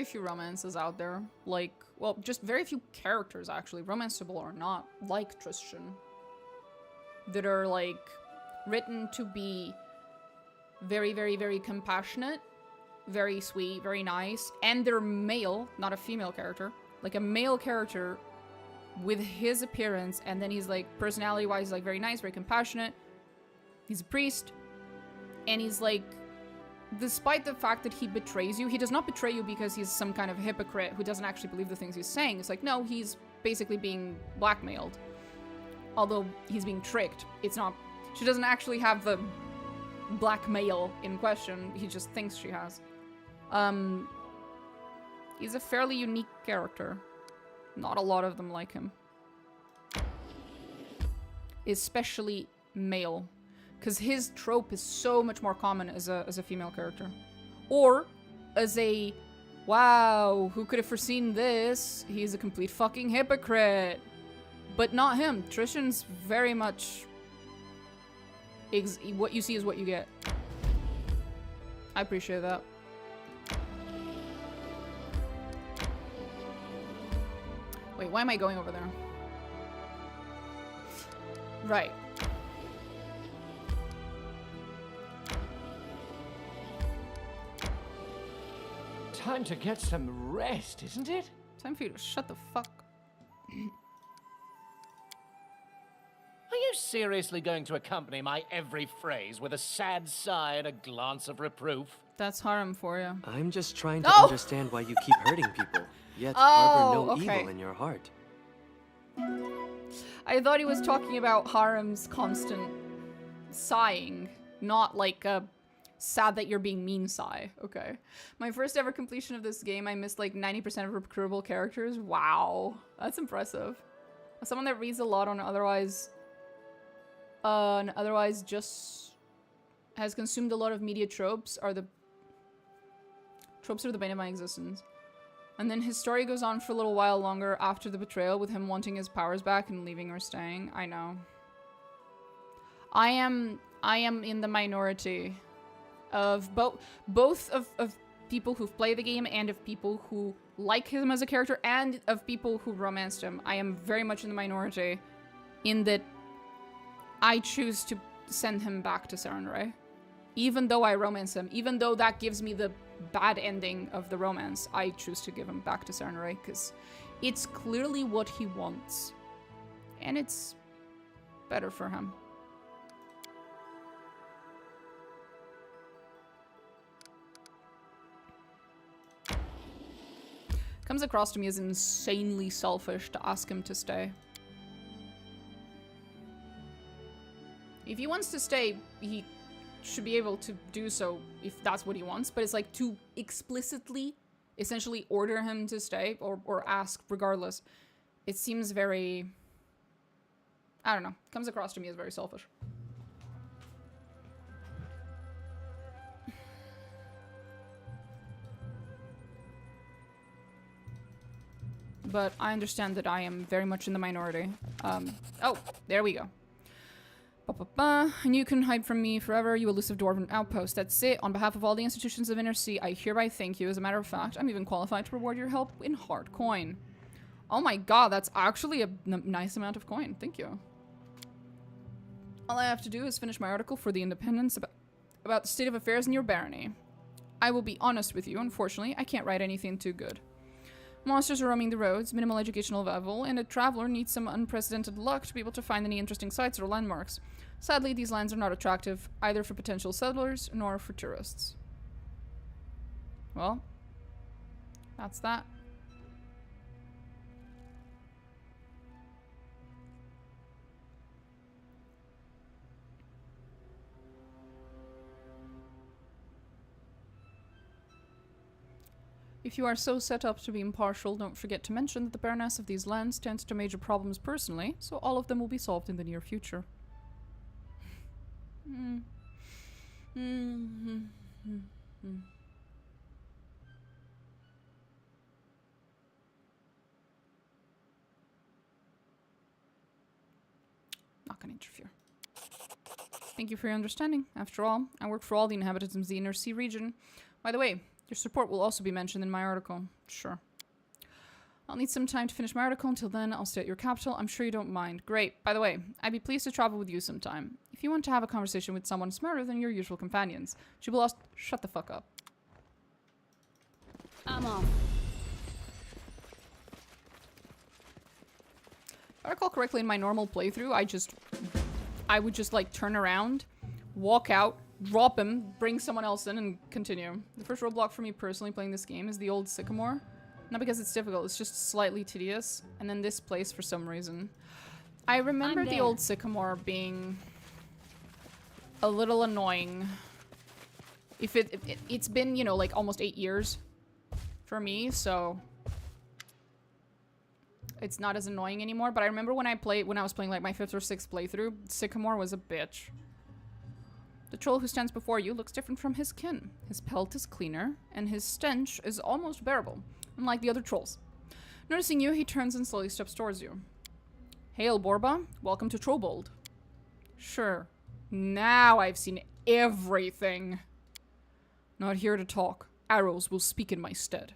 few romances out there. Like, well, just very few characters actually, romanceable or not, like Tristan. That are like written to be very, very, very compassionate, very sweet, very nice, and they're male, not a female character. Like a male character with his appearance, and then he's like, personality-wise, like very nice, very compassionate. He's a priest, and he's like, despite the fact that he betrays you, he does not betray you because he's some kind of hypocrite who doesn't actually believe the things he's saying. It's like, no, he's basically being blackmailed. Although he's being tricked. It's not... She doesn't actually have the blackmail in question. He just thinks she has. He's a fairly unique character. Not a lot of them like him. Especially male. Because his trope is so much more common as a female character. Or as a, wow, who could have foreseen this? He's a complete fucking hypocrite. But not him. Tristan's very much... what you see is what you get. I appreciate that. Wait, why am I going over there? Right. Time to get some rest, isn't it? Time for you to shut the fuck. Are you seriously going to accompany my every phrase with a sad sigh and a glance of reproof? That's harm for you. I'm just trying to understand why you keep hurting people, yet harbor no evil in your heart. I thought he was talking about Harem's constant sighing, not like a sad that you're being mean sigh. Okay. My first ever completion of this game, I missed like 90% of recruitable characters. Wow. That's impressive. As someone that reads a lot on otherwise just has consumed a lot of media tropes are the bane of my existence. And then his story goes on for a little while longer after the betrayal, with him wanting his powers back and leaving or staying. I know. I am in the minority of both of people who've played the game and of people who like him as a character and of people who romanced him. I am very much in the minority in that I choose to send him back to Sarenrae. Even though I romance him, even though that gives me the bad ending of the romance, I choose to give him back to Sarenrae because it's clearly what he wants. And it's better for him. Comes across to me as insanely selfish to ask him to stay. If he wants to stay, he should be able to do so if that's what he wants, but it's like to explicitly, essentially order him to stay or ask regardless. It seems very, I don't know, comes across to me as very selfish. But I understand that I am very much in the minority. Oh, there we go. And you can hide from me forever, you elusive dwarven outpost. That's it. On behalf of all the institutions of Inner Sea, I hereby thank you. As a matter of fact, I'm even qualified to reward your help in hard coin. Oh my god, that's actually a nice amount of coin. Thank you. All I have to do is finish my article for the Independence about the state of affairs in your barony. I will be honest with you, unfortunately, I can't write anything too good. Monsters are roaming the roads, minimal educational level, and a traveler needs some unprecedented luck to be able to find any interesting sites or landmarks. Sadly, these lands are not attractive, either for potential settlers nor for tourists. Well, that's that. If you are so set up to be impartial, don't forget to mention that the Baroness of these lands tends to major problems personally, so all of them will be solved in the near future. Not gonna interfere. Thank you for your understanding. After all, I work for all the inhabitants of the Inner Sea region. By the way, your support will also be mentioned in my article. Sure. I'll need some time to finish my article. Until then, I'll stay at your capital. I'm sure you don't mind. Great. By the way, I'd be pleased to travel with you sometime. If you want to have a conversation with someone smarter than your usual companions, she will shut the fuck up. I'm off. If I recall correctly, in my normal playthrough, I would just like turn around, walk out, drop him, bring someone else in, and continue. The first roadblock for me personally playing this game is the old Sycamore. Not because it's difficult, it's just slightly tedious. And then this place for some reason. I remember the old Sycamore being a little annoying. If it's been, you know, like almost 8 years for me, so it's not as annoying anymore. But I remember when I was playing like my 5th or 6th playthrough, Sycamore was a bitch. The troll who stands before you looks different from his kin. His pelt is cleaner, and his stench is almost bearable, unlike the other trolls. Noticing you, he turns and slowly steps towards you. Hail, Borba. Welcome to Trollbold. Sure. Now I've seen everything. Not here to talk. Arrows will speak in my stead.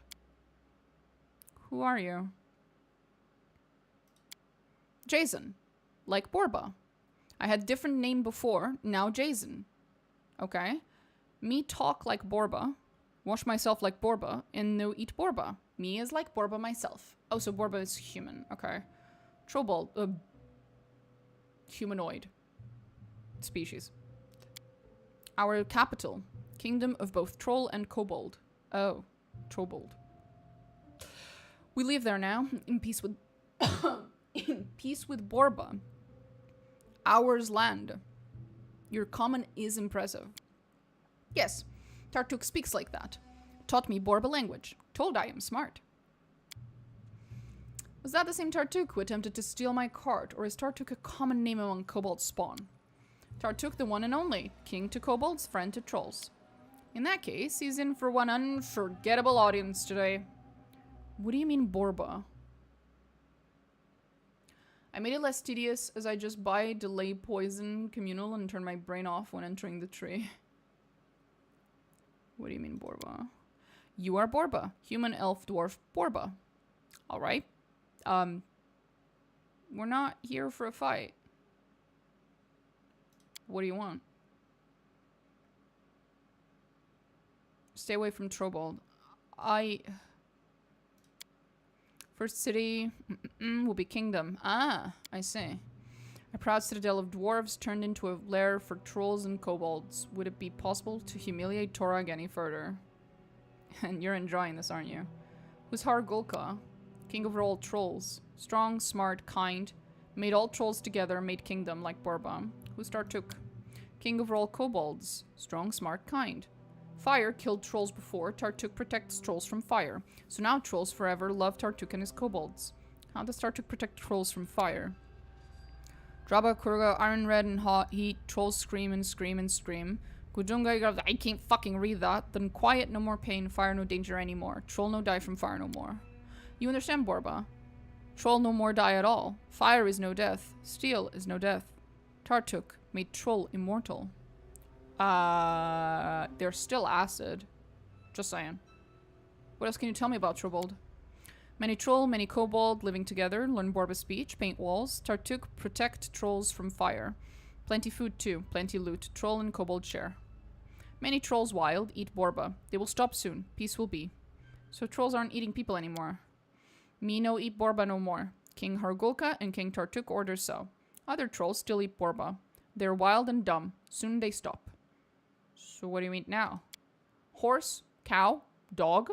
Who are you? Jason. Like Borba. I had different name before, now Jason. Okay. Me talk like Borba, wash myself like Borba, and no eat Borba. Me is like Borba myself. Oh, so Borba is human. Okay. Trollbold. Humanoid. Species. Our capital. Kingdom of both Troll and Kobold. Oh. Trollbold. We live there now, in peace with... in peace with Borba. Ours land. Your common is impressive. Yes, Tartuk speaks like that. Taught me Borba language. Told I am smart. Was that the same Tartuk who attempted to steal my cart, or is Tartuk a common name among kobold spawn? Tartuk the one and only, king to kobolds, friend to trolls. In that case, he's in for one unforgettable audience today. What do you mean Borba? I made it less tedious as I just buy delay poison communal and turn my brain off when entering the tree. What do you mean Borba? You are Borba. Human, elf, dwarf, Borba. Alright. We're not here for a fight. What do you want? Stay away from Trollbold. First city will be kingdom. Ah, I see. A proud citadel of dwarves turned into a lair for trolls and kobolds. Would it be possible to humiliate Torag any further? And you're enjoying this, aren't you? Who's Hargulka? King over all trolls. Strong, smart, kind. Made all trolls together, made kingdom like Borba. Who's Tartuk? King over all kobolds. Strong, smart, kind. Fire killed trolls before. Tartuk protects trolls from fire. So now trolls forever love Tartuk and his kobolds. How does Tartuk protect trolls from fire? Draba, Kurga, Iron Red and Hot Heat. Trolls scream and scream and scream. Gujunga, I can't fucking read that. Then quiet, no more pain. Fire, no danger anymore. Troll, no die from fire no more. You understand, Borba? Troll, no more die at all. Fire is no death. Steel is no death. Tartuk made troll immortal. They're still acid. Just saying. What else can you tell me about Trobold? Many troll, many kobold living together. Learn Borba speech. Paint walls. Tartuk protect trolls from fire. Plenty food too. Plenty loot. Troll and kobold share. Many trolls wild eat Borba. They will stop soon. Peace will be. So trolls aren't eating people anymore. Me no eat Borba no more. King Hargulka and King Tartuk orders so. Other trolls still eat Borba. They're wild and dumb. Soon they stop. So what do you eat now? Horse? Cow? Dog?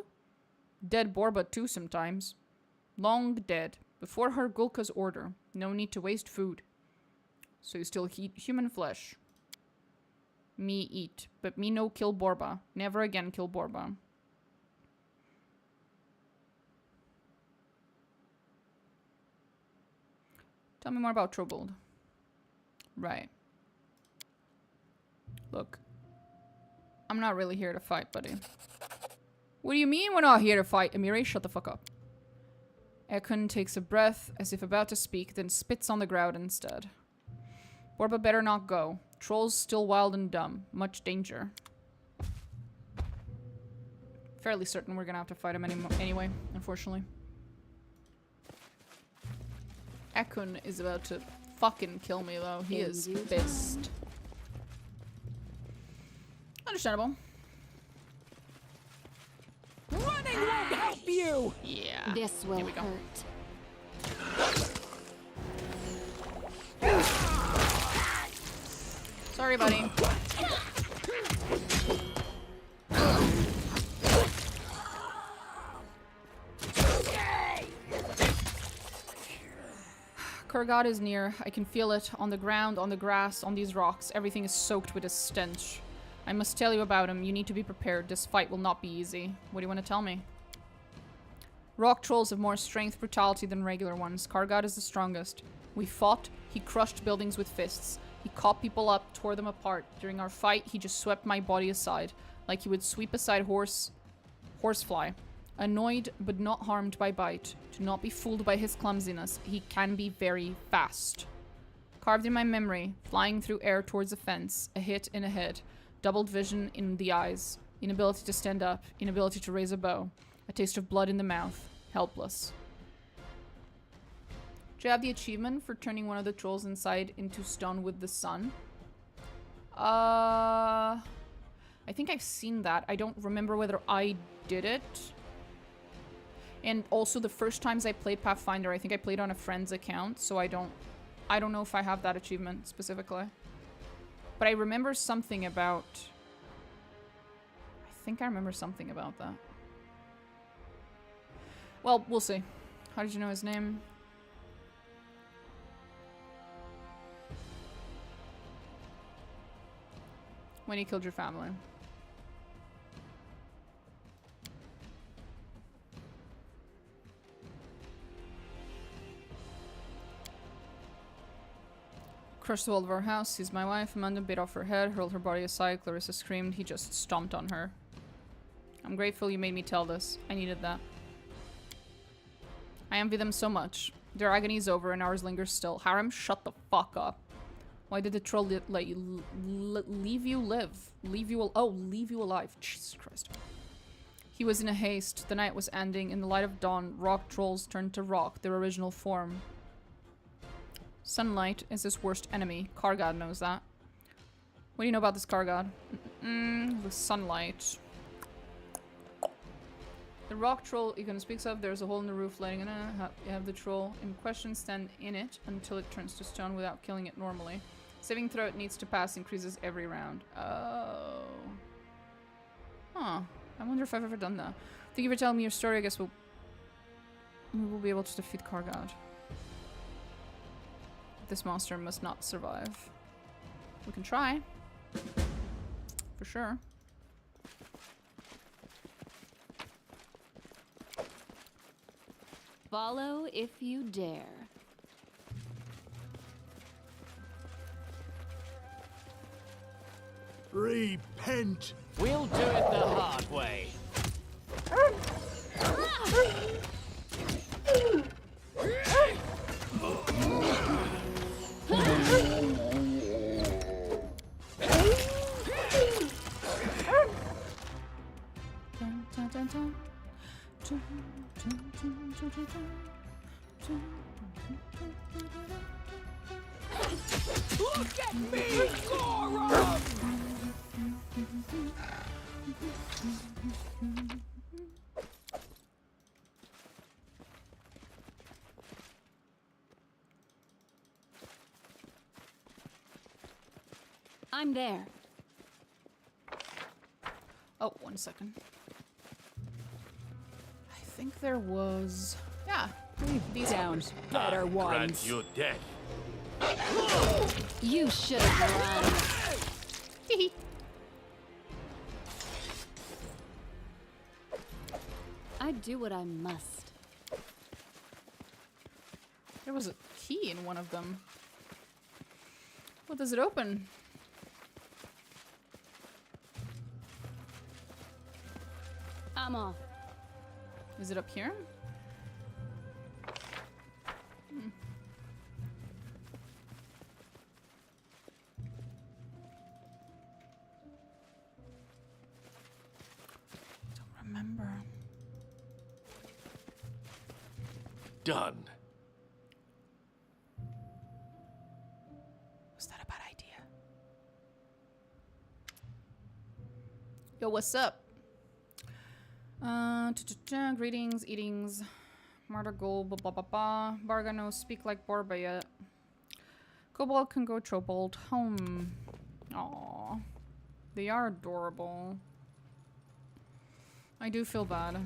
Dead Borba too sometimes. Long dead. Before Hargulka's order. No need to waste food. So you still eat human flesh. Me eat. But me no kill Borba. Never again kill Borba. Tell me more about Trobold. Right. Look. I'm not really here to fight, buddy. What do you mean we're not here to fight? Amire, shut the fuck up. Ekun takes a breath, as if about to speak, then spits on the ground instead. Borba better not go. Trolls still wild and dumb. Much danger. Fairly certain we're gonna have to fight him anyway, unfortunately. Ekun is about to fucking kill me, though. He is pissed. Understandable. Running won't help you! Yeah. This will hurt. Sorry, buddy. Kurgad is near. I can feel it. On the ground, on the grass, on these rocks. Everything is soaked with his stench. I must tell you about him. You need to be prepared. This fight will not be easy. What do you want to tell me? Rock trolls have more strength, brutality than regular ones. Kargad is the strongest. We fought. He crushed buildings with fists. He caught people up, tore them apart. During our fight, he just swept my body aside. Like he would sweep aside horsefly. Annoyed, but not harmed by bite. Do not be fooled by his clumsiness. He can be very fast. Carved in my memory, flying through air towards a fence, a hit in a head, doubled vision in the eyes, inability to stand up, inability to raise a bow, a taste of blood in the mouth, helpless. Do you have the achievement for turning one of the trolls inside into stone with the sun? I think I've seen that. I don't remember whether I did it. And also the first times I played Pathfinder, I think I played on a friend's account, so I don't know if I have that achievement specifically. But I remember something about... I think I remember something about that. Well, we'll see. How did you know his name? When he killed your family. Crushed the wall of our house, seized my wife. Amanda bit off her head, hurled her body aside. Clarissa screamed. He just stomped on her. I'm grateful you made me tell this. I needed that. I envy them so much. Their agony is over and ours lingers still. Harem, shut the fuck up. Why did the troll let you leave you live? Leave you alive. Jesus Christ. He was in a haste. The night was ending. In the light of dawn, rock trolls turned to rock, their original form. Sunlight is his worst enemy. Kargad knows that. What do you know about this Kargad? The sunlight. The rock troll Egon speaks of, there's a hole in the roof letting in it. You have the troll in question stand in it until it turns to stone without killing it normally. Saving throw it needs to pass increases every round. Oh. Huh. I wonder if I've ever done that. Thank you for telling me your story. I guess we'll We will be able to defeat Kargad. This monster must not survive. We can try. For sure. Follow if you dare. Repent! We'll do it the hard way. Look at me, Goro! I'm there. Oh, 1 second. I think there was... Yeah, these Down. Better Grant ones. you death. You should have run. I do what I must. There was a key in one of them. What does it open? I'm off. Is it up here? Don't remember. Done. Was that a bad idea? Yo, what's up? Greetings, eatings. Martigol, blah blah blah blah. Bargano, speak like Barbaya. Kobold can go Trobold. Home. Aww. They are adorable. I do feel bad.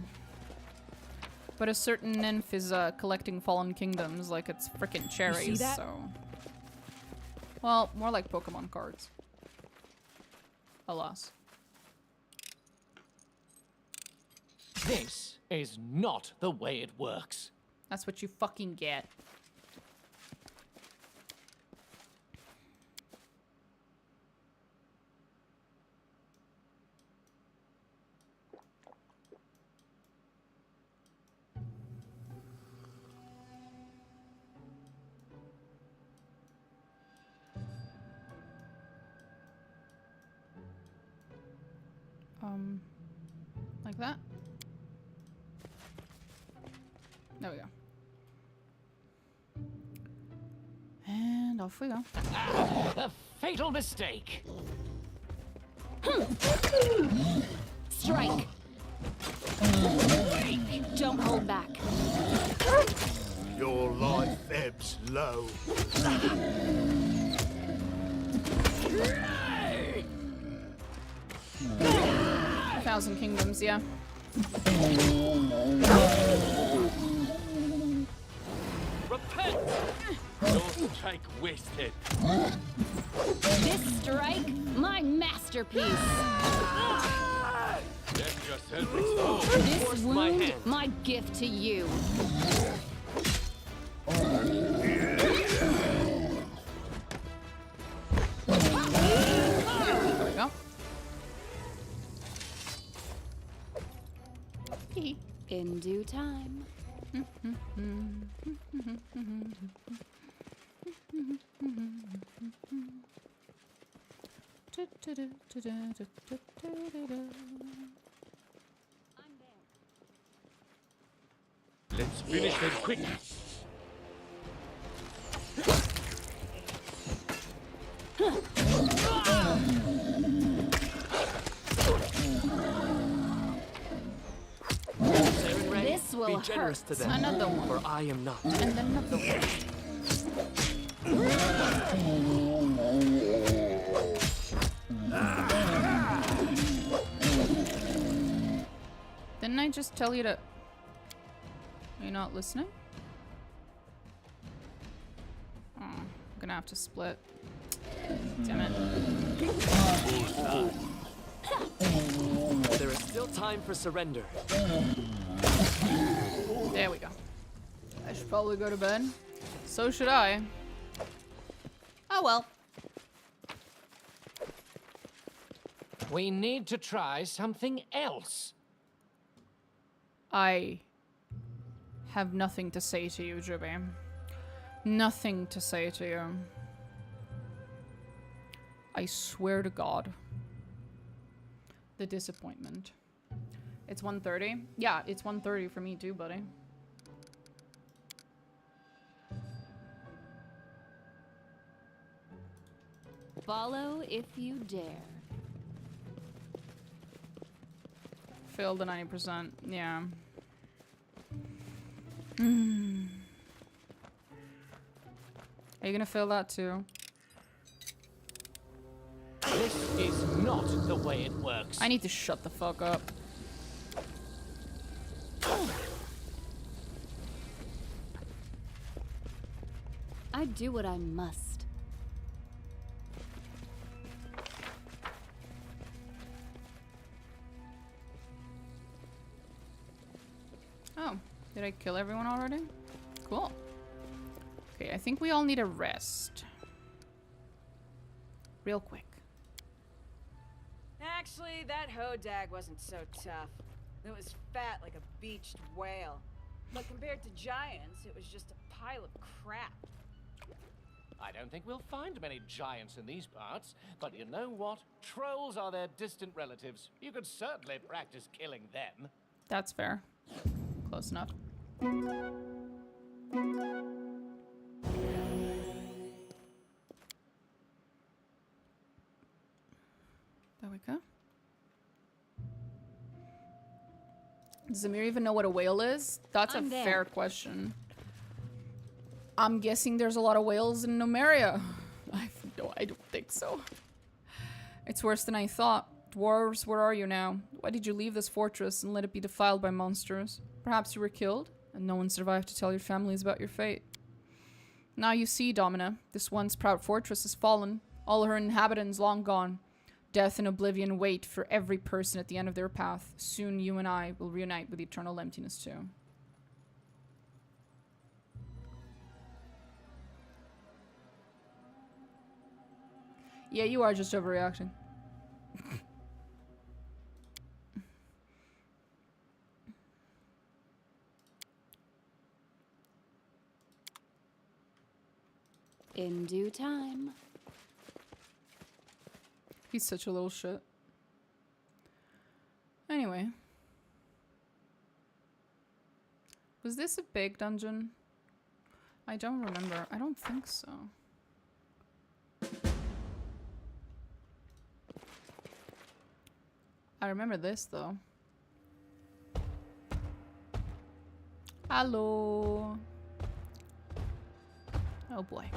But a certain nymph is collecting fallen kingdoms like it's frickin' cherries, so... Well, more like Pokemon cards. Alas. This is not the way it works. That's what you fucking get. Like that? There we go. And off we go. A fatal mistake. Strike. Don't hold back. Your life ebbs low. Thousand Kingdoms, yeah. Repent! Your strike wasted. This strike, my masterpiece. Let yourself explode. This Force my wound, hand. my gift to you. There we go. In due time. Let's finish them quick. This will Be generous hurt. to them, Another one. for I am not. And then another one. Didn't I just tell you to... Are you not listening? Oh, I'm gonna have to split. Damn it. There is still time for surrender. There we go. I should probably go to bed. So should I. Oh well. We need to try something else. I have nothing to say to you, Jibby. Nothing to say to you. I swear to God. The disappointment. It's 1:30? Yeah, it's 1:30 for me too, buddy. Follow if you dare. Failed the 90%. Yeah. Are you gonna fail that too? This is not the way it works. I need to shut the fuck up. I do what I must. Oh, did I kill everyone already? Cool. Okay, I think we all need a rest. Real quick. Actually, that hodag wasn't so tough. It was fat like a beached whale. But compared to giants, it was just a pile of crap. I don't think we'll find many giants in these parts, but you know what? Trolls are their distant relatives. You could certainly practice killing them. That's fair. Close enough. There we go. Does Amir even know what a whale is? That's a fair question. I'm guessing there's a lot of whales in Numeria. I don't think so. It's worse than I thought. Dwarves, where are you now? Why did you leave this fortress and let it be defiled by monsters? Perhaps you were killed, and no one survived to tell your families about your fate. Now you see, Domina, this once proud fortress has fallen, all her inhabitants long gone. Death and oblivion wait for every person at the end of their path. Soon you and I will reunite with eternal emptiness too. Yeah, you are just overreacting. In due time. He's such a little shit. Anyway. Was this a big dungeon? I don't remember. I don't think so. I remember this though. Hello. Oh boy.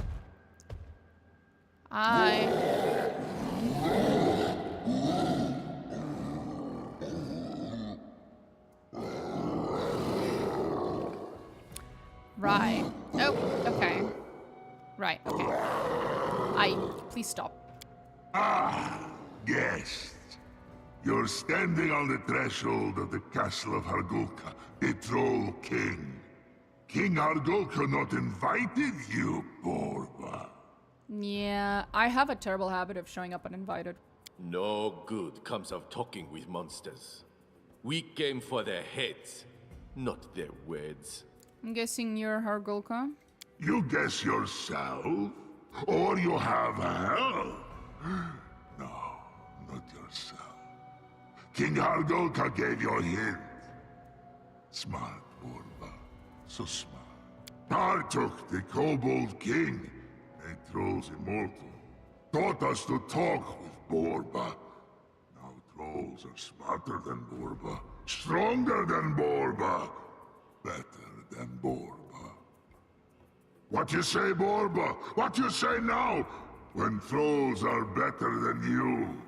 Right. Oh, okay. Right, okay. Please stop. Ah, guest. You're standing on the threshold of the castle of Hargulka, the Troll King. King Hargulka not invited you, Borba. Yeah, I have a terrible habit of showing up uninvited. No good comes of talking with monsters. We came for their heads, not their words. I'm guessing you're Hargulka? You guess yourself? Or you have help? No, not yourself. King Hargulka gave you a hint. Smart, Borba. So smart. Tartuk, the Kobold King, a Troll's immortal, taught us to talk with Borba. Now trolls are smarter than Borba, stronger than Borba, better than Borba. What you say, Borba? What you say now? When trolls are better than you.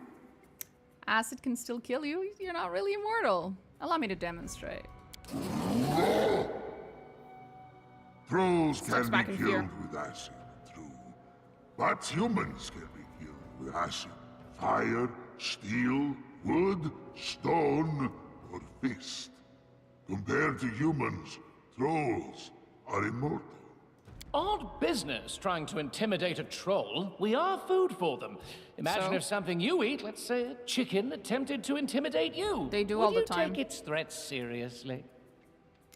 Acid can still kill you? You're not really immortal. Allow me to demonstrate. Trolls Sucks can back be in killed fear. with acid, true. But humans can be killed with acid. Fire, steel, wood, stone, or fist. Compared to humans, trolls are immortal. Odd business trying to intimidate a troll. We are food for them. Imagine So? if something you eat, let's say a chicken, attempted to intimidate you. They do Would all the you time. take its threats seriously?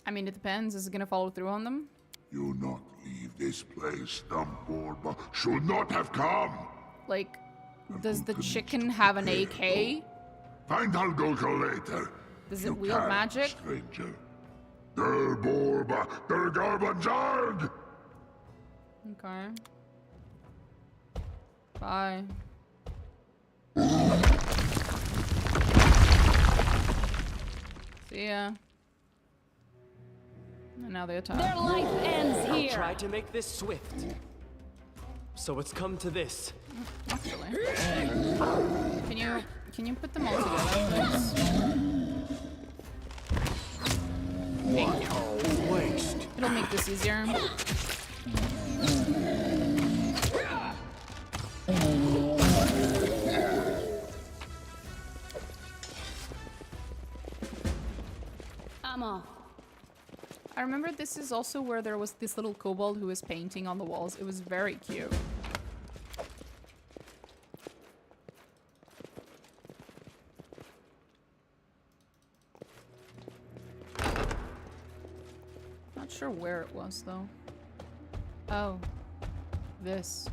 I mean, it depends. Is it gonna follow through on them? You not leave this place, Dumbborba. Should not have come. Like, does the chicken have an AK? Find Algolka later. Does it wield magic? Stranger. Der Borba, der Garbanzarg! Okay. Bye. See ya. And now they attack. Their life ends I'll here. try to make this swift. So it's come to this. Actually. Can you put them all together, please? Thank you. Waste. It'll make this easier. I'm off. I remember this is also where there was this little kobold who was painting on the walls. It was very cute. Not sure where it was though. Oh, this.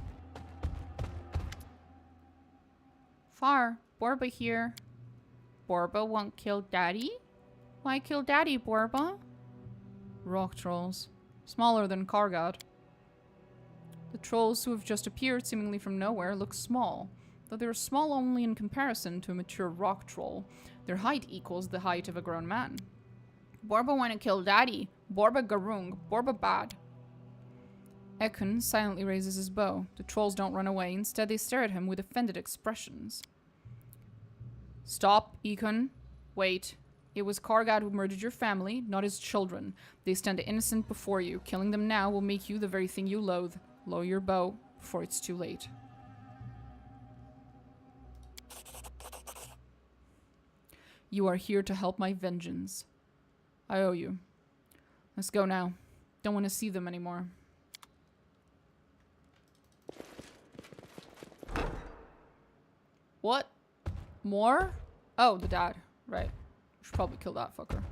Far, Borba here. Borba won't kill Daddy? Why kill Daddy, Borba? Rock trolls. Smaller than Kargad. The trolls who have just appeared seemingly from nowhere look small, though they are small only in comparison to a mature rock troll. Their height equals the height of a grown man. Borba wanna kill Daddy. Borba Garung. Borba bad. Ekun silently raises his bow. The trolls don't run away. Instead, they stare at him with offended expressions. Stop, Ekun. Wait. It was Kargad who murdered your family, not his children. They stand innocent before you. Killing them now will make you the very thing you loathe. Lower your bow before it's too late. You are here to help my vengeance. I owe you. Let's go now. Don't want to see them anymore. What? More? Oh, the dad. Right. Should probably kill that fucker.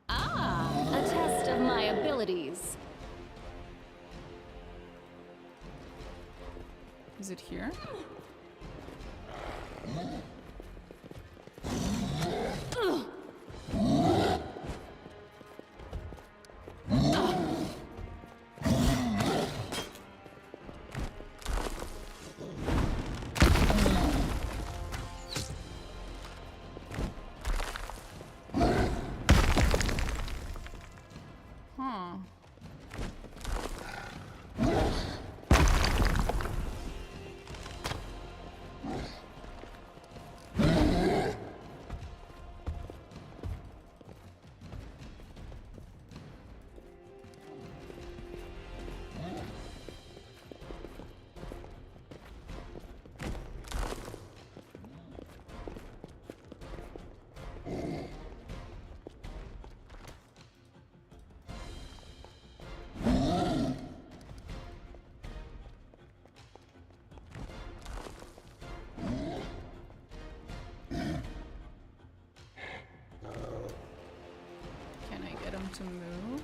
Ah, a test of my abilities. Is it here? Huh. Can I get him to move?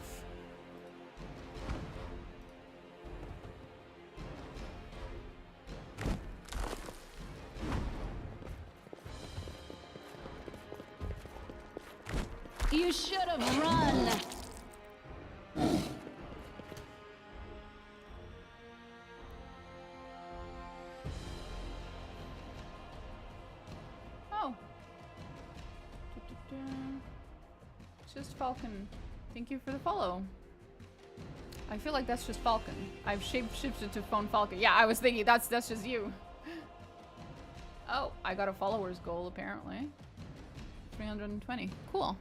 You should have run. Oh. It's just Falcon. Thank you for the follow. I feel like that's just Falcon. I've shapeshifted to phone Falcon. Yeah, I was thinking that's just you. Oh, I got a followers goal apparently. 320. Cool.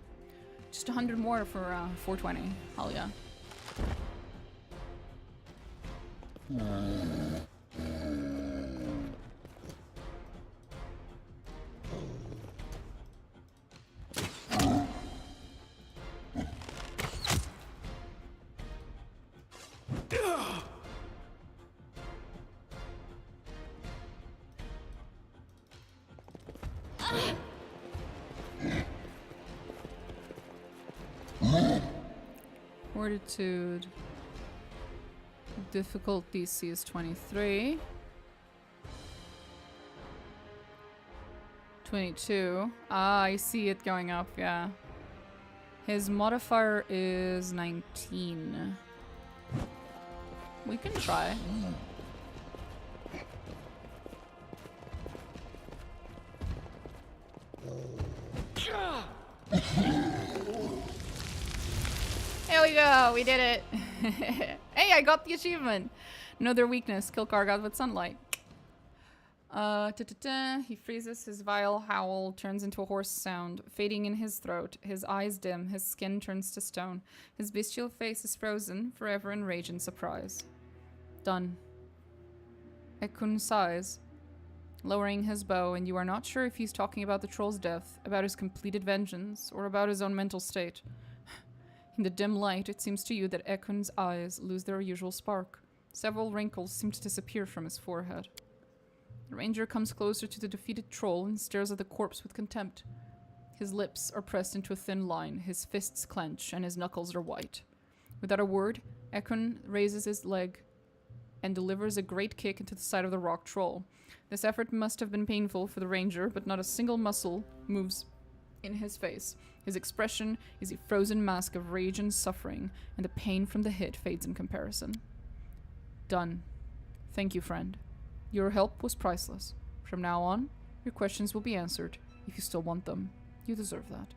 Just 100 more for 420. Hell yeah. Fortitude. Difficulty DC is 23. 22. Ah, I see it going up, yeah. His modifier is 19. We can try. There we go, we did it. Hey, I got the achievement. Know their weakness, kill Kargoth with sunlight. He freezes, his vile howl turns into a hoarse sound, fading in his throat. His eyes dim, his skin turns to stone. His bestial face is frozen, forever in rage and surprise. Done. Ekun sighs, lowering his bow, and you are not sure if he's talking about the troll's death, about his completed vengeance, or about his own mental state. In the dim light, it seems to you that Ekun's eyes lose their usual spark. Several wrinkles seem to disappear from his forehead. The ranger comes closer to the defeated troll and stares at the corpse with contempt. His lips are pressed into a thin line, his fists clench, and his knuckles are white. Without a word, Ekun raises his leg and delivers a great kick into the side of the rock troll. This effort must have been painful for the ranger, but not a single muscle moves in his face. His expression is a frozen mask of rage and suffering, and the pain from the hit fades in comparison. Done. Thank you, friend. Your help was priceless. From now on, your questions will be answered, if you still want them. You deserve that.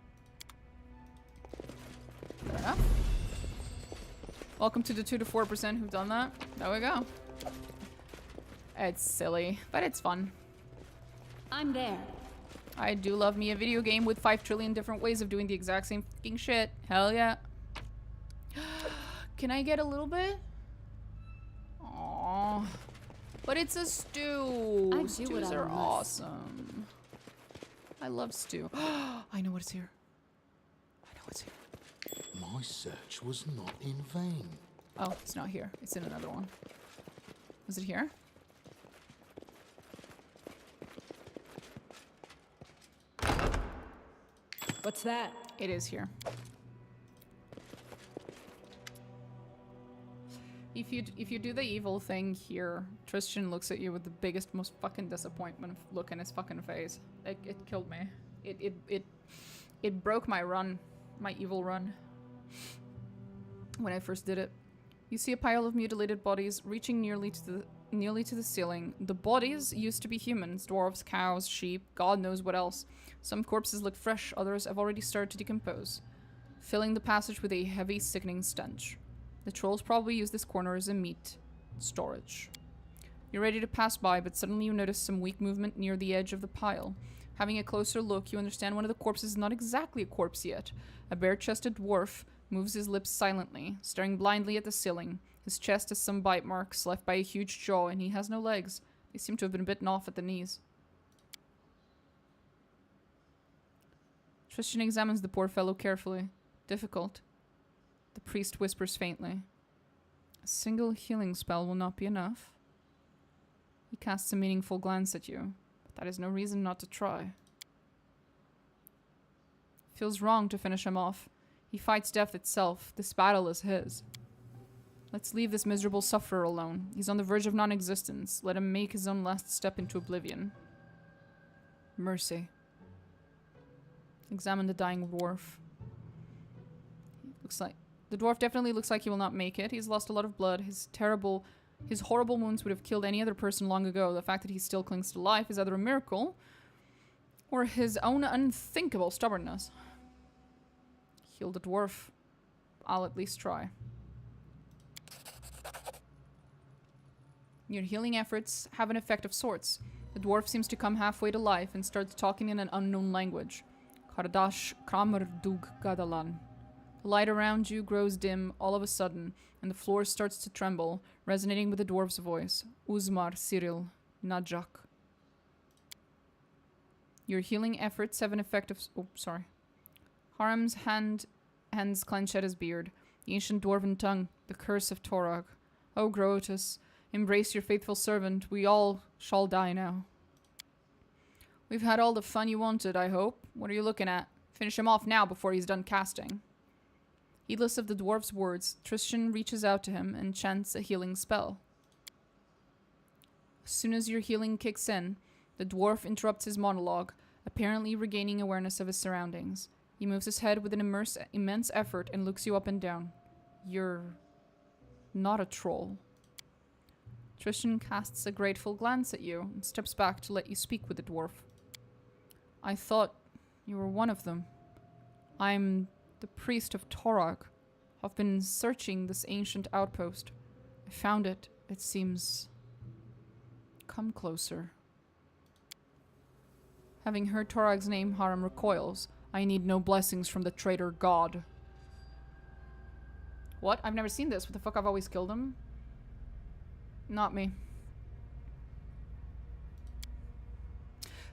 Fair enough. Welcome to the 2 to 4% who've done that. There we go. It's silly, but it's fun. I'm there. I do love me a video game with 5 trillion different ways of doing the exact same fucking shit. Hell yeah. Can I get a little bit? Aww. But it's a stew. Stews are awesome. I love stew. I know what's here. I know what's here. My search was not in vain. Oh, it's not here. It's in another one. Was it here? What's that? It is here. If you do the evil thing here, Tristan looks at you with the biggest, most fucking disappointment look in his fucking face. It killed me. It broke my run, my evil run. When I first did it, you see a pile of mutilated bodies reaching nearly to the ceiling. The bodies used to be humans, dwarves, cows, sheep, God knows what else. Some corpses look fresh, others have already started to decompose, filling the passage with a heavy, sickening stench. The trolls probably use this corner as a meat storage. You're ready to pass by, but suddenly you notice some weak movement near the edge of the pile. Having a closer look, you understand one of the corpses is not exactly a corpse yet. A bare-chested dwarf moves his lips silently, staring blindly at the ceiling. His chest has some bite marks left by a huge jaw, and he has no legs. They seem to have been bitten off at the knees. Tristan examines the poor fellow carefully. Difficult. The priest whispers faintly. A single healing spell will not be enough. He casts a meaningful glance at you, but that is no reason not to try. Feels wrong to finish him off. He fights death itself. This battle is his. Let's leave this miserable sufferer alone. He's on the verge of non-existence. Let him make his own last step into oblivion. Mercy. Examine the dying dwarf. The dwarf definitely looks like he will not make it. He's lost a lot of blood. His horrible wounds would have killed any other person long ago. The fact that he still clings to life is either a miracle or his own unthinkable stubbornness. Heal the dwarf. I'll at least try. Your healing efforts have an effect of sorts. The dwarf seems to come halfway to life and starts talking in an unknown language. Kardash Kramer Dug Gadalan. The light around you grows dim all of a sudden, and the floor starts to tremble, resonating with the dwarf's voice. Uzmar, Cyril, Najak. Your healing efforts have an effect of... Oh, sorry. Haram's hands clench at his beard. The ancient dwarven tongue, the curse of Torag. O Grotus, embrace your faithful servant. We all shall die now. We've had all the fun you wanted, I hope. What are you looking at? Finish him off now before he's done casting. Heedless of the dwarf's words, Tristan reaches out to him and chants a healing spell. As soon as your healing kicks in, the dwarf interrupts his monologue, apparently regaining awareness of his surroundings. He moves his head with an immense effort and looks you up and down. You're not a troll. Tristan casts a grateful glance at you and steps back to let you speak with the dwarf. I thought you were one of them. I'm the priest of Torag. I've been searching this ancient outpost. I found it, it seems. Come closer. Having heard Torag's name, Haram recoils. I need no blessings from the traitor god. What? I've never seen this. What the fuck? I've always killed him? Not me.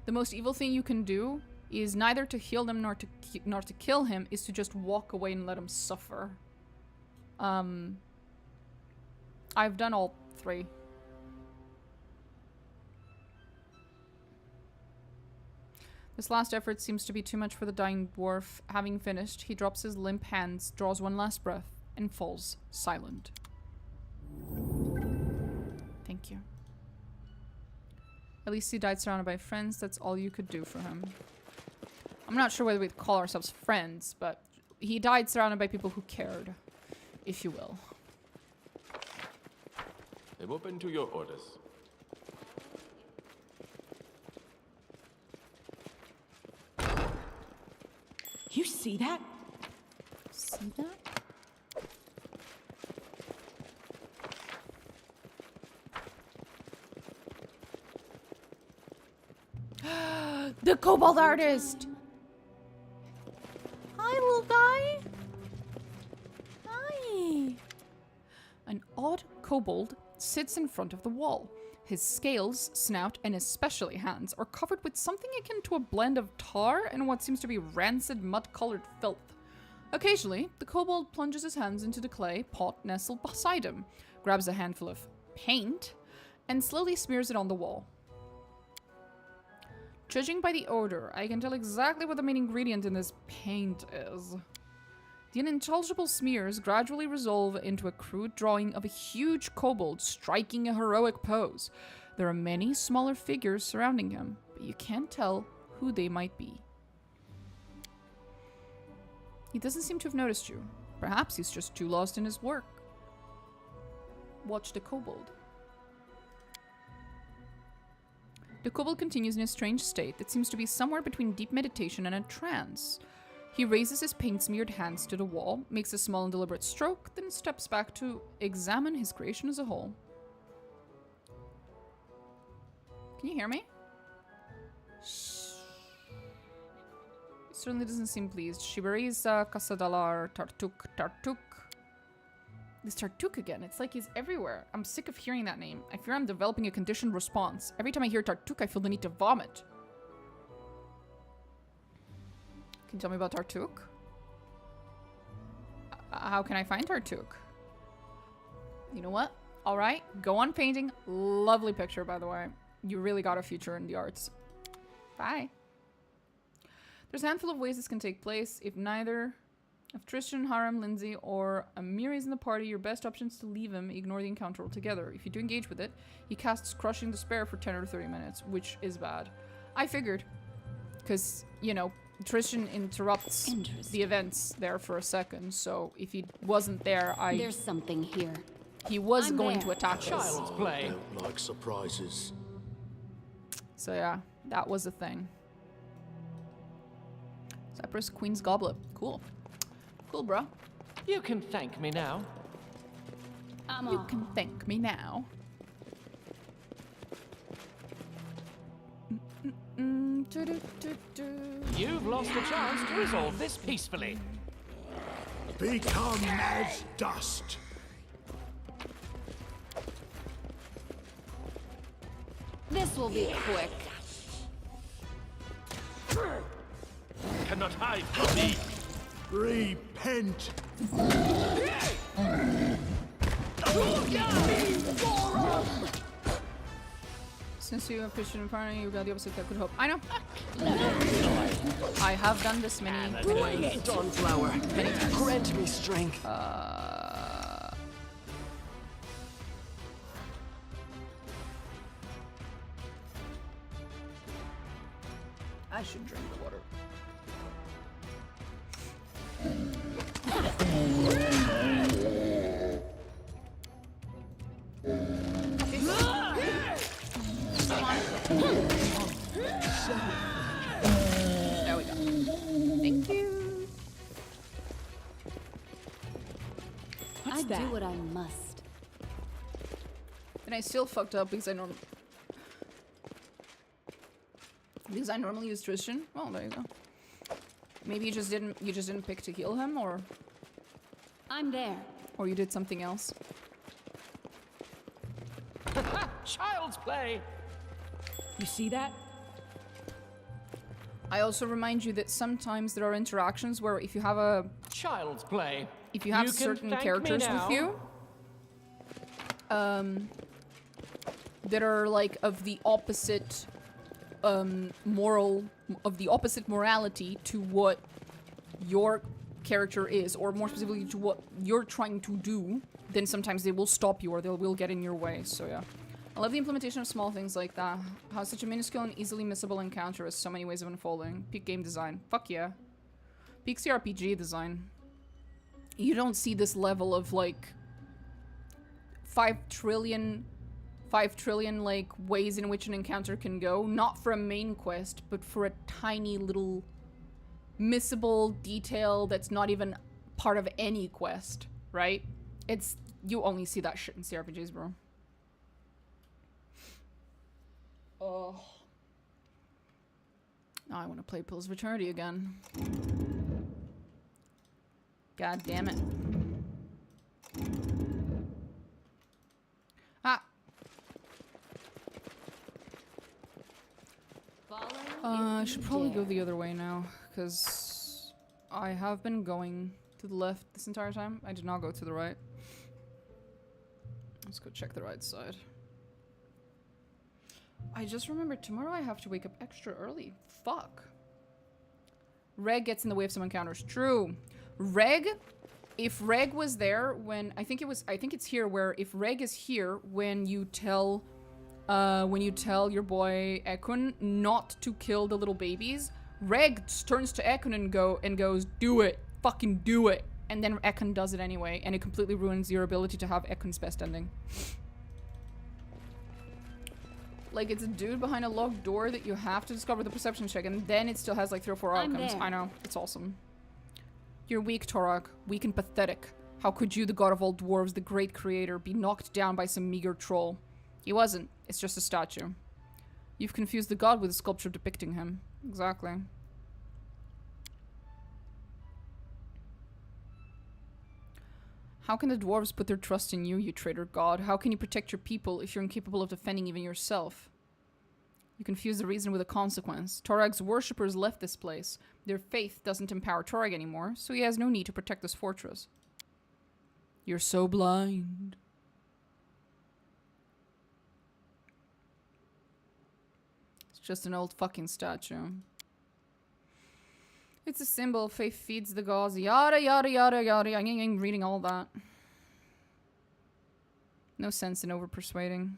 The most evil thing you can do is neither to heal them nor to kill him, is to just walk away and let him suffer. I've done all three. This last effort seems to be too much for the dying dwarf. Having finished, he drops his limp hands, draws one last breath, and falls silent. Thank you. At least he died surrounded by friends. That's all you could do for him. I'm not sure whether we'd call ourselves friends, but he died surrounded by people who cared, if you will. I'm open to your orders. You see that? See that? The kobold artist! Hi, little guy! Hi! An odd kobold sits in front of the wall. His scales, snout, and especially hands are covered with something akin to a blend of tar and what seems to be rancid, mud-colored filth. Occasionally, the kobold plunges his hands into the clay pot nestled beside him, grabs a handful of paint, and slowly smears it on the wall. Judging by the odor, I can tell exactly what the main ingredient in this paint is. The unintelligible smears gradually resolve into a crude drawing of a huge kobold striking a heroic pose. There are many smaller figures surrounding him, but you can't tell who they might be. He doesn't seem to have noticed you. Perhaps he's just too lost in his work. Watch the kobold. The kobold continues in a strange state that seems to be somewhere between deep meditation and a trance. He raises his paint-smeared hands to the wall, makes a small and deliberate stroke, then steps back to examine his creation as a whole. Can you hear me? Shh. He certainly doesn't seem pleased. Shibariza, Kasadalar, Tartuk. This Tartuk again. It's like he's everywhere. I'm sick of hearing that name. I fear I'm developing a conditioned response. Every time I hear Tartuk, I feel the need to vomit. Can you tell me about Tartuk? How can I find Tartuk? You know what? Alright, go on painting. Lovely picture, by the way. You really got a future in the arts. Bye. There's a handful of ways this can take place. If neither of Tristan, Haram, Lindsay, or Amir is in the party, your best option is to leave him, ignore the encounter altogether. If you do engage with it, he casts Crushing Despair for 10 or 30 minutes, which is bad. I figured. Because, you know, Tristan interrupts the events there for a second, so if he wasn't there, There's something here. He was going to attack us. Child's play. I don't like surprises. So yeah, that was a thing. Cypress Queen's Goblet. Cool. Cool, bro. You can thank me now. You can thank me now. You've lost a chance to resolve this peacefully. Become as dust. This will be quick. Cannot hide from me. Repent. Since you have Christian in front of you, you got the opposite that could hope. I know. I have done this many times. Dawnflower, Many times. grant me strength. I should drink the water. There we go. Thank you. I do what I must. And I still fucked up because I normally use Tristan. Well, there you go. Maybe you just didn't pick to heal him, or I'm there. Or you did something else. Child's play! You see that? I also remind you that sometimes there are interactions where if you have a Child's play. if you have You can certain thank me characters now. with you, that are like of the opposite morality to what your character is, or more specifically to what you're trying to do, then sometimes they will stop you or they will get in your way. So yeah, I love the implementation of small things like that. How such a minuscule and easily missable encounter has so many ways of unfolding. Peak game design. Fuck yeah. Peak crpg design. You don't see this level of like 5 trillion like ways in which an encounter can go, not for a main quest, but for a tiny little missable detail that's not even part of any quest, right? You only see that shit in CRPGs, bro. Oh. Now I want to play Pillars of Eternity again. God damn it. I should probably go the other way now, because I have been going to the left this entire time. I did not go to the right. Let's go check the right side. I just remembered tomorrow I have to wake up extra early. Fuck. Reg gets in the way of some encounters. True. Reg, if Reg was there when, I think it's here where if Reg is here when you tell your boy Ekun not to kill the little babies, Reg turns to Ekun and goes, do it, fucking do it. And then Ekun does it anyway, and it completely ruins your ability to have Ekun's best ending. Like, it's a dude behind a locked door that you have to discover the perception check, and then it still has like 3 or 4 outcomes. I know, it's awesome. You're weak, Torag. Weak and pathetic. How could you, the god of all dwarves, the great creator, be knocked down by some meager troll? He wasn't. It's just a statue. You've confused the god with a sculpture depicting him. Exactly. How can the dwarves put their trust in you, you traitor god? How can you protect your people if you're incapable of defending even yourself? You confuse the reason with a consequence. Torag's worshippers left this place. Their faith doesn't empower Torag anymore, so he has no need to protect this fortress. You're so blind. It's just an old fucking statue. It's a symbol. Faith feeds the gods. Yada yada yada yada. I'm reading all that. No sense in over-persuading.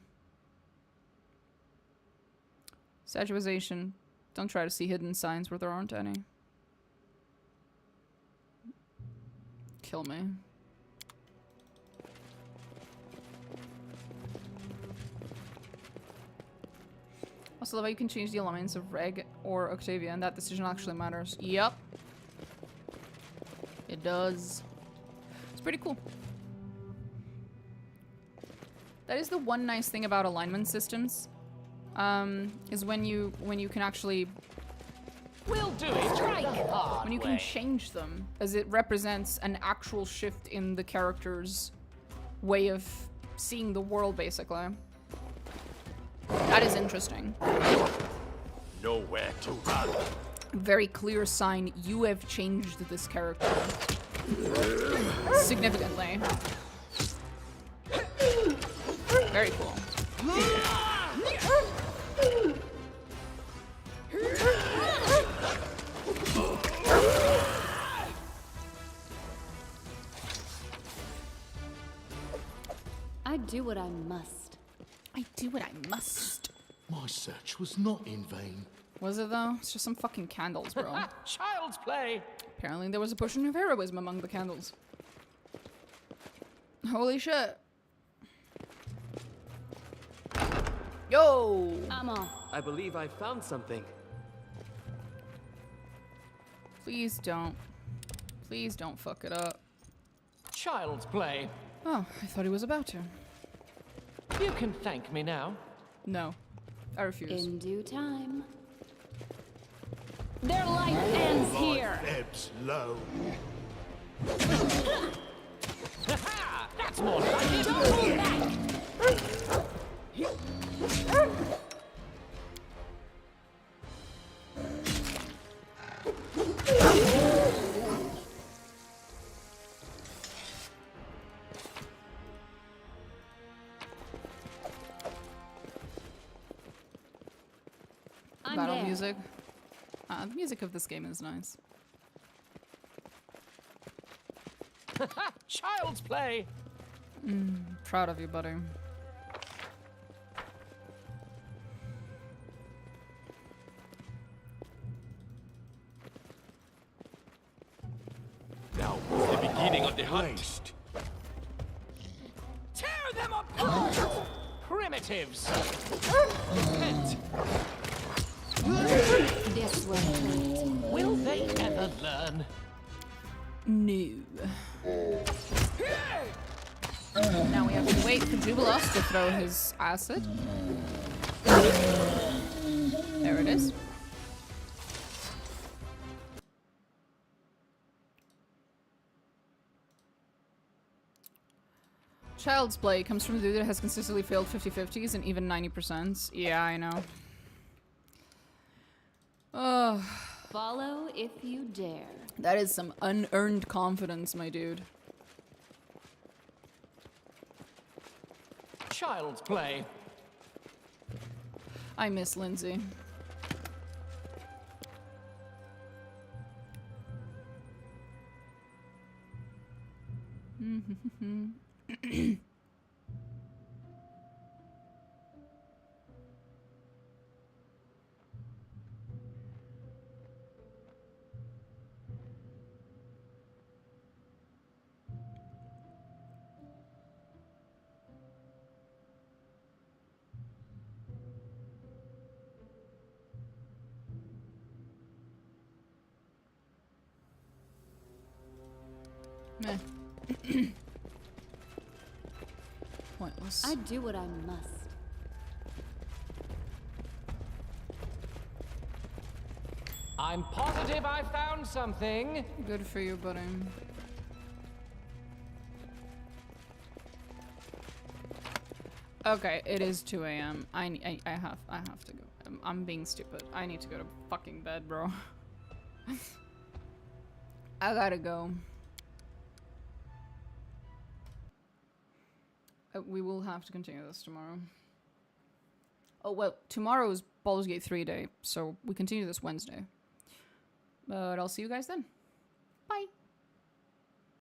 Saturization. Don't try to see hidden signs where there aren't any. Kill me. Also, love how you can change the alignments of Reg or Octavia, and that decision actually matters. Yep. It does. It's pretty cool. That is the one nice thing about alignment systems. Is when you can actually We'll do it the hard When you can way. change them, as it represents an actual shift in the character's way of seeing the world, basically. That is interesting. Nowhere to run. Very clear sign you have changed this character significantly. Very cool. I do what I must. I do what I must. My search was not in vain. Was it though? It's just some fucking candles, bro. Child's play. Apparently there was a portion of heroism among the candles. Holy shit. Yo! I'm off. I believe I found something. Please don't. Please don't fuck it up. Child's play. Oh, I thought he was about to. You can thank me now. No. I refuse. In due time. Their life ends here. Ebbs low. Ha! That's more like it. Don't hold back. I'm Battle there. music. The music of this game is nice. Child's play. Proud of you, buddy. Now, the beginning of the hunt. Tear them apart. Primitives. Repent. This way. Will they ever learn? No. Now we have to wait for Jubilos to throw his acid. There it is. Child's play comes from a dude that has consistently failed 50-50s and even 90%. Yeah, I know. Oh, Follow if you dare. that is some unearned confidence, my dude. Child's play. I miss Lindsay. Meh. Pointless. I do what I must. I'm positive I found something. Good for you, buddy. Okay, it is 2 a.m. I have to go. I'm being stupid. I need to go to fucking bed, bro. I gotta go. We will have to continue this tomorrow. Oh, well, tomorrow is Baldur's Gate 3 day, so we continue this Wednesday. But I'll see you guys then. Bye.